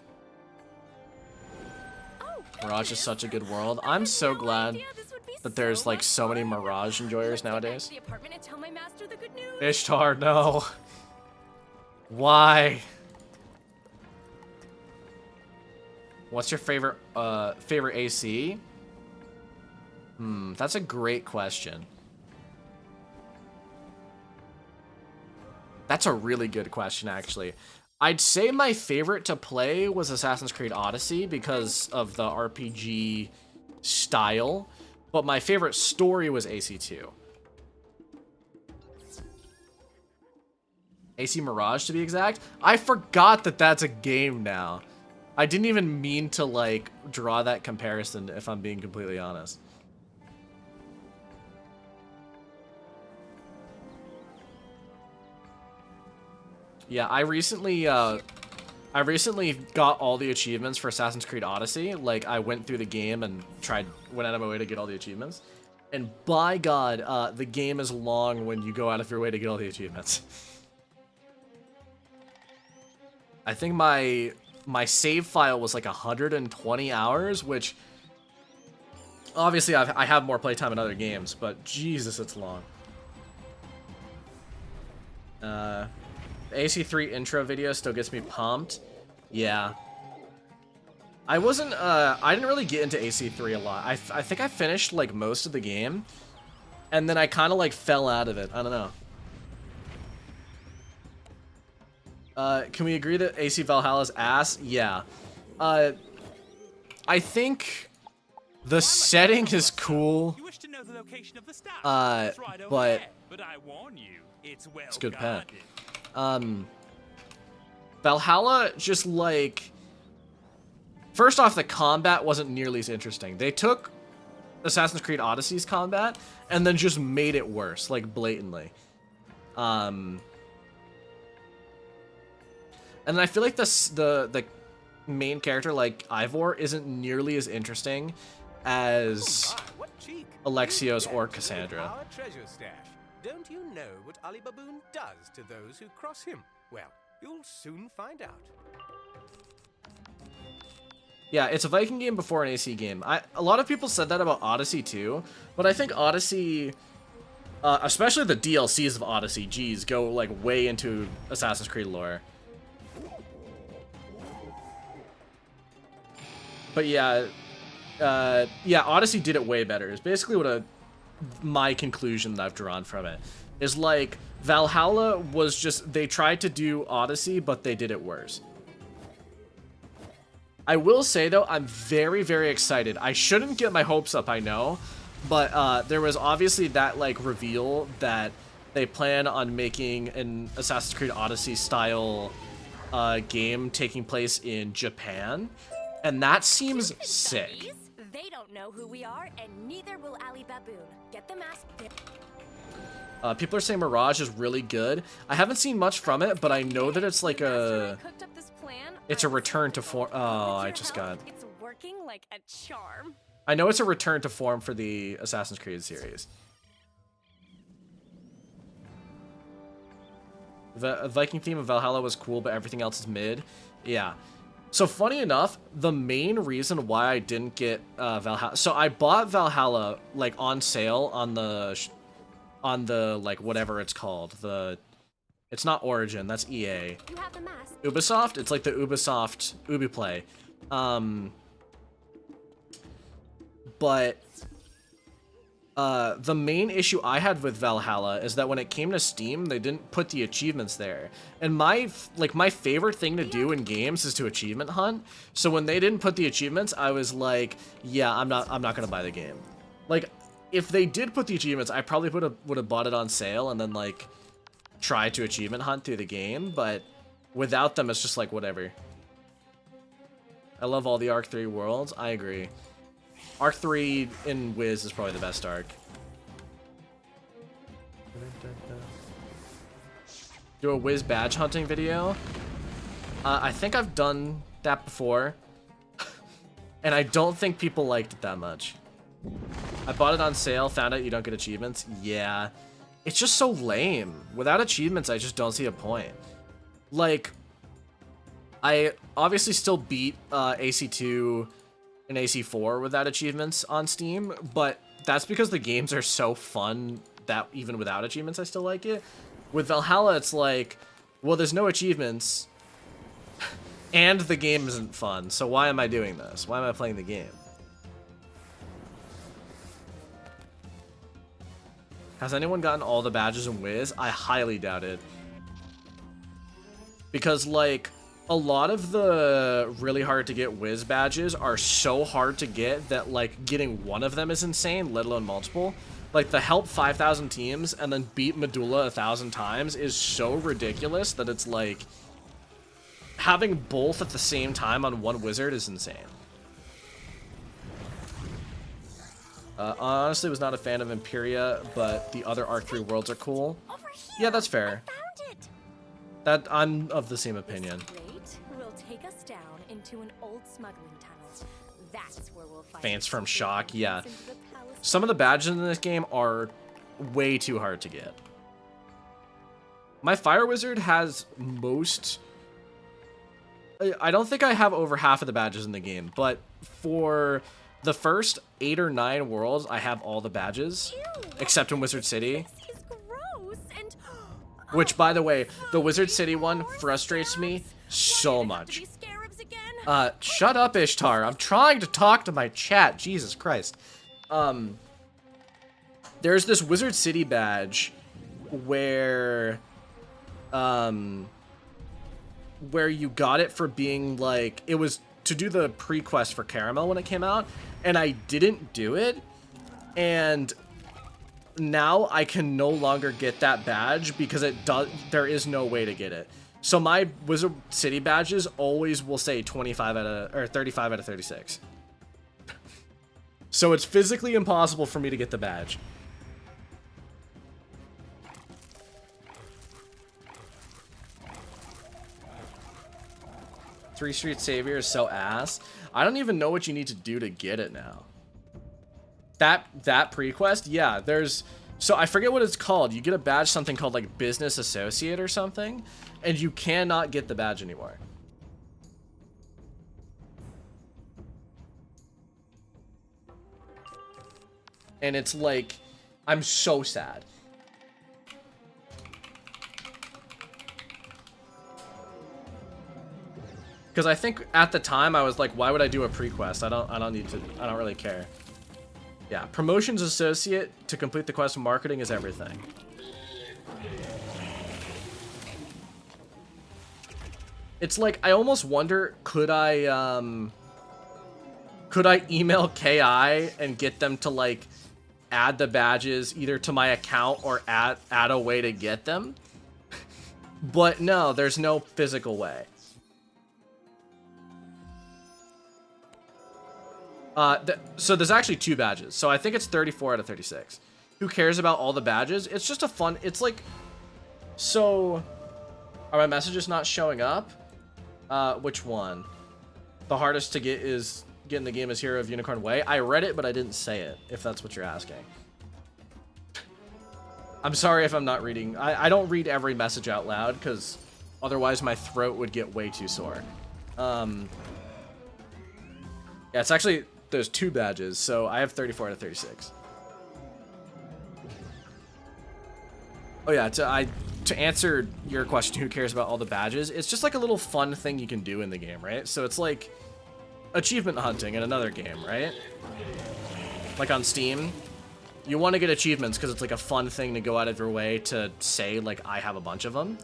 Oh, Mirage is such a good world. I'm so glad that there's like so many Mirage enjoyers nowadays. the apartment and tell my master the good news. Ishtar, no. Why? What's your favorite AC? That's a great question. That's a really good question, actually. I'd say my favorite to play was Assassin's Creed Odyssey because of the RPG style, but my favorite story was AC2. AC Mirage, to be exact. I forgot that that's a game now. I didn't even mean to, like, draw that comparison, if I'm being completely honest. Yeah, I recently got all the achievements for Assassin's Creed Odyssey. Like, I went through the game and went out of my way to get all the achievements. And by God, the game is long when you go out of your way to get all the achievements. I think my save file was like 120 hours, which obviously I have more playtime in other games, but Jesus, it's long. AC3 intro video still gets me pumped. Yeah. I didn't really get into AC3 a lot. I think I finished like most of the game, and then I kind of like fell out of it. I don't know. Can we agree that AC Valhalla's ass? Yeah. I think the setting is cool. You wish to know the location of the staff? But I warn you, it's well it's a good guarded. pet. Valhalla just like, first off, the combat wasn't nearly as interesting. They took Assassin's Creed Odyssey's combat and then just made it worse, like blatantly. And then I feel like the main character, like Ivor, isn't nearly as interesting as Alexios or Cassandra. Our treasure stash. Don't you know what Ali Baboon does to those who cross him? Well, you'll soon find out. Yeah, it's a Viking game before an AC game. A lot of people said that about Odyssey too, but I think Odyssey, especially the DLCs of Odyssey, geez, go like way into Assassin's Creed lore. But yeah, Odyssey did it way better. It's basically what my conclusion that I've drawn from it is. Like, Valhalla was just, they tried to do Odyssey, but they did it worse. I will say though, I'm very, very excited. I shouldn't get my hopes up, I know, but there was obviously that like reveal that they plan on making an Assassin's Creed Odyssey style game taking place in Japan. And that seems sick. They don't know who we are, and neither will Ali Baboon. Get the mask. People are saying Mirage is really good. I haven't seen much from it, but I know that it's like it's a return to form. Oh, I just got. It's working like a charm. I know it's a return to form for the Assassin's Creed series. The Viking theme of Valhalla was cool, but everything else is mid. Yeah. So funny enough, the main reason why I didn't get Valhalla, so I bought Valhalla like on sale on the like whatever it's called, it's not Origin, that's EA. You have the mask. Ubisoft, it's like the Ubisoft Ubiplay. But the main issue I had with Valhalla is that when it came to Steam, they didn't put the achievements there. And my favorite thing to do in games is to achievement hunt. So when they didn't put the achievements, I was like, yeah, I'm not gonna buy the game. Like, if they did put the achievements, I probably would have bought it on sale and then like try to achievement hunt through the game. But without them, it's just like whatever. I love all the Arc 3 worlds. I agree. Arc 3 in Wiz is probably the best arc. Do a Wiz badge hunting video? I think I've done that before. And I don't think people liked it that much. I bought it on sale, found out you don't get achievements. Yeah. It's just so lame. Without achievements, I just don't see a point. Like, I obviously still beat AC2 and AC4 without achievements on Steam, but that's because the games are so fun that even without achievements, I still like it. With Valhalla, it's like, well, there's no achievements, and the game isn't fun, so why am I doing this? Why am I playing the game? Has anyone gotten all the badges in Wiz? I highly doubt it. Because, like, a lot of the really hard to get Wiz badges are so hard to get that, like, getting one of them is insane, let alone multiple. Like, the help 5,000 teams and then beat Medulla 1,000 times is so ridiculous that it's like, having both at the same time on one wizard is insane. Honestly, was not a fan of Imperia, but the other Arc 3 worlds are cool. Yeah, that's fair. That I'm of the same opinion. Great. Will take us down into an old smuggling tunnel. That's where we'll find Faints the from secret shock, yeah. entrance into the palace. Some of the badges in this game are way too hard to get. My Fire Wizard has most... I don't think I have over half of the badges in the game, but for the first 8 or 9 worlds, I have all the badges, except in Wizard City. This is gross and... Which, by the way, the Wizard City one frustrates me so much. Shut up, Ishtar. I'm trying to talk to my chat. Jesus Christ. There's this Wizard City badge where you got it for being like, it was to do the pre-quest for Caramel when it came out, and I didn't do it, and now I can no longer get that badge because there is no way to get it. So my Wizard City badges always will say 35 out of, or 35 out of 36. So it's physically impossible for me to get the badge. Three Street Savior is so ass. I don't even know what you need to do to get it now. That pre-quest? Yeah, there's... So I forget what it's called. You get a badge, something called like Business Associate or something, and you cannot get the badge anymore. And it's like, I'm so sad. Because I think at the time I was like, why would I do a pre-quest? I don't need to, I don't really care. Yeah, Promotions Associate to complete the quest. Marketing is everything. It's like, I almost wonder, could I email KI and get them to like add the badges either to my account or add a way to get them? But no, there's no physical way. So there's actually 2 badges. So I think it's 34 out of 36. Who cares about all the badges? It's just a fun... It's like... So... Are my messages not showing up? Which one? The hardest to get is... Getting the game as Hero of Unicorn Way. I read it, but I didn't say it, if that's what you're asking. I'm sorry if I'm not reading. I don't read every message out loud, because otherwise my throat would get way too sore. Yeah, it's actually... There's 2 badges, so I have 34 out of 36. Oh yeah, to answer your question, who cares about all the badges? It's just like a little fun thing you can do in the game, right? So it's like achievement hunting in another game, right? Like on Steam, you want to get achievements because it's like a fun thing to go out of your way to say, like, I have a bunch of them.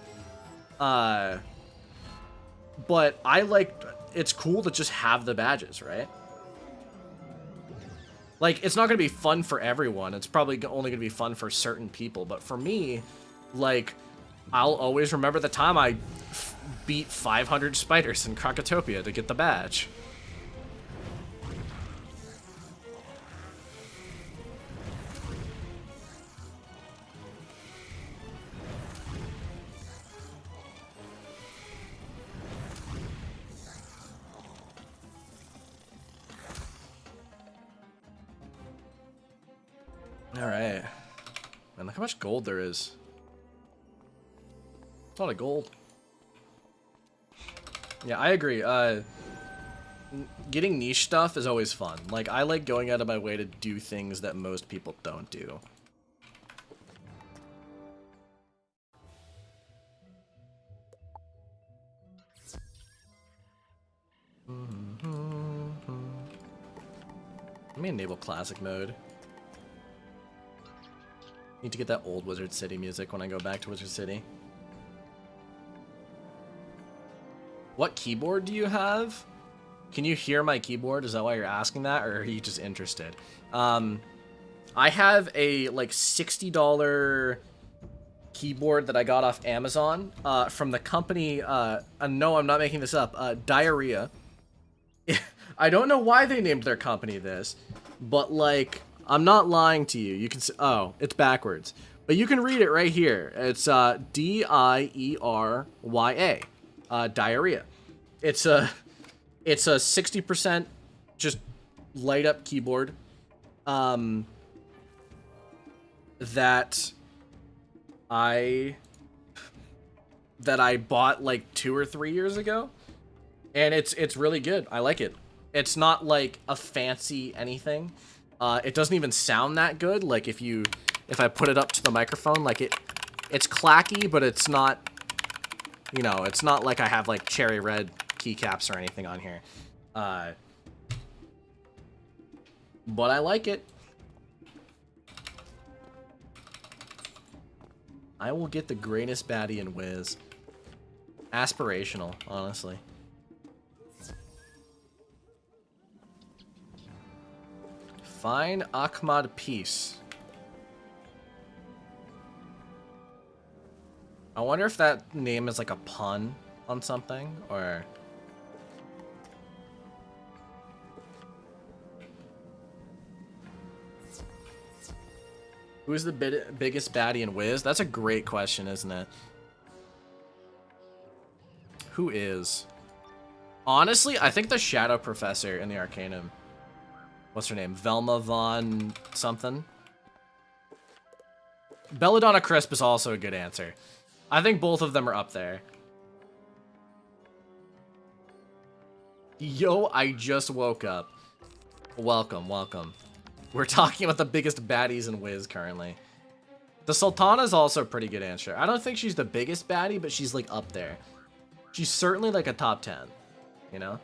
But I like, it's cool to just have the badges, right? Like, it's not going to be fun for everyone. It's probably only going to be fun for certain people. But for me, like, I'll always remember the time I beat 500 spiders in Krokotopia to get the badge. Alright. Man, look how much gold there is. A lot of gold. Yeah, I agree. Getting niche stuff is always fun. Like, I like going out of my way to do things that most people don't do. Let me enable classic mode. Need to get that old Wizard City music when I go back to Wizard City. What keyboard do you have? Can you hear my keyboard? Is that why you're asking that, or are you just interested? I have a like $60 keyboard that I got off Amazon from the company. No, I'm not making this up. Diarrhea. I don't know why they named their company this, but like, I'm not lying to you. You can see, oh, it's backwards. But you can read it right here. It's D-I-E-R-Y-A. Diarrhea. It's a 60% just light up keyboard. That I bought like 2 or 3 years ago, and it's really good. I like it. It's not like a fancy anything. It doesn't even sound that good. Like if I put it up to the microphone, like it's clacky, but it's not, you know, it's not like I have like cherry red keycaps or anything on here. But I like it. I will get the greatest baddie in Wiz. Aspirational, honestly. Fine Ahmad Peace. I wonder if that name is like a pun on something, or... Who's the biggest baddie in Wiz? That's a great question, isn't it? Who is? Honestly, I think the Shadow Professor in the Arcanum. What's her name? Velma Von something? Belladonna Crisp is also a good answer. I think both of them are up there. Yo, I just woke up. Welcome, welcome. We're talking about the biggest baddies in Wiz currently. The Sultana is also a pretty good answer. I don't think she's the biggest baddie, but she's like up there. She's certainly like a top 10, you know?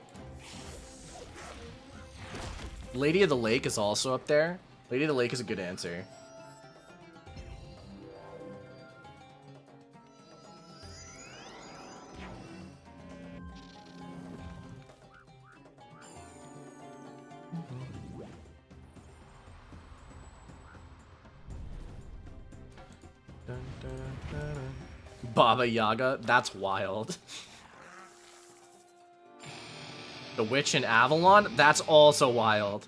Lady of the Lake is also up there. Lady of the Lake is a good answer. Baba Yaga, that's wild. The Witch in Avalon, that's also wild.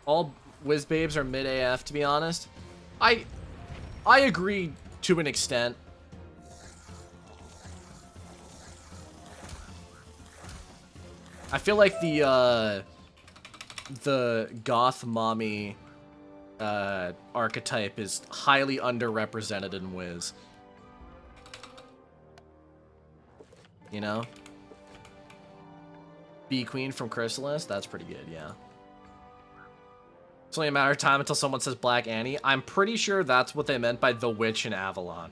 All Wiz babes are mid AF, to be honest. I agree to an extent. I feel like the goth mommy archetype is highly underrepresented in Wiz. You know? Bee Queen from Chrysalis, that's pretty good, yeah. It's only a matter of time until someone says Black Annie. I'm pretty sure that's what they meant by the Witch in Avalon.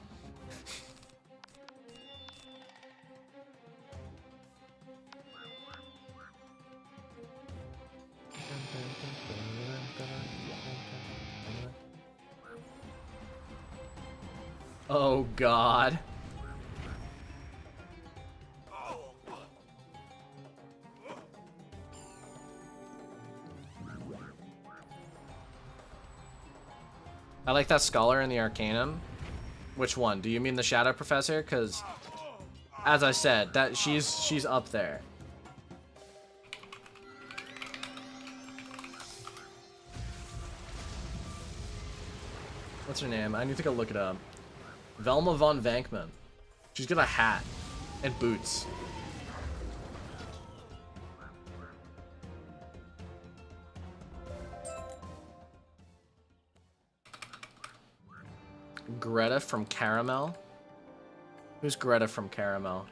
Oh, God. I like that scholar in the Arcanum. Which one? Do you mean the Shadow Professor? Because, as I said, that she's up there. What's her name? I need to go look it up. Velma von Vankman. She's got a hat and boots. Greta from Caramel? Who's Greta from Caramel?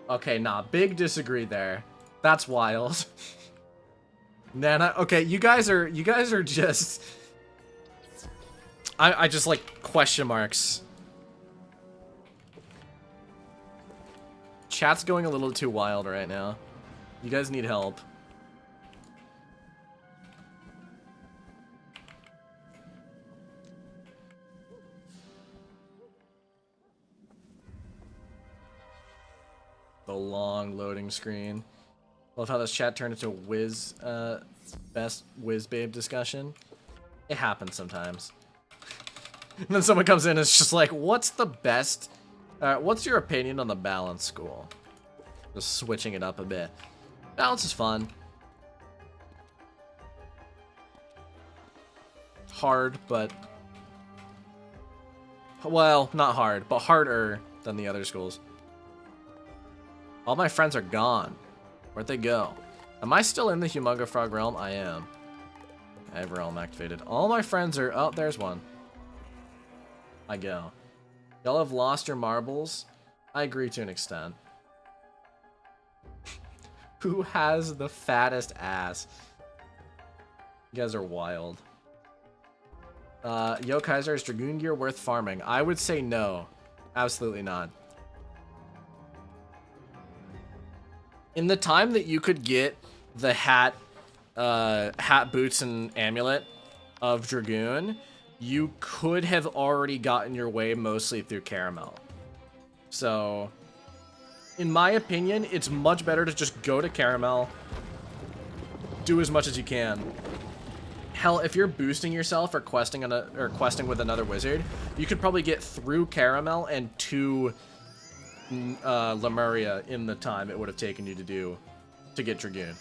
Okay, nah, big disagree there. That's wild. Nana, okay, you guys are just... I just like question marks. Chat's going a little too wild right now. You guys need help. The long loading screen. Love how this chat turned into Wiz, best Wiz babe discussion. It happens sometimes. And then someone comes in and it's just like, what's the best, what's your opinion on the balance school? Just switching it up a bit. Balance is fun. Hard, but... Well, not hard, but harder than the other schools. All my friends are gone. Where'd they go? Am I still in the Humunga Frog realm? I am. I have realm activated. All my friends are... Oh, there's one. I go. Y'all have lost your marbles? I agree to an extent. Who has the fattest ass? You guys are wild. Yo, Kaiser, is Dragoon gear worth farming? I would say no. Absolutely not. In the time that you could get the hat, boots, and amulet of Dragoon, you could have already gotten your way mostly through Caramel. So, in my opinion, it's much better to just go to Caramel, do as much as you can. Hell, if you're boosting yourself or questing with another wizard, you could probably get through Caramel and to Lemuria in the time it would have taken you to get Dragoon.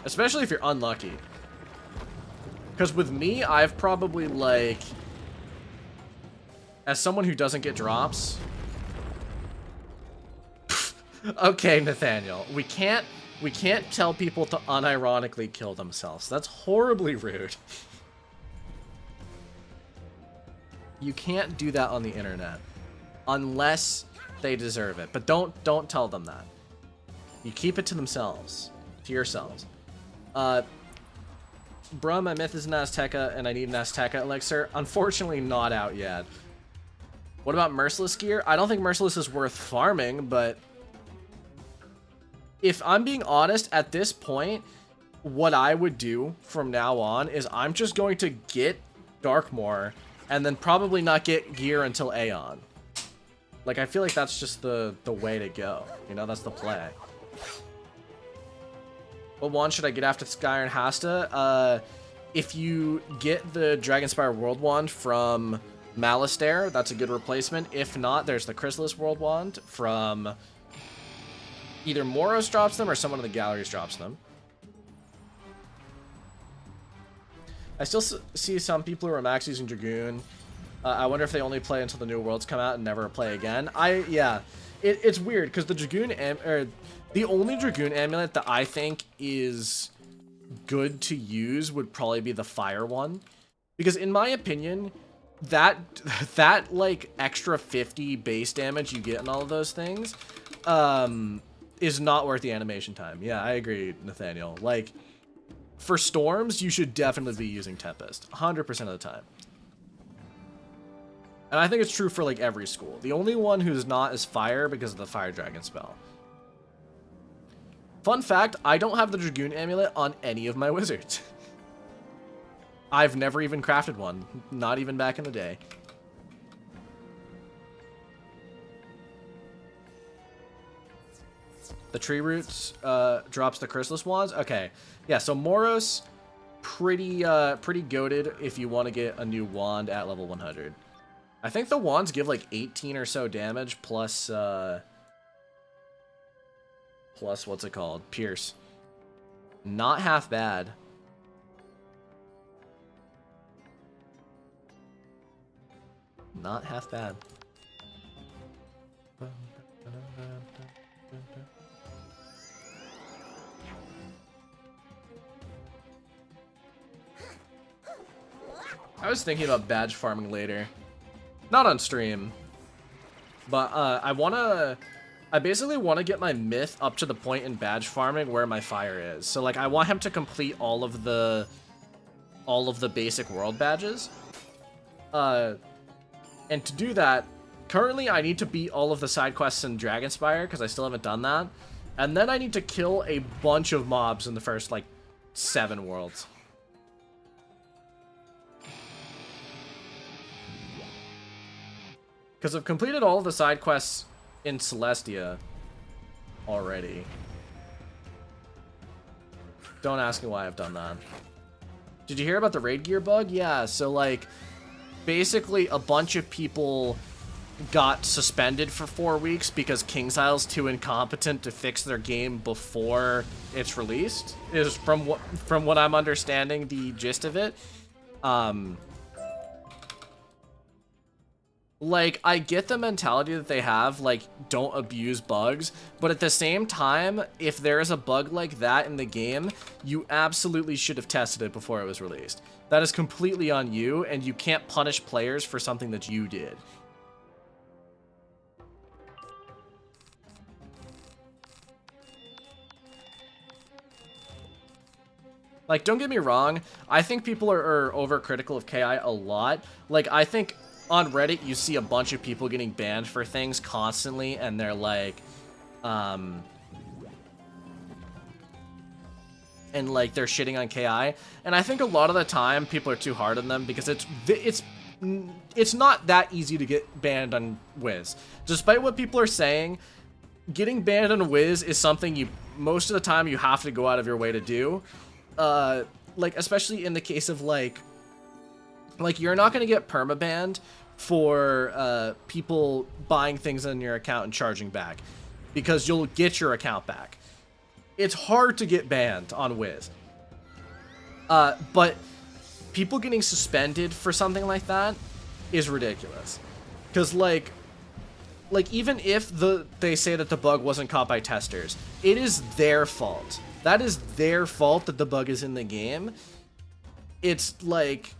Especially if you're unlucky. Because with me, I've probably, like... As someone who doesn't get drops... Okay, Nathaniel. We can't tell people to unironically kill themselves. That's horribly rude. You can't do that on the internet. Unless they deserve it. But don't tell them that. You keep it to themselves. To yourselves. Bruh, my myth is an Azteca, and I need an Azteca elixir. Unfortunately, not out yet. What about Merciless gear? I don't think Merciless is worth farming, but... If I'm being honest, at this point, what I would do from now on is I'm just going to get Darkmoor, and then probably not get gear until Aeon. Like, I feel like that's just the way to go. You know, that's the play. What wand should I get after Skyr and Hasta? If you get the Dragonspire World Wand from Malastare, that's a good replacement. If not, there's the Chrysalis World Wand from... Either Moros drops them or someone in the galleries drops them. I still see some people who are max using Dragoon. I wonder if they only play until the new worlds come out and never play again. Yeah, it's weird because the Dragoon the only Dragoon amulet that I think is good to use would probably be the Fire one, because in my opinion, that like extra 50 base damage you get in all of those things, is not worth the animation time. Yeah, I agree, Nathaniel. Like, for storms, you should definitely be using Tempest 100% of the time. And I think it's true for like every school. The only one who's not is Fire because of the Fire Dragon spell. Fun fact, I don't have the Dragoon amulet on any of my wizards. I've never even crafted one, not even back in the day. The Tree Roots drops the Chrysalis Wands. Okay, yeah, so Moros, pretty goated if you want to get a new wand at level 100. I think the wands give like 18 or so damage plus what's it called? Pierce. Not half bad. Not half bad. I was thinking about badge farming later. Not on stream. But I basically want to get my myth up to the point in badge farming where my fire is. So like I want him to complete all of the basic world badges. And to do that, currently I need to beat all of the side quests in Dragonspire because I still haven't done that. And then I need to kill a bunch of mobs in the first like 7 worlds. Because I've completed all of the side quests in Celestia already. Don't ask me why I've done that. Did you hear about the raid gear bug? Yeah, so like basically a bunch of people got suspended for 4 weeks because KingSile's too incompetent to fix their game before it's released, is from what I'm understanding the gist of it. Like, I get the mentality that they have, like, don't abuse bugs, but at the same time, if there is a bug like that in the game, you absolutely should have tested it before it was released. That is completely on you, and you can't punish players for something that you did. Like, don't get me wrong, I think people are overcritical of KI a lot. Like, I think on Reddit you see a bunch of people getting banned for things constantly, and they're like, and like they're shitting on KI. And I think a lot of the time people are too hard on them because it's not that easy to get banned on Wiz. Despite what people are saying, getting banned on Wiz is something you, most of the time, you have to go out of your way to do. Like, especially in the case of, like you're not going to get permabanned for, people buying things on your account and charging back, because you'll get your account back. It's hard to get banned on Wiz. But people getting suspended for something like that is ridiculous. Because, like, even if they say that the bug wasn't caught by testers, it is their fault. That is their fault that the bug is in the game. It's like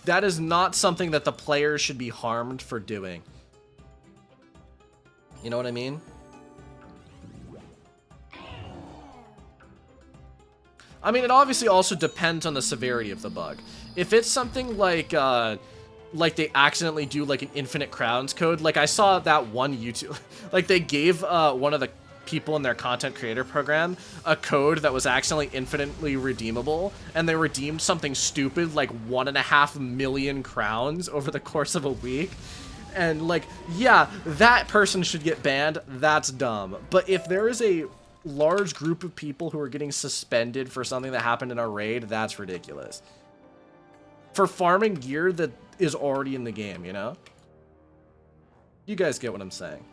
that is not something that the players should be harmed for doing. You know what I mean? I mean, it obviously also depends on the severity of the bug. If it's something like they accidentally do like an infinite crowns code, like I saw that one YouTube, like they gave one of the people in their content creator program a code that was accidentally infinitely redeemable, and they redeemed something stupid like 1.5 million crowns over the course of a week. And like, yeah, that person should get banned. That's dumb. But if there is a large group of people who are getting suspended for something that happened in a raid, that's ridiculous. For farming gear that is already in the game, you know? You guys get what I'm saying.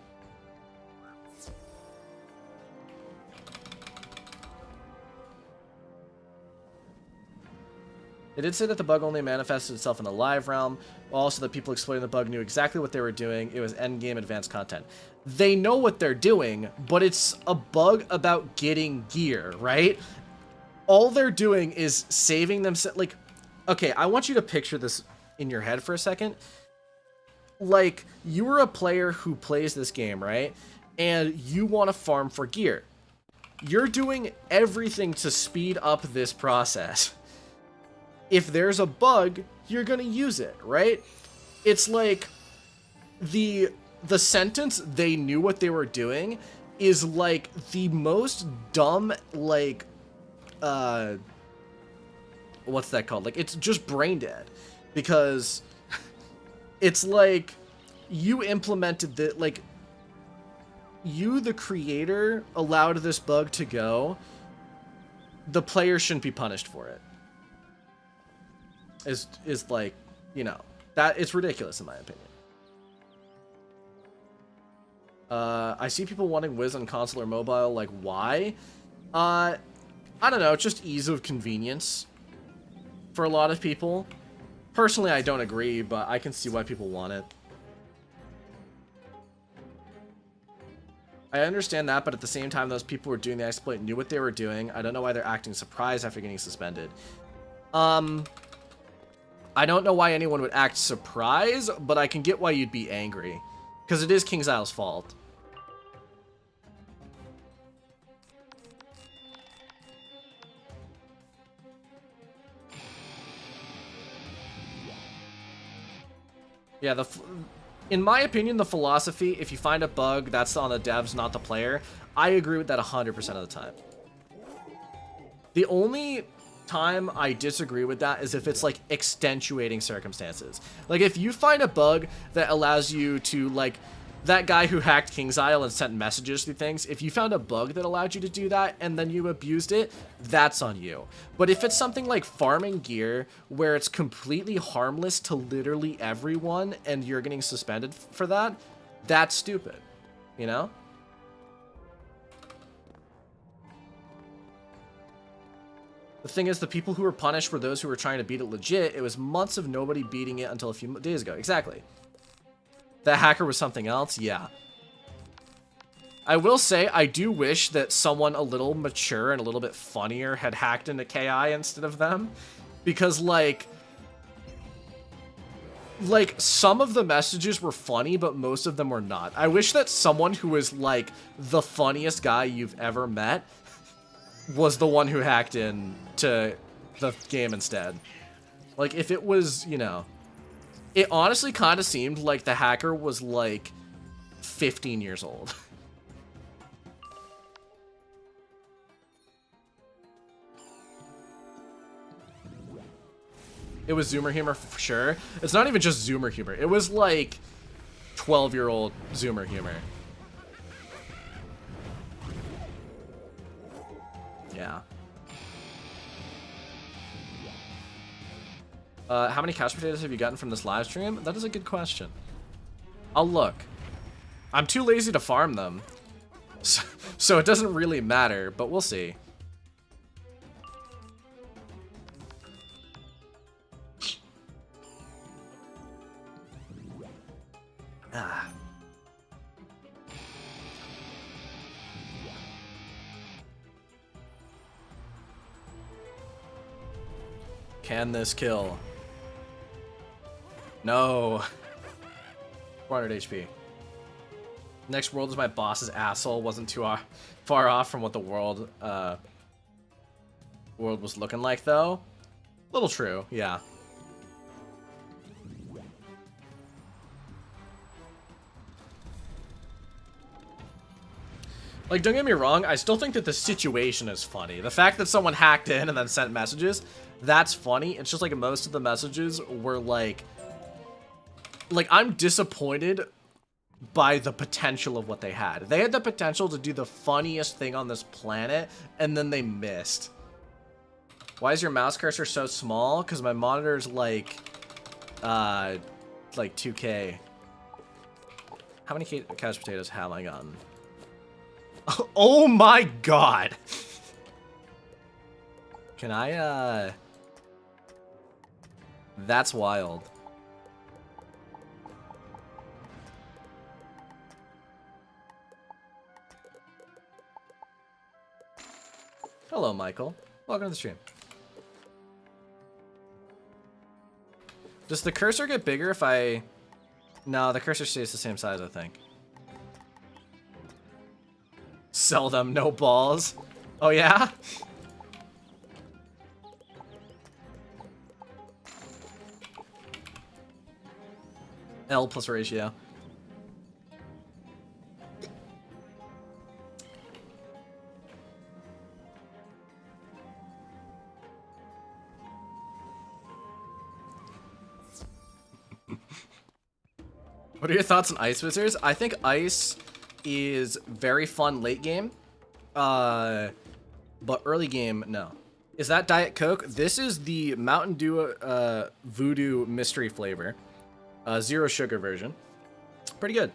They did say that the bug only manifested itself in the live realm, while also the people exploiting the bug knew exactly what they were doing. It was endgame advanced content. They know what they're doing, but it's a bug about getting gear, right? All they're doing is saving themselves. Like, okay, I want you to picture this in your head for a second. Like, you are a player who plays this game, right? And you want to farm for gear. You're doing everything to speed up this process. If there's a bug, you're gonna use it, right? It's like the sentence "they knew what they were doing" is like the most dumb, like, what's that called? Like, it's just brain dead, because it's like you implemented the, like, you, the creator, allowed this bug to go. The player shouldn't be punished for it. Is like, you know, that it's ridiculous in my opinion. I see people wanting Wiz on console or mobile. Like, why? I don't know, just ease of convenience for a lot of people. Personally, I don't agree, but I can see why people want it. I understand that, but at the same time, those people who were doing the exploit knew what they were doing. I don't know why they're acting surprised after getting suspended. I don't know why anyone would act surprised, but I can get why you'd be angry. Because it is KingSile's fault. Yeah, in my opinion, the philosophy, if you find a bug, that's on the devs, not the player. I agree with that 100% of the time. The only time I disagree with that is if it's like extenuating circumstances. Like, if you find a bug that allows you to, like, that guy who hacked King's Isle and sent messages through things, if you found a bug that allowed you to do that and then you abused it, that's on you. But if it's something like farming gear where it's completely harmless to literally everyone and you're getting suspended for that, that's stupid, you know? The thing is, the people who were punished were those who were trying to beat it legit. It was months of nobody beating it until a few days ago. Exactly. That hacker was something else? Yeah. I will say, I do wish that someone a little mature and a little bit funnier had hacked into KI instead of them. Because, like, some of the messages were funny, but most of them were not. I wish that someone who was, like, the funniest guy you've ever met was the one who hacked in to the game instead. Like, if it was, you know... It honestly kind of seemed like the hacker was, like, 15 years old. It was Zoomer humor for sure. It's not even just Zoomer humor. It was, like, 12-year-old Zoomer humor. Yeah. How many couch potatoes have you gotten from this live stream? That is a good question. I'll look. I'm too lazy to farm them. So it doesn't really matter, but we'll see. Ah. Can this kill? No. 400 HP. Next world is my boss's asshole. Wasn't too far off from what the world was looking like, though. Little true, yeah. Like, don't get me wrong, I still think that the situation is funny. The fact that someone hacked in and then sent messages, that's funny. It's just like most of the messages were like I'm disappointed by the potential of what they had. They had the potential to do the funniest thing on this planet, and then they missed. Why is your mouse cursor so small? Because my monitor's like 2K. How many couch potatoes have I gotten? Oh my god! Can I, That's wild. Hello, Michael. Welcome to the stream. Does the cursor get bigger if I... No, the cursor stays the same size, I think. Sell them, no balls. Oh, yeah? L plus ratio. What are your thoughts on Ice Wizards? I think Ice is very fun late game, but early game, no. Is that Diet Coke? This is the Mountain Dew Voodoo mystery flavor. Zero sugar version. Pretty good.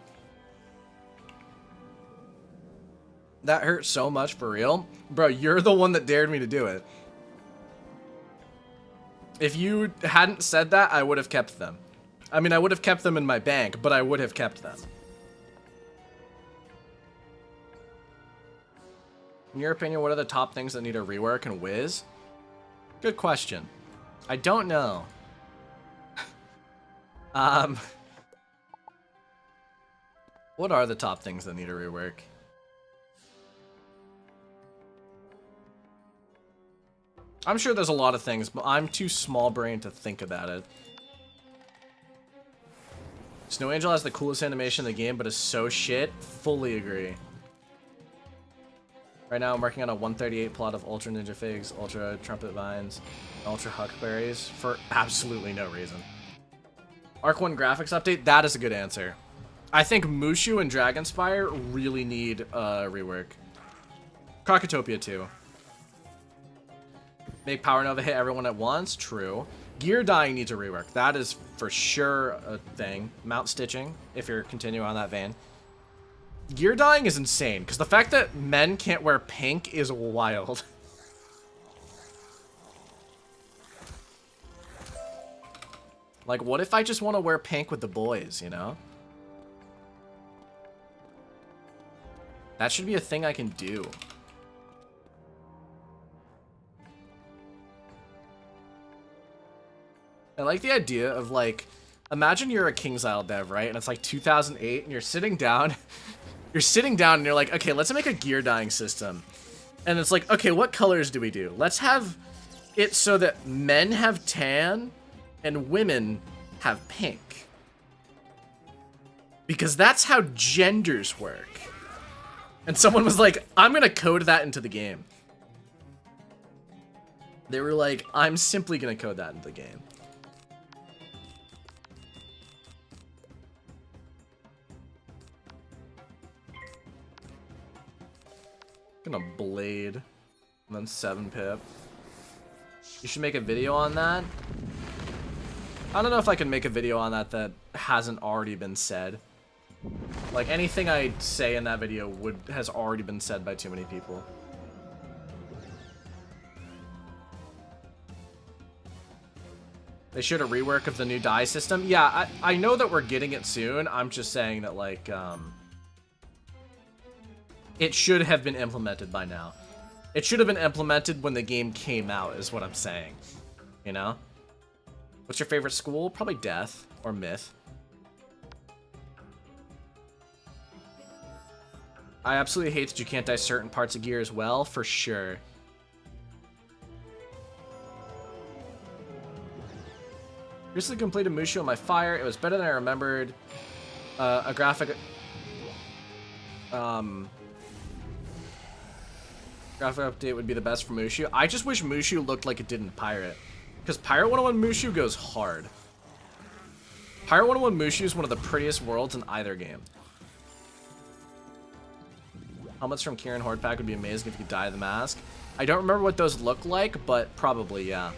That hurt so much, for real. Bro, you're the one that dared me to do it. If you hadn't said that, I would have kept them. I mean, I would have kept them in my bank, but I would have kept them. In your opinion, what are the top things that need a rework in Wiz? Good question. I don't know. What are the top things that need a rework? I'm sure there's a lot of things, but I'm too small-brained to think about it. Snow Angel has the coolest animation in the game, but is so shit. Fully agree. Right now, I'm working on a 138 plot of Ultra Ninja Figs, Ultra Trumpet Vines, Ultra Huckberries for absolutely no reason. Arc 1 graphics update? That is a good answer. I think Mushu and Dragonspire really need rework. Crocotopia too. Make Power Nova hit everyone at once? True. Gear dyeing needs a rework. That is for sure a thing. Mount stitching, if you're continuing on that vein. Gear dyeing is insane, because the fact that men can't wear pink is wild. Like, what if I just want to wear pink with the boys, you know? That should be a thing I can do. I like the idea of, like, imagine you're a KingsIsle dev, right? And it's like 2008 and you're sitting down. You're sitting down and you're like, okay, let's make a gear dyeing system. And it's like, okay, what colors do we do? Let's have it so that men have tan and women have pink. Because that's how genders work. And someone was like, I'm gonna code that into the game. They were like, I'm simply gonna code that into the game. Gonna blade. And then 7 pip. You should make a video on that. I don't know if I can make a video on that that hasn't already been said. Like, anything I say in that video has already been said by too many people. They should a rework of the new dye system. Yeah, I know that we're getting it soon. I'm just saying that, like, it should have been implemented by now. It should have been implemented when the game came out, is what I'm saying. You know? What's your favorite school? Probably Death or Myth. I absolutely hate that you can't dye certain parts of gear as well, for sure. Recently completed Mushu on my fire. It was better than I remembered. A graphic... graphic update would be the best for Mushu. I just wish Mushu looked like it did in Pirate. Because Pirate 101 Mushu goes hard. Pirate 101 Mushu is one of the prettiest worlds in either game. Helmets from Kieran Horde Pack would be amazing if you could dye the mask. I don't remember what those look like, but probably, yeah.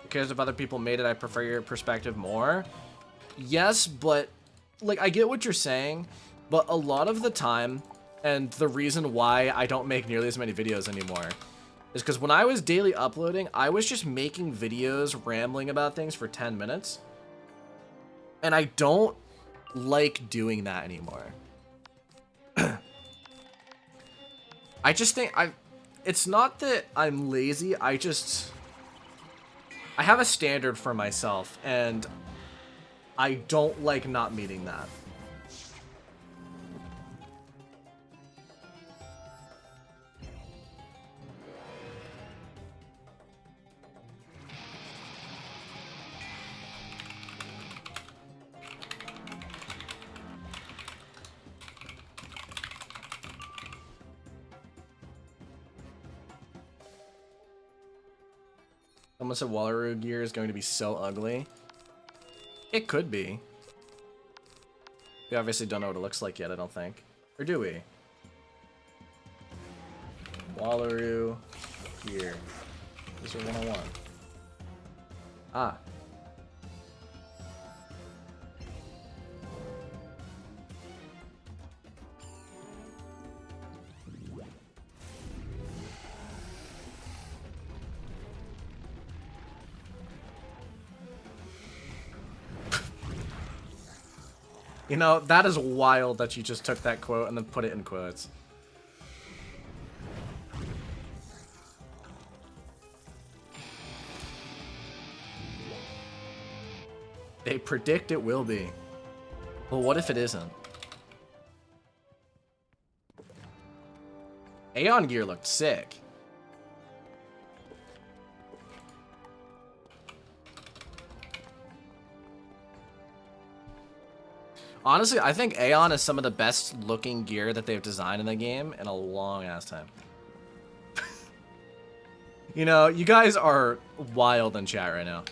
Who cares if other people made it? I prefer your perspective more. Yes, but, like, I get what you're saying, but a lot of the time, and the reason why I don't make nearly as many videos anymore, is because when I was daily uploading, I was just making videos rambling about things for 10 minutes. And I don't like doing that anymore. I just think it's not that I'm lazy, I have a standard for myself, and I don't like not meeting that. Someone said Wallaroo gear is going to be so ugly. It could be. We obviously don't know what it looks like yet, I don't think. Or do we? Wallaroo gear. These are 101. Ah. You know, that is wild that you just took that quote and then put it in quotes. They predict it will be. Well, what if it isn't? Aeon gear looked sick. Honestly, I think Aeon is some of the best looking gear that they've designed in the game in a long ass time. You know, you guys are wild in chat right now.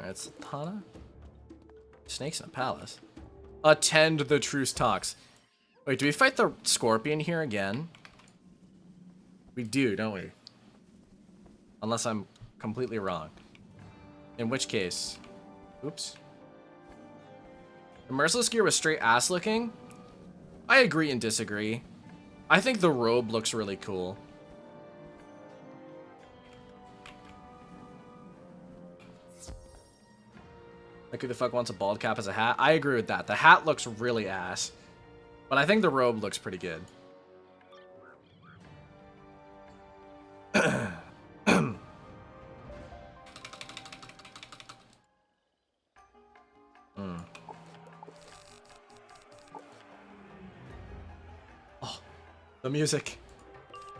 It's Tana? Snakes in a palace. Attend the truce talks. Wait, do we fight the scorpion here again? We do, don't we? Unless I'm completely wrong. In which case... Oops. The merciless gear was straight ass looking? I agree and disagree. I think the robe looks really cool. Like, who the fuck wants a bald cap as a hat? I agree with that. The hat looks really ass. But I think the robe looks pretty good. Oh, the music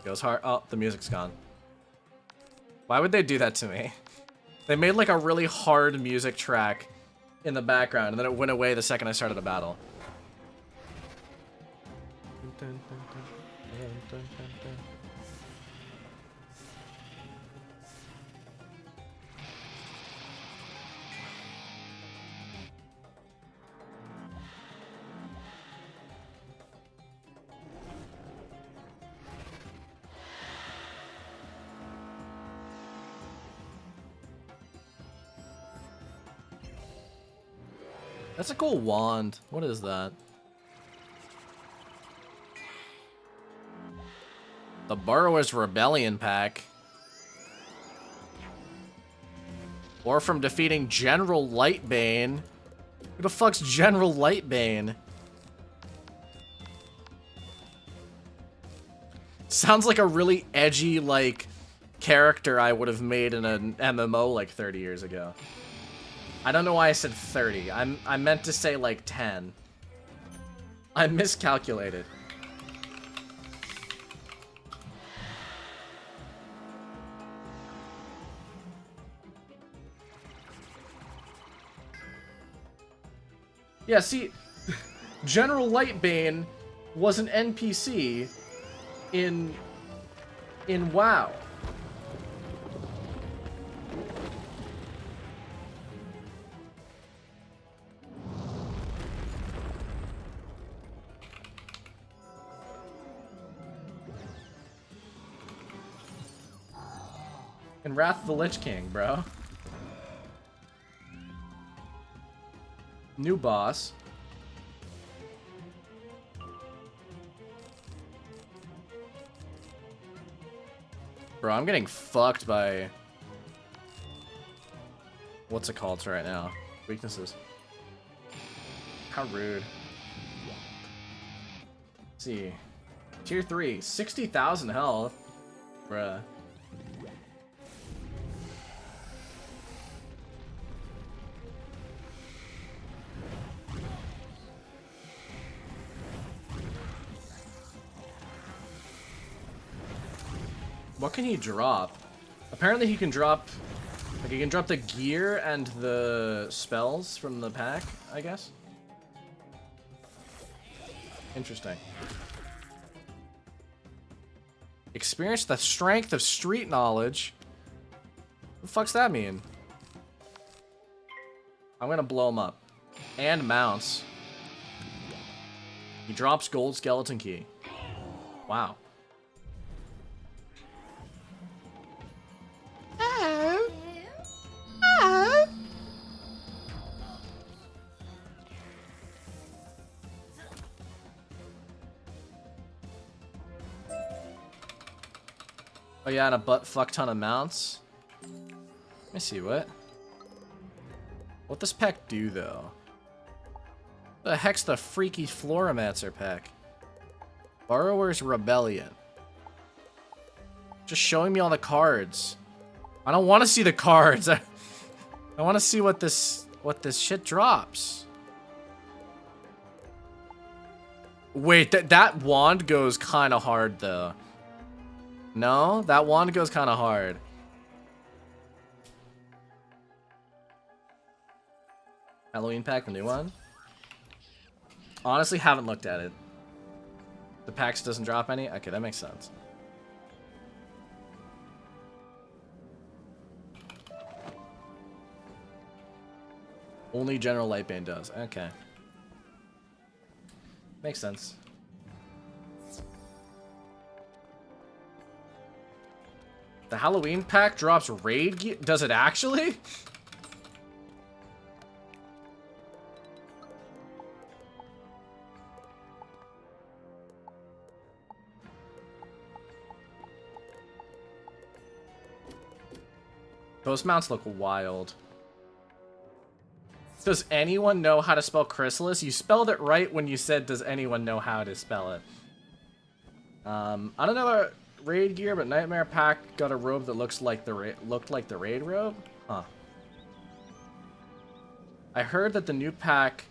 goes hard. Oh, the music's gone. Why would they do that to me? They made like a really hard music track in the background, and then it went away the second I started a battle. That's a cool wand. What is that? The Burrower's Rebellion Pack. Or from defeating General Lightbane. Who the fuck's General Lightbane? Sounds like a really edgy, like, character I would have made in an MMO like 30 years ago. I don't know why I said 30. I meant to say like 10. I miscalculated. Yeah, see, General Lightbane was an NPC in WoW. In Wrath of the Lich King, bro. New boss. Bro, I'm getting fucked by... What's it called right now? Weaknesses. How rude. Let's see. Tier 3, 60,000 health. Bruh. What can he drop? Apparently he can drop... Like, he can drop the gear and the spells from the pack, I guess? Interesting. Experience the strength of street knowledge? What the fuck's that mean? I'm gonna blow him up. And mounts. He drops gold skeleton key. Wow. Oh yeah, and a butt fuck ton of mounts. Let me see what this pack do though. The heck's the freaky Floromancer pack? Borrower's Rebellion. Just showing me all the cards. I don't want to see the cards. I want to see what this shit drops. Wait, that wand goes kind of hard though. No, that wand goes kind of hard. Halloween pack, the new one. Honestly, haven't looked at it. The packs doesn't drop any? Okay, that makes sense. Only General Lightbane does. Okay. Makes sense. The Halloween pack drops raid gear. Does it actually? Those mounts look wild. Does anyone know how to spell chrysalis? You spelled it right when you said, does anyone know how to spell it? I don't know about raid gear, but Nightmare Pack got a robe that looks like the raid robe? Huh. I heard that the new pack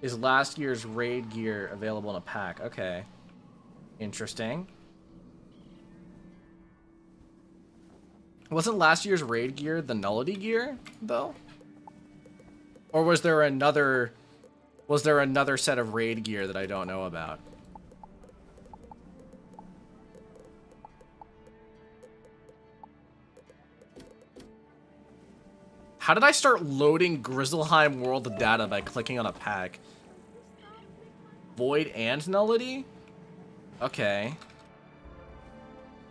is last year's raid gear available in a pack. Okay. Interesting. Wasn't last year's raid gear the nullity gear, though? Or was there another set of raid gear that I don't know about? How did I start loading Grizzleheim World data by clicking on a pack? Void and nullity? Okay.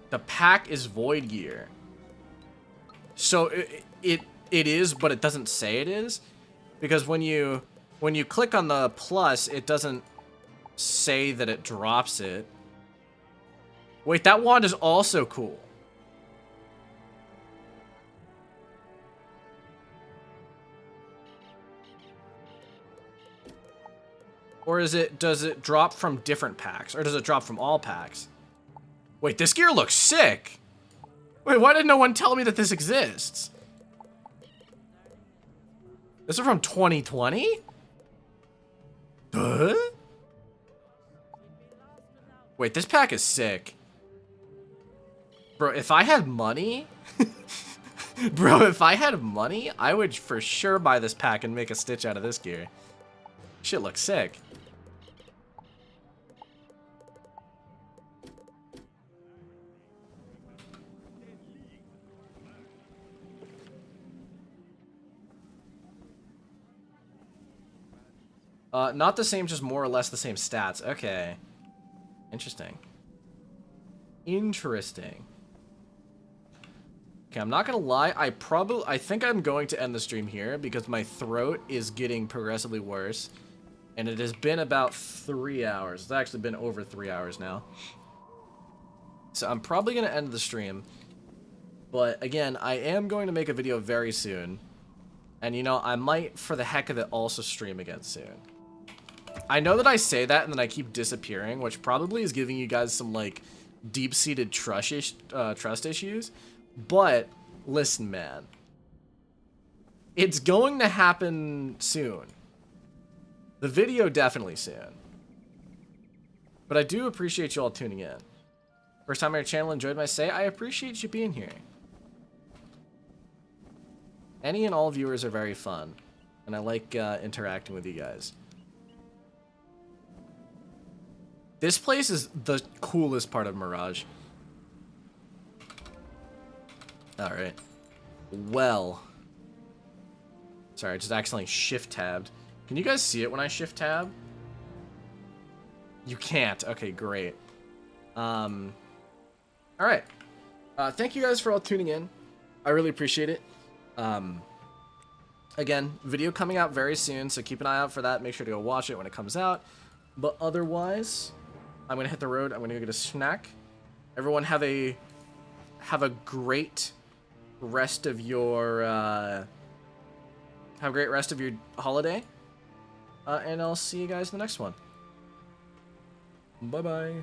The pack is void gear. So it is, but it doesn't say it is, because when you click on the plus, it doesn't say that it drops it. Wait, that wand is also cool. Or does it drop from different packs, or does it drop from all packs? Wait, this gear looks sick. Wait, why did no one tell me that this exists? This is from 2020? Huh? Wait, this pack is sick. Bro, if I had money... Bro, if I had money, I would for sure buy this pack and make a Stitch out of this gear. Shit looks sick. Not the same, just more or less the same stats. Okay. Interesting. Interesting. Okay, I'm not gonna lie. I think I'm going to end the stream here because my throat is getting progressively worse. And it has been about 3 hours. It's actually been over 3 hours now. So I'm probably gonna end the stream. But again, I am going to make a video very soon. And you know, I might, for the heck of it, also stream again soon. I know that I say that and then I keep disappearing, which probably is giving you guys some, like, deep-seated trust issues. But, listen, man. It's going to happen soon. The video, definitely soon. But I do appreciate you all tuning in. First time on your channel, enjoyed my say. I appreciate you being here. Any and all viewers are very fun. And I like interacting with you guys. This place is the coolest part of Mirage. Alright. Well. Sorry, I just accidentally shift-tabbed. Can you guys see it when I shift-tab? You can't. Okay, great. Alright. Thank you guys for all tuning in. I really appreciate it. Again, video coming out very soon, so keep an eye out for that. Make sure to go watch it when it comes out. But otherwise, I'm gonna hit the road. I'm gonna go get a snack. Everyone have a great rest of your have a great rest of your holiday. And I'll see you guys in the next one. Bye bye.